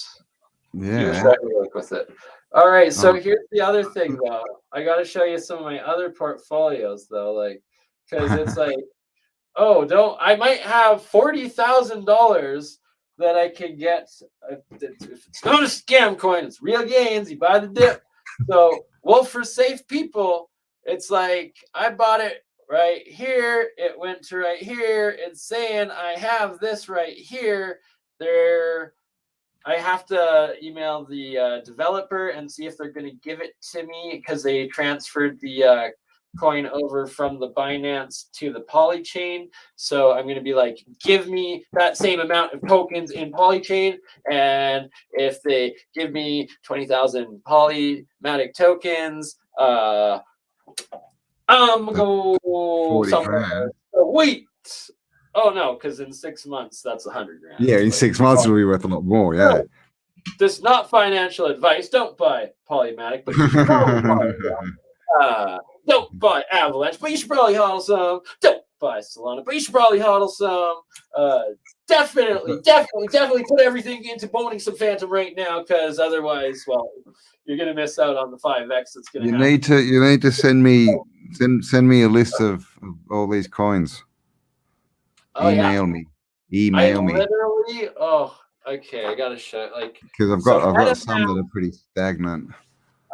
You're starting to work with it. All right, so here's the other thing, though. I got to show you some of my other portfolios, though, like, because it's like, I might have $40,000 that I can get. If it's not a scam coin, it's real gains. You buy the dip. So, for safe people, it's like I bought it right here. It went to right here. It's saying I have this right here. I have to email the developer and see if they're going to give it to me because they transferred the coin over from the Binance to the Polychain. So I'm going to be like, give me that same amount of tokens in Polychain. And if they give me 20,000 Polymatic tokens, I'm going to go somewhere. Wait. Oh, no, because in 6 months, that's 100 grand. Yeah, in 6 months, it'll be worth a lot more. Yeah. This is not financial advice. Don't buy Polymatic, but you should probably buy some. Don't buy Avalanche, but you should probably hodl some. Don't buy Solana, but you should probably hodl some. Definitely put everything into boning some Phantom right now, because otherwise, well, you're gonna miss out on the 5x that's gonna happen. You need to send me a list of all these coins. Email me. Literally, okay, I gotta show because I've got some that are pretty stagnant.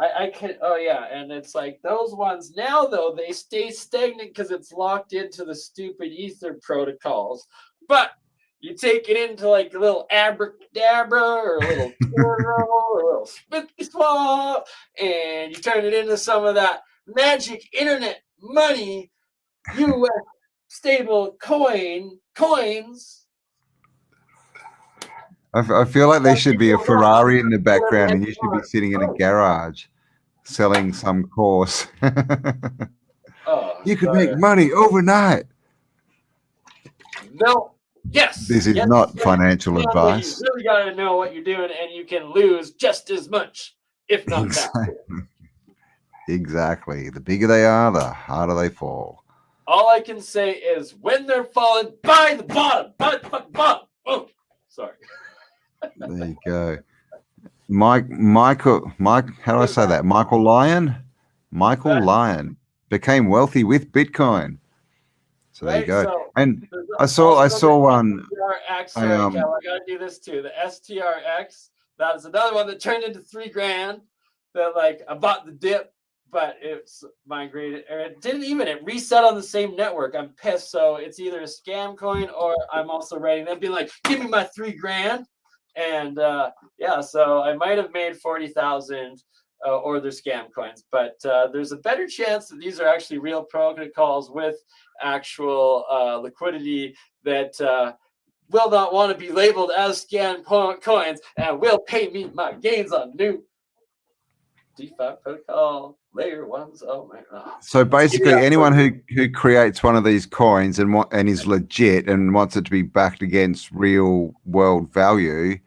I can and it's like those ones now though they stay stagnant because it's locked into the stupid ether protocols. But you take it into like a little abracadabra or a little twirl or a little spooky swap, and you turn it into some of that magic internet money, US stable coins. I feel like there should be a Ferrari in the background, and you should be sitting in a garage selling some course. You could make money overnight. No. Yes. This is not financial advice. You really got to know what you're doing, and you can lose just as much, if not that. Exactly. The bigger they are, the harder they fall. All I can say is when they're falling, buy the bottom. Buy the fucking bottom. Oh, sorry. There you go. Michael, how do I say that? Michael Lyon became wealthy with Bitcoin. So there you go. So and I saw one. STRX, I gotta do this too. The STRX, that is another one that turned into $3,000. That I bought the dip, but it's migrated, or it reset on the same network. I'm pissed. So it's either a scam coin or I'm also writing them being like, give me my $3,000. And so I might have made 40,000 or they're scam coins, but there's a better chance that these are actually real protocols with actual liquidity that will not want to be labeled as scam coins and will pay me my gains on new DeFi protocol layer ones. Oh my god! So basically, anyone who creates one of these coins and is legit and wants it to be backed against real world value,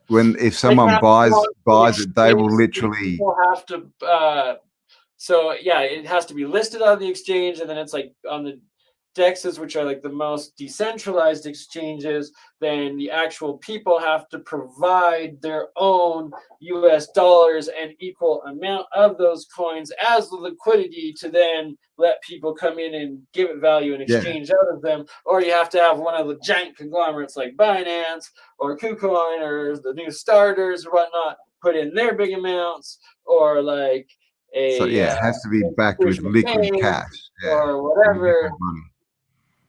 if someone buys it, they will literally have to. It has to be listed on the exchange, and then it's on the DEXs, which are the most decentralized exchanges. Then the actual people have to provide their own US dollars and equal amount of those coins as the liquidity to then let people come in and give it value and exchange out of them. Or you have to have one of the giant conglomerates like Binance or KuCoin or the new starters or whatnot put in their big amounts, or it has to be backed with liquid cash or whatever.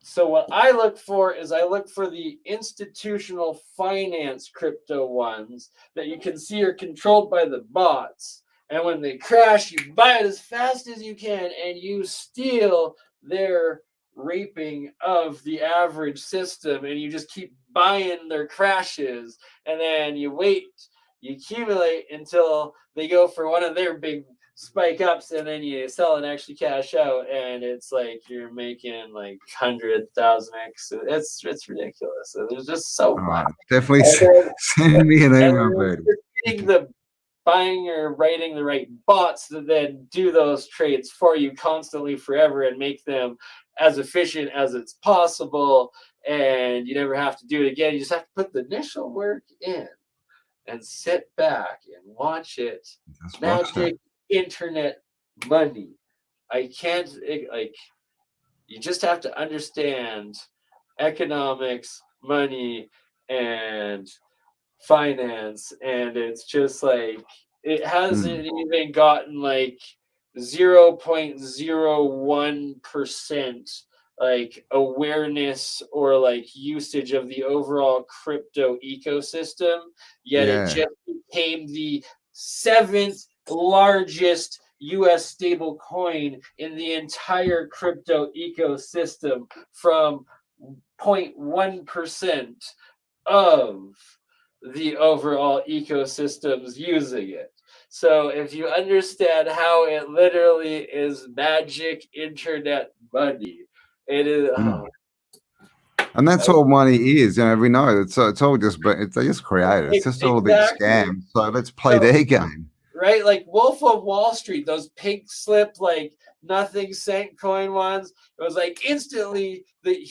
So what I look for is the institutional finance crypto ones that you can see are controlled by the bots. And when they crash, you buy it as fast as you can and you steal their raping of the average system, and you just keep buying their crashes, and then you wait, you accumulate until they go for one of their big spike ups, and then you sell and actually cash out, and it's you're making 100,000x. It's ridiculous. So there's just so much. Definitely send me an email, baby. Getting the buying or writing the right bots that then do those trades for you constantly forever and make them as efficient as it's possible, and you never have to do it again. You just have to put the initial work in and sit back and watch it. Magic internet money. You just have to understand economics, money, and finance, and it's just it hasn't even gotten 0.01% like awareness or like usage of the overall crypto ecosystem, yet it just became the 7th largest US stable coin in the entire crypto ecosystem from 0.1% of the overall ecosystems using it. So if you understand how it literally is magic internet money, it is. And that's all money is, you know. We know it's all just, but they just create it. It's just all these scams. So let's play their game, right? Like Wolf of Wall Street, those pink slip, like nothing cent coin ones. It was like instantly the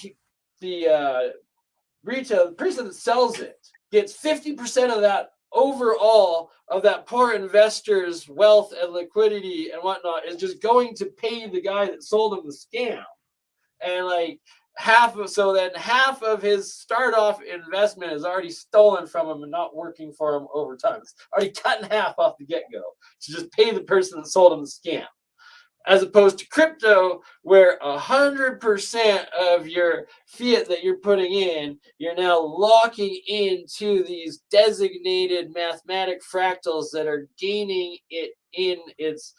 retail person that sells it gets 50% of that overall of that poor investor's wealth and liquidity and whatnot is just going to pay the guy that sold him the scam. And like half of his start off investment is already stolen from him and not working for him over time. It's already cut in half off the get-go to just pay the person that sold him the scam. As opposed to crypto, where 100% of your fiat that you're putting in, you're now locking into these designated mathematic fractals that are gaining it in its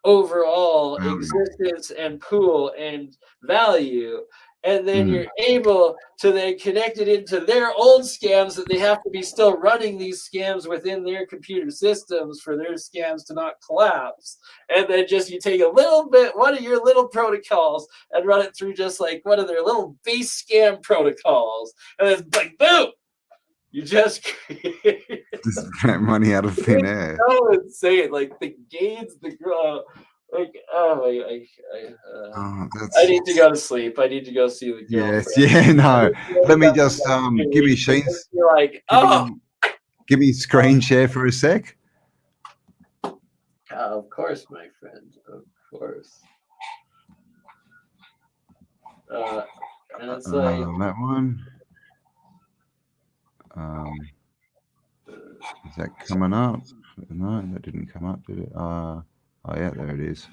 overall existence and pool and value. And then you're able to then connect it into their old scams that they have to be still running these scams within their computer systems for their scams to not collapse. And then just you take a little bit, one of your little protocols and run it through just like one of their little base scam protocols. And it's like, boom, you just just get money out of thin air. So insane. Like the gains, like, I need to go to sleep. I need to go see the girlfriend. Yes, yeah, no. Let me just give me Sheen's. Like, give me screen share for a sec. Of course, my friend. Of course. And it's like that one. Is that coming up? No, that didn't come up, did it? Oh yeah, there it is.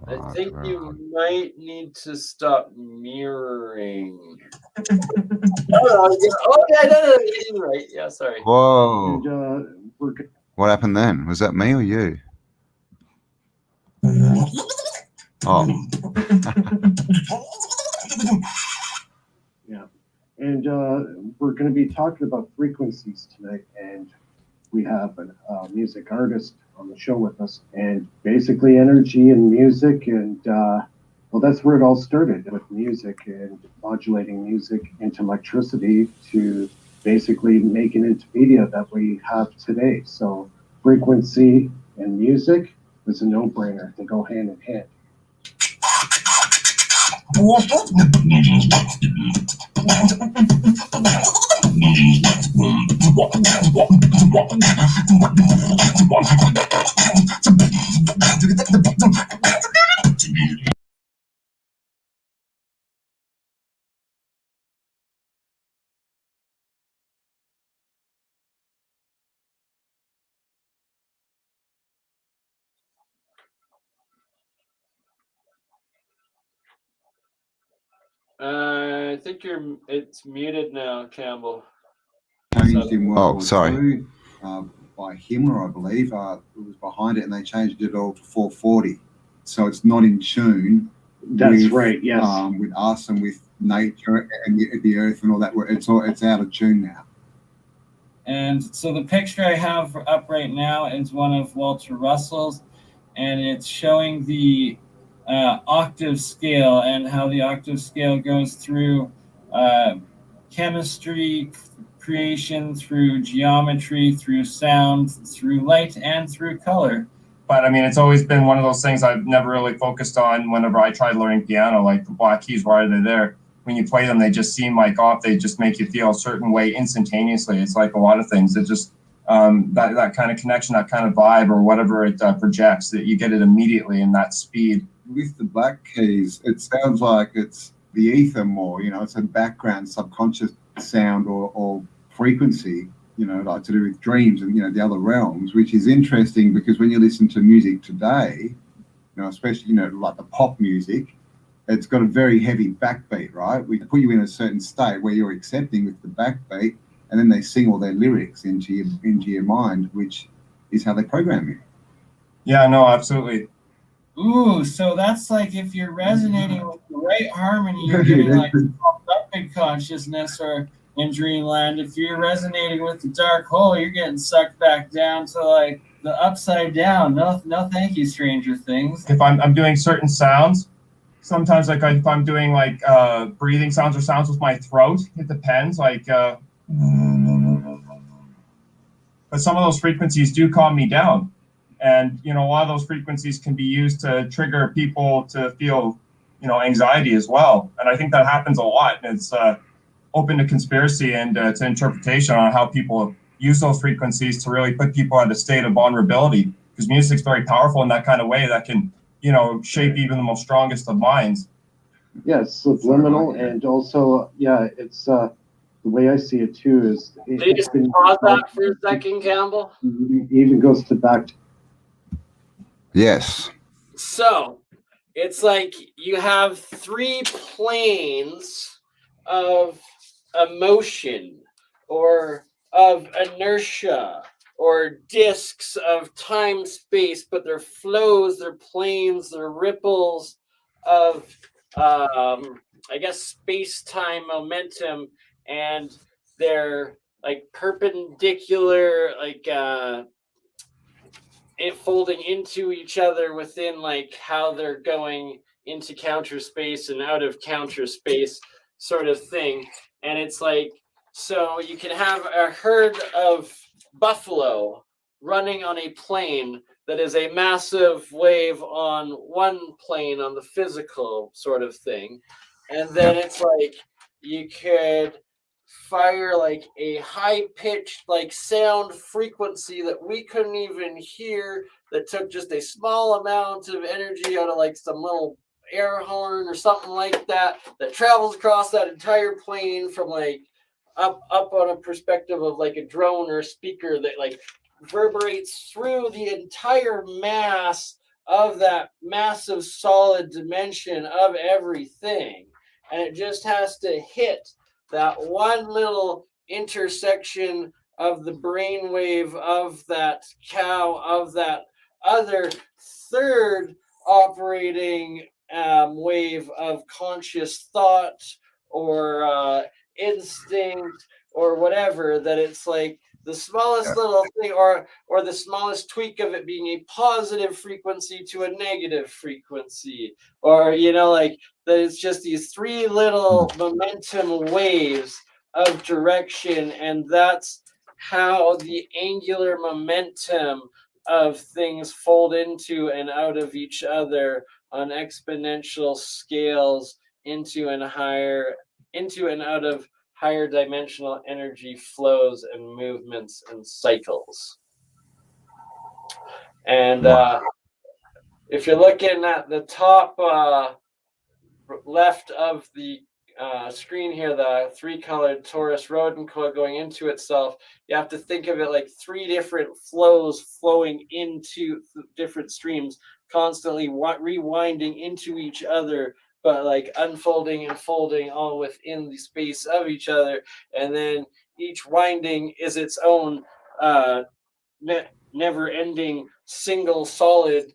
I think you might need to stop mirroring. No, you're right. Yeah, sorry. Whoa. What happened then? Was that me or you? Oh. Yeah. And we're going to be talking about frequencies tonight, and we have a music artist on the show with us, and basically energy and music, and well, that's where it all started, with music and modulating music into electricity to basically make it into media that we have today. So frequency and music is a no-brainer. They go hand in hand. I think it's muted now, Campbell. Oh, sorry. By Himmler, I believe, it was behind it, and they changed it all to 440. So it's not in tune. That's right. Yes. With us and with nature and the earth and all that. It's out of tune now. And so the picture I have up right now is one of Walter Russell's, and it's showing the octave scale and how the octave scale goes through chemistry, creation, through geometry, through sound, through light, and through color. But I mean, it's always been one of those things I've never really focused on whenever I tried learning piano, like the black keys, why are they there? When you play them, they just seem like off. They just make you feel a certain way instantaneously. It's like a lot of things. It just, that kind of connection, that kind of vibe or whatever it projects, that you get it immediately in that speed. With the black keys, it sounds like it's the ether more, it's a background subconscious sound or frequency like to do with dreams and the other realms, which is interesting because when you listen to music today, especially like the pop music, it's got a very heavy backbeat, right? We put you in a certain state where you're accepting with the backbeat, and then they sing all their lyrics into your mind, which is how they program you. Yeah, no, absolutely. Ooh, so that's like if you're resonating with the right harmony, you're getting like up in consciousness or in dreamland. If you're resonating with the dark hole, you're getting sucked back down to like the upside down. No, thank you, Stranger Things. If I'm doing certain sounds, sometimes like if I'm doing like breathing sounds or sounds with my throat, it depends. Like, but some of those frequencies do calm me down. And, a lot of those frequencies can be used to trigger people to feel, anxiety as well. And I think that happens a lot. And it's open to conspiracy and to interpretation on how people use those frequencies to really put people at a state of vulnerability. Because music's very powerful in that kind of way that can, shape even the most strongest of minds. Yeah, it's subliminal, and also, it's the way I see it too is. Please pause that for a second, Campbell. It even goes to back to. Yes. So it's like you have 3 planes of emotion or of inertia or disks of time space, but they're flows, they're planes, they're ripples of I guess space-time momentum, and they're like perpendicular, like folding into each other within like how they're going into counter space and out of counter space sort of thing. And it's like, so you can have a herd of buffalo running on a plane that is a massive wave on one plane on the physical sort of thing. And then it's like you could fire like a high-pitched like sound frequency that we couldn't even hear, that took just a small amount of energy out of like some little air horn or something like that, that travels across that entire plane from like up on a perspective of like a drone or a speaker, that like reverberates through the entire mass of that massive solid dimension of everything. And it just has to hit that one little intersection of the brainwave of that cow, of that other third operating wave of conscious thought or instinct or whatever, that it's like the smallest little thing or the smallest tweak of it being a positive frequency to a negative frequency, or like that it's just these 3 little momentum waves of direction, and that's how the angular momentum of things fold into and out of each other on exponential scales into and out of higher dimensional energy flows and movements and cycles. And if you're looking at the top left of the screen here, the 3-colored torus rodent coil going into itself, you have to think of it like 3 different flows flowing into different streams, constantly rewinding into each other, but like unfolding and folding all within the space of each other. And then each winding is its own never-ending single solid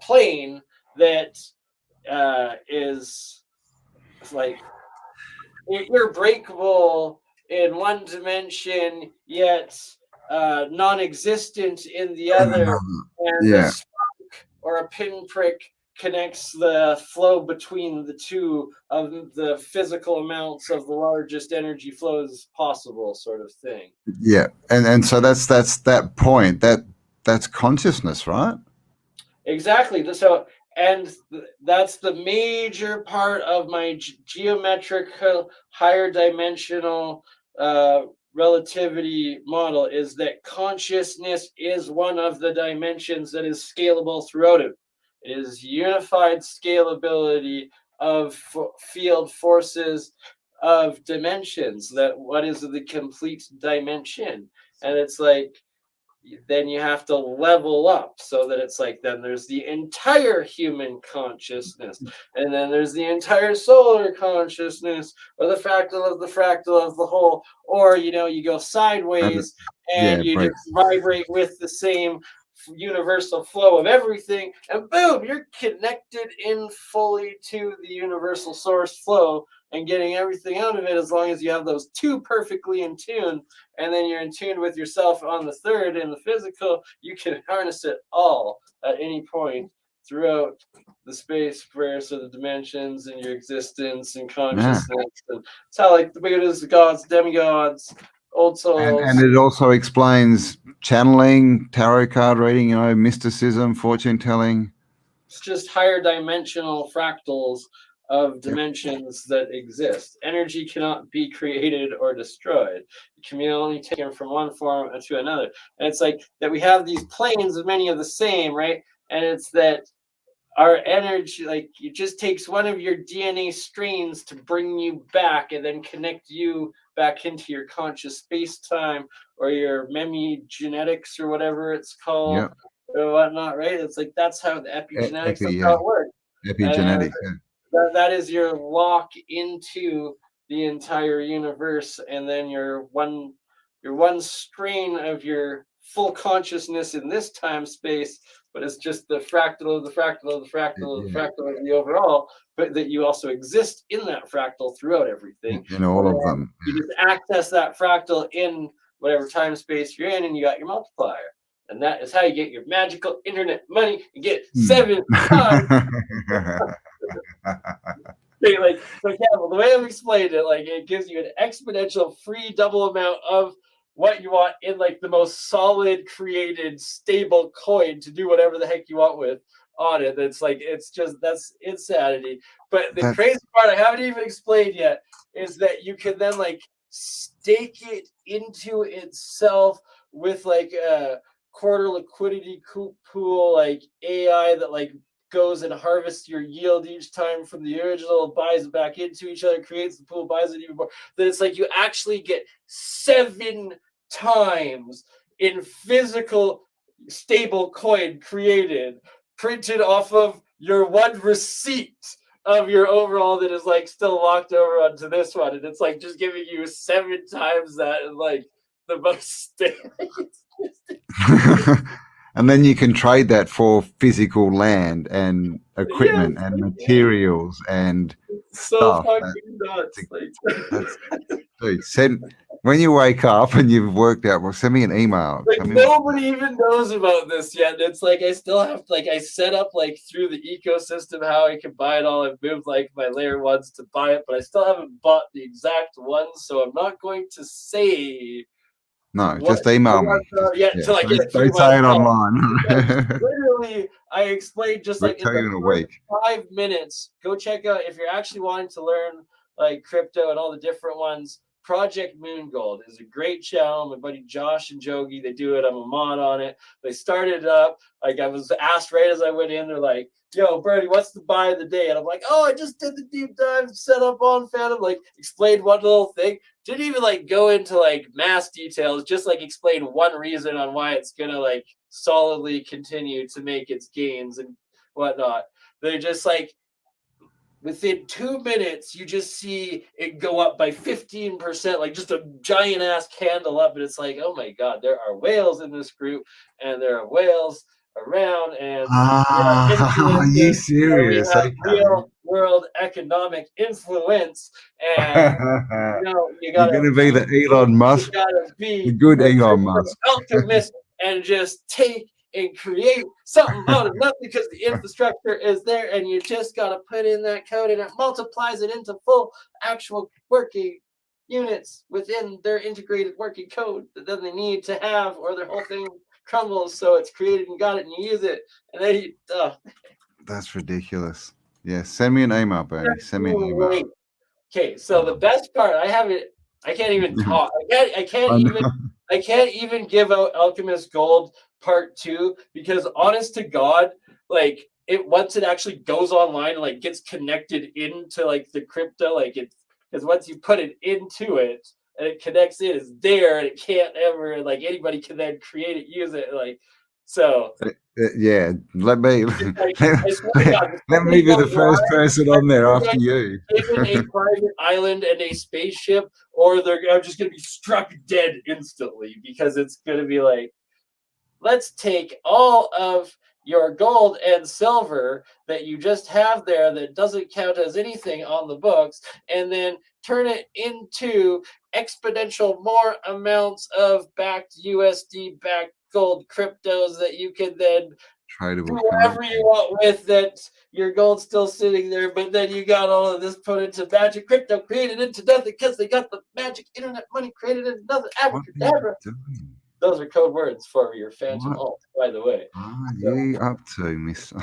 plane that is like irrebreakable in one dimension, yet non-existent in the other. And a spark or a pinprick connects the flow between the two of the physical amounts of the largest energy flows possible, sort of thing. Yeah, and so that's that point, that's consciousness, right? Exactly. So, and that's the major part of my geometrical higher dimensional relativity model, is that consciousness is one of the dimensions that is scalable throughout it. It is unified scalability of field forces of dimensions, that what is the complete dimension. And it's like, then you have to level up so that it's like, then there's the entire human consciousness, and then there's the entire solar consciousness, or the fractal of the whole, or you go sideways and you just vibrate with the same universal flow of everything, and boom, you're connected in fully to the universal source flow and getting everything out of it, as long as you have those two perfectly in tune, and then you're in tune with yourself on the third in the physical. You can harness it all at any point throughout the space, verse, or the dimensions, and your existence and consciousness. And it's how like the Buddhas, the gods, demigods, old souls. And it also explains channeling, tarot card reading, mysticism, fortune telling. It's just higher dimensional fractals of dimensions that exist. Energy cannot be created or destroyed. It can be only taken from one form to another. And it's like that we have these planes of many of the same, right? And it's that our energy, like, it just takes one of your DNA strains to bring you back and then connect you back into your conscious space-time or your genetics or whatever it's called, or whatnot, right? It's like that's how the epigenetics, that's how it works. Epigenetics, that is your lock into the entire universe, and then your one strain of your full consciousness in this time space, but it's just the fractal of the fractal of the fractal of the fractal of the overall, but that you also exist in that fractal throughout everything. In all of them. You just access that fractal in whatever time space you're in, and you got your multiplier. And that is how you get your magical internet money. You get 7 times. Like, so Campbell, the way I've explained it, like, it gives you an exponential free double amount of what you want in like the most solid created stable coin to do whatever the heck you want with on it. It's like, that's insanity. But the crazy part I haven't even explained yet is that you can then like stake it into itself with like a quarter liquidity pool, like AI that like goes and harvests your yield each time from the original, buys it back into each other, creates the pool, buys it even more. Then it's like you actually get 7 times in physical stable coin created, printed off of your one receipt of your overall that is like still locked over onto this one. And it's like just giving you 7 times that, and like the most stable. And then you can trade that for physical land and equipment and materials and stuff. Fucking nuts. Dude, when you wake up and you've worked out, well, send me an email. Like nobody even knows about this yet. It's like I still have to, like, I set up like through the ecosystem how I can buy it all. I've moved like my layer ones to buy it, but I still haven't bought the exact ones, so I'm not going to say. No, just email me. Till I get don't say it online. Literally, I explained just like in a week. 5 minutes. Go check out if you're actually wanting to learn like crypto and all the different ones. Project Moon Gold is a great channel. My buddy Josh and Jogi, they do it. I'm a mod on it. They started it up. Like I was asked right as I went in, they're like, "Yo, Bernie, what's the buy of the day?" And I'm like, "Oh, I just did the deep dive set up on Phantom." Like explained one little thing. Didn't even like go into like mass details. Just like explain one reason on why it's gonna like solidly continue to make its gains and whatnot. They're just like, within 2 minutes, you just see it go up by 15%, like just a giant ass candle up. And it's like, oh my God, there are whales in this group, and there are whales around. And are you serious? Real world economic influence. And you're going to be the Elon Musk, you gotta be the good Elon Musk. Alchemist and just take and create something out of nothing because the infrastructure is there, and you just got to put in that code and it multiplies it into full actual working units within their integrated working code that then they need to have, or their whole thing crumbles. So it's created and got it and you use it, and then you That's ridiculous. Yeah, send me an email, Bernie. Send me an email. Okay, so the best part, I can't even talk. I can't even give out Alchemist Gold Part 2 because, honest to God, like it once it actually goes online and like gets connected into like the crypto, like it, because once you put it into it and it connects in, it's there, and it can't ever, like, anybody can then create it, use it, like, so. Yeah, let me Like, let me be the first person on there after you. Given a private island and a spaceship, or they're just going to be struck dead instantly, because it's going to be like, let's take all of your gold and silver that you just have there that doesn't count as anything on the books, and then turn it into exponential more amounts of backed USD backed gold cryptos that you can then Tradable do whatever you want with, that your gold's still sitting there, but then you got all of this put into magic crypto, created into nothing, because they got the magic internet money created into nothing. Abracadabra. Those are code words for your phantom alt, by the way. What are you up to, Mr.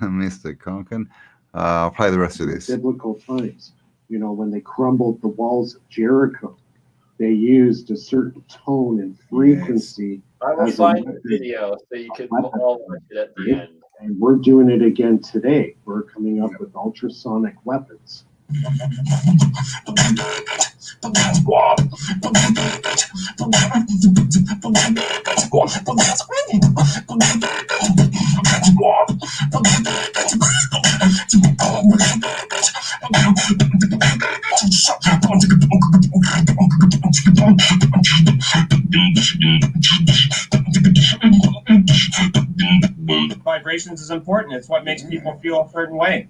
Mr. Conkin? I'll play the rest of this. Biblical times, you know, when they crumbled the walls of Jericho, they used a certain tone and frequency. I will find the video so you can all watch it at the end. And we're doing it again today. We're coming up with ultrasonic weapons. Vibrations is important. It's what makes people feel a certain way.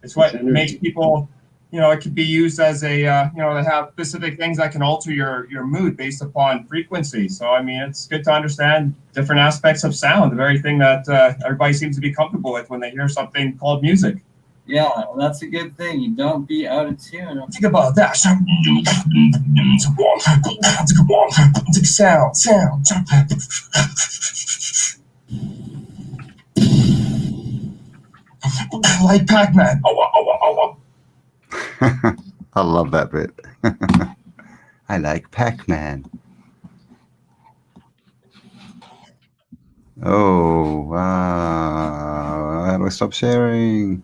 It's what makes people, you know, it could be used as a, you know, to have specific things that can alter your mood based upon frequency. So, I mean, it's good to understand different aspects of sound, the very thing that everybody seems to be comfortable with when they hear something called music. Yeah, well, that's a good thing. You don't be out of tune. Think about that. Sound. Like Pac-Man. I love that bit. I like Pac-Man. Oh, wow. How do I stop sharing?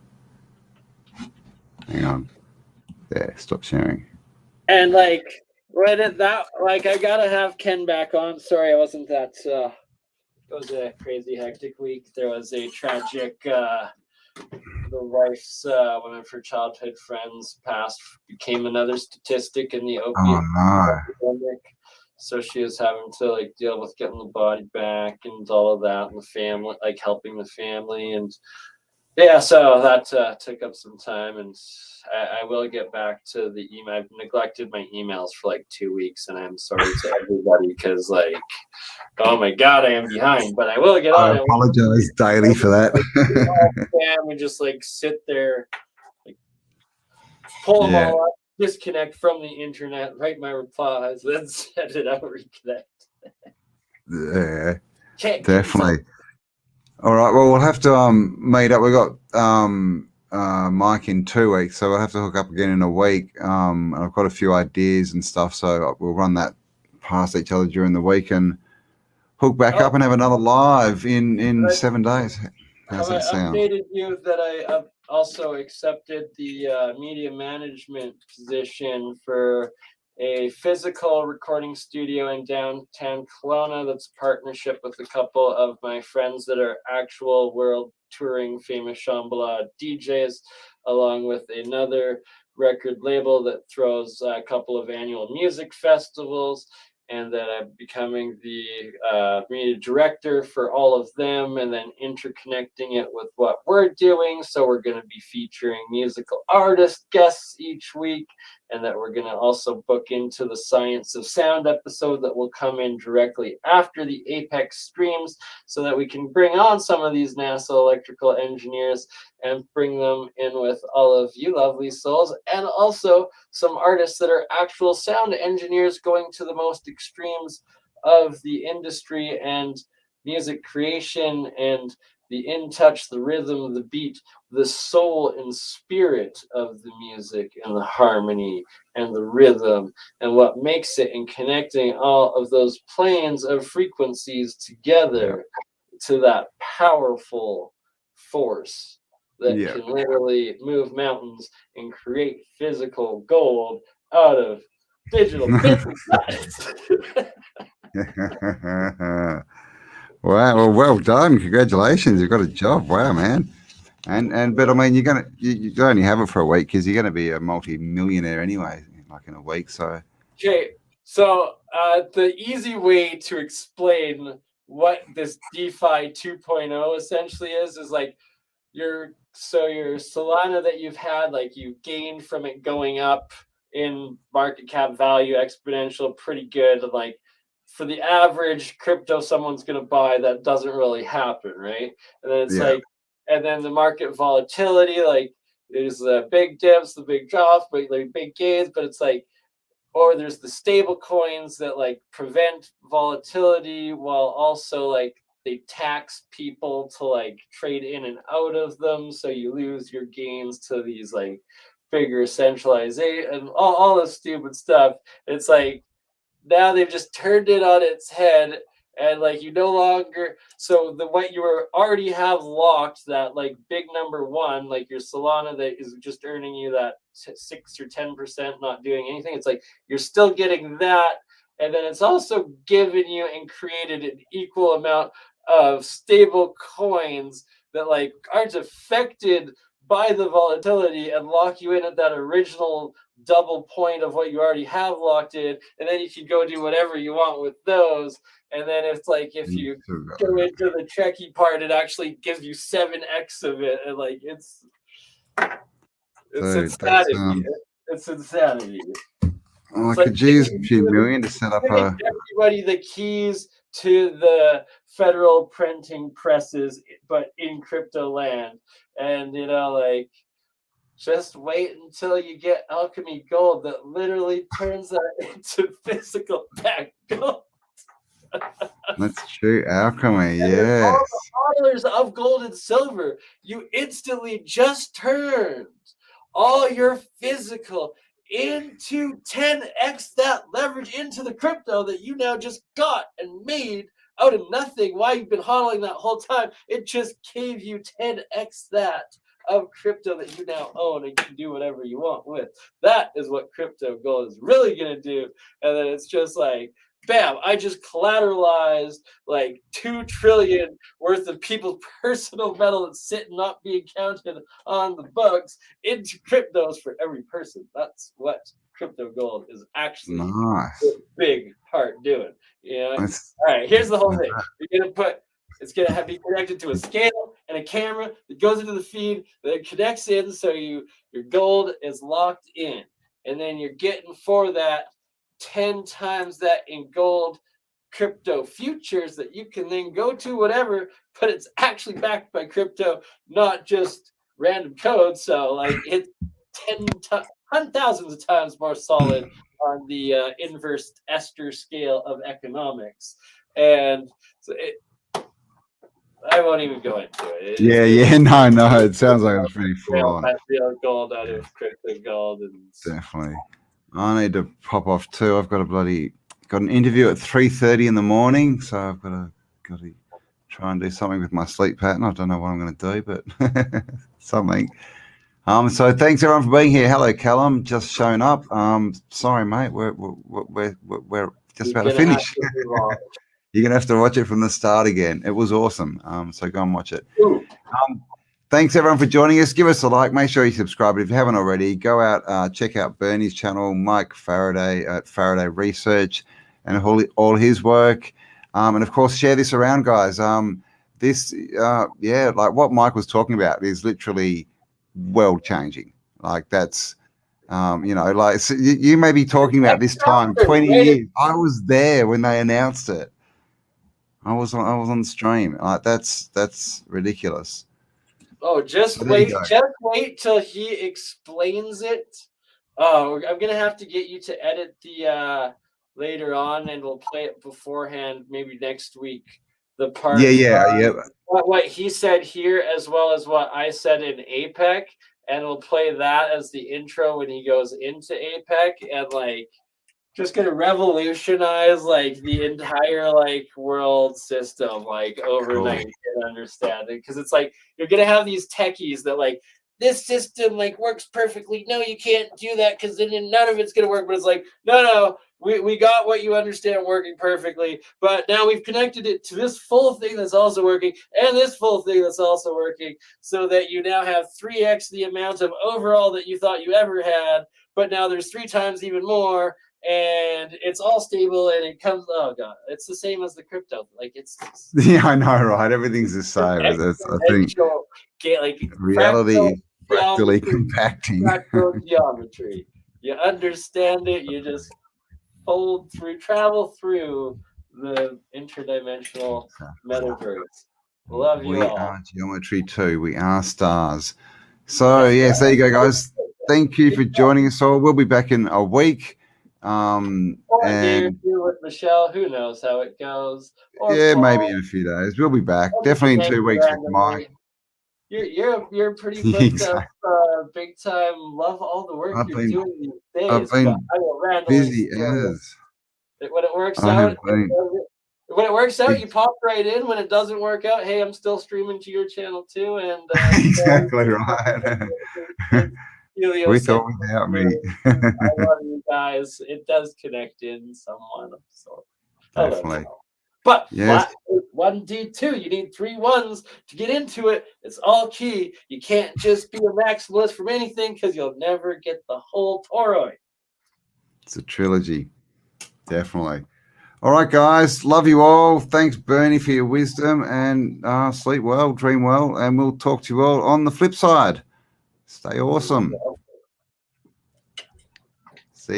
Hang on. There, stop sharing. And like, when it that, like, I gotta have Ken back on. Sorry, I wasn't that. It was a crazy, hectic week. There was a tragic. The wife's one of her childhood friends passed, became another statistic in the opiate epidemic. So she was having to like deal with getting the body back and all of that, and the family, like helping the family, and yeah, so that took up some time, and I will get back to the email. I've neglected my emails for like 2 weeks, and I'm sorry to everybody because, like, oh my god, I am behind. But I will get on. I apologize daily for that. And we just like sit there, like pull them all up, disconnect from the internet, write my replies, then send it out, reconnect. Yeah, definitely. All right, well, we'll have to meet up. We've got Mike in 2 weeks, so we'll have to hook up again in a week. And I've got a few ideas and stuff, so we'll run that past each other during the week and hook back up and have another live in 7 days. How's that sound? I updated you that I also accepted the media management position for a physical recording studio in downtown Kelowna that's partnership with a couple of my friends that are actual world touring famous Shambhala DJs, along with another record label that throws a couple of annual music festivals, and that I'm becoming the media director for all of them, and then interconnecting it with what we're doing. So we're going to be featuring musical artist guests each week, and that we're going to also book into the Science of Sound episode that will come in directly after the Apex streams, so that we can bring on some of these NASA electrical engineers and bring them in with all of you lovely souls, and also some artists that are actual sound engineers going to the most extremes of the industry and music creation, and the in touch, the rhythm, the beat, the soul and spirit of the music, and the harmony and the rhythm, and what makes it, and connecting all of those planes of frequencies together to that powerful force that can literally move mountains and create physical gold out of Digital business. Wow, well done. Congratulations. You've got a job. Wow, man. And but I mean, you only have it for a week because you're going to be a multi-millionaire anyway, like in a week. So Okay, so the easy way to explain what this DeFi 2.0 essentially is like your Solana that you've had, like you gained from it going up in market cap value exponential pretty good. Like for the average crypto someone's going to buy, that doesn't really happen, right? And then it's like, and then the market volatility, like there's the big dips, the big drops, but like big gains, but it's like, or there's the stable coins that like prevent volatility while also like they tax people to like trade in and out of them, so you lose your gains to these like bigger centralization and all this stupid stuff. It's like now they've just turned it on its head, and like you no longer, so the what you were already have locked, that like big number one, like your Solana that is just earning you that 6 or 10% not doing anything, it's like you're still getting that, and then it's also given you and created an equal amount of stable coins that like aren't affected by the volatility and lock you in at that original double point of what you already have locked in, and then you can go do whatever you want with those. And then it's like if you go into the tricky part, it actually gives you 7x of it, and like it's insanity. It's insanity. Like a G's a few million to set up a everybody the keys to the federal printing presses, but in crypto land. And you know, like just wait until you get alchemy gold that literally turns that into physical back gold. That's true, alchemy. And Yes. all the hodlers of gold and silver, you instantly just turned all your physical into 10x that leverage into the crypto that you now just got and made out of nothing. Why you've been hodling that whole time? It just gave you 10x that of crypto that you now own and you can do whatever you want with. That is what crypto gold is really going to do. And then it's just like, bam, I just collateralized like 2 trillion worth of people's personal metal that's sitting not being counted on the books into cryptos for every person. That's what crypto gold is actually a big part doing. You know? All right, here's the whole thing. You're gonna put, it's gonna be connected to a scale and a camera that goes into the feed that connects in, so your gold is locked in, and then you're getting for that 10 times that in gold crypto futures that you can then go to whatever, but it's actually backed by crypto, not just random code. So like it's 10,000s of times more solid on the inverse Esther scale of economics. And so I won't even go into it. No, it sounds like it's pretty full on. I feel gold out of crypto gold. And Definitely. I need to pop off too. I've got an interview at 3:30 in the morning, so I've got to try and do something with my sleep pattern. I don't know what I'm going to do, but something. So thanks everyone for being here. Hello, Callum, just showing up. Sorry, mate, we're just about to finish. You're gonna have to watch it from the start again. It was awesome. So go and watch it. Thanks everyone for joining us. Give us a like. Make sure you subscribe. But if you haven't already, go out, check out Bernie's channel, Mike Faraday at Faraday Research, and all his work. And of course, share this around, guys. Like what Mike was talking about is literally world changing. Like that's, like so you may be talking about this time 20 years. I was there when they announced it. I was on the stream. Like that's ridiculous. Oh, just wait till he explains it. Oh, I'm gonna have to get you to edit the later on, and we'll play it beforehand, maybe next week. The part, what he said here, as well as what I said in APEC, and we'll play that as the intro when he goes into APEC, and like just gonna revolutionize like the entire like world system like overnight and understanding, because it's like you're gonna have these techies that like this system like works perfectly. No, you can't do that because then none of it's gonna work. But it's like, no, we got what you understand working perfectly, but now we've connected it to this full thing that's also working and this full thing that's also working, so that you now have 3x the amount of overall that you thought you ever had, but now there's 3 times even more, and it's all stable, and it comes, oh god, it's the same as the crypto. Like it's Yeah, I know, right? Everything's the same. I think like reality is fractally compacting. fractal geometry. You understand it, you just travel through the interdimensional metaverse. Love you We all. are geometry too. We are stars. So yes, there you go, guys. Thank you for joining us all. We'll be back in a week. And you with Michelle, who knows how it goes? Or yeah, Paul. maybe in a few days. We'll be back. Definitely in 2 weeks with Mike. You're pretty booked up, big time. Love all the work you're doing these days. I've been busy as. When it works out, you pop right in. When it doesn't work out, hey, I'm still streaming to your channel too. And exactly right. With or without me. I love you guys. It does connect in somewhat. So definitely. But yes. 1D2, you need 3 ones to get into it. It's all key. You can't just be a maximalist from anything because you'll never get the whole toroid. It's a trilogy. Definitely. All right, guys. Love you all. Thanks, Bernie, for your wisdom, and sleep well, dream well, and we'll talk to you all on the flip side. Stay awesome.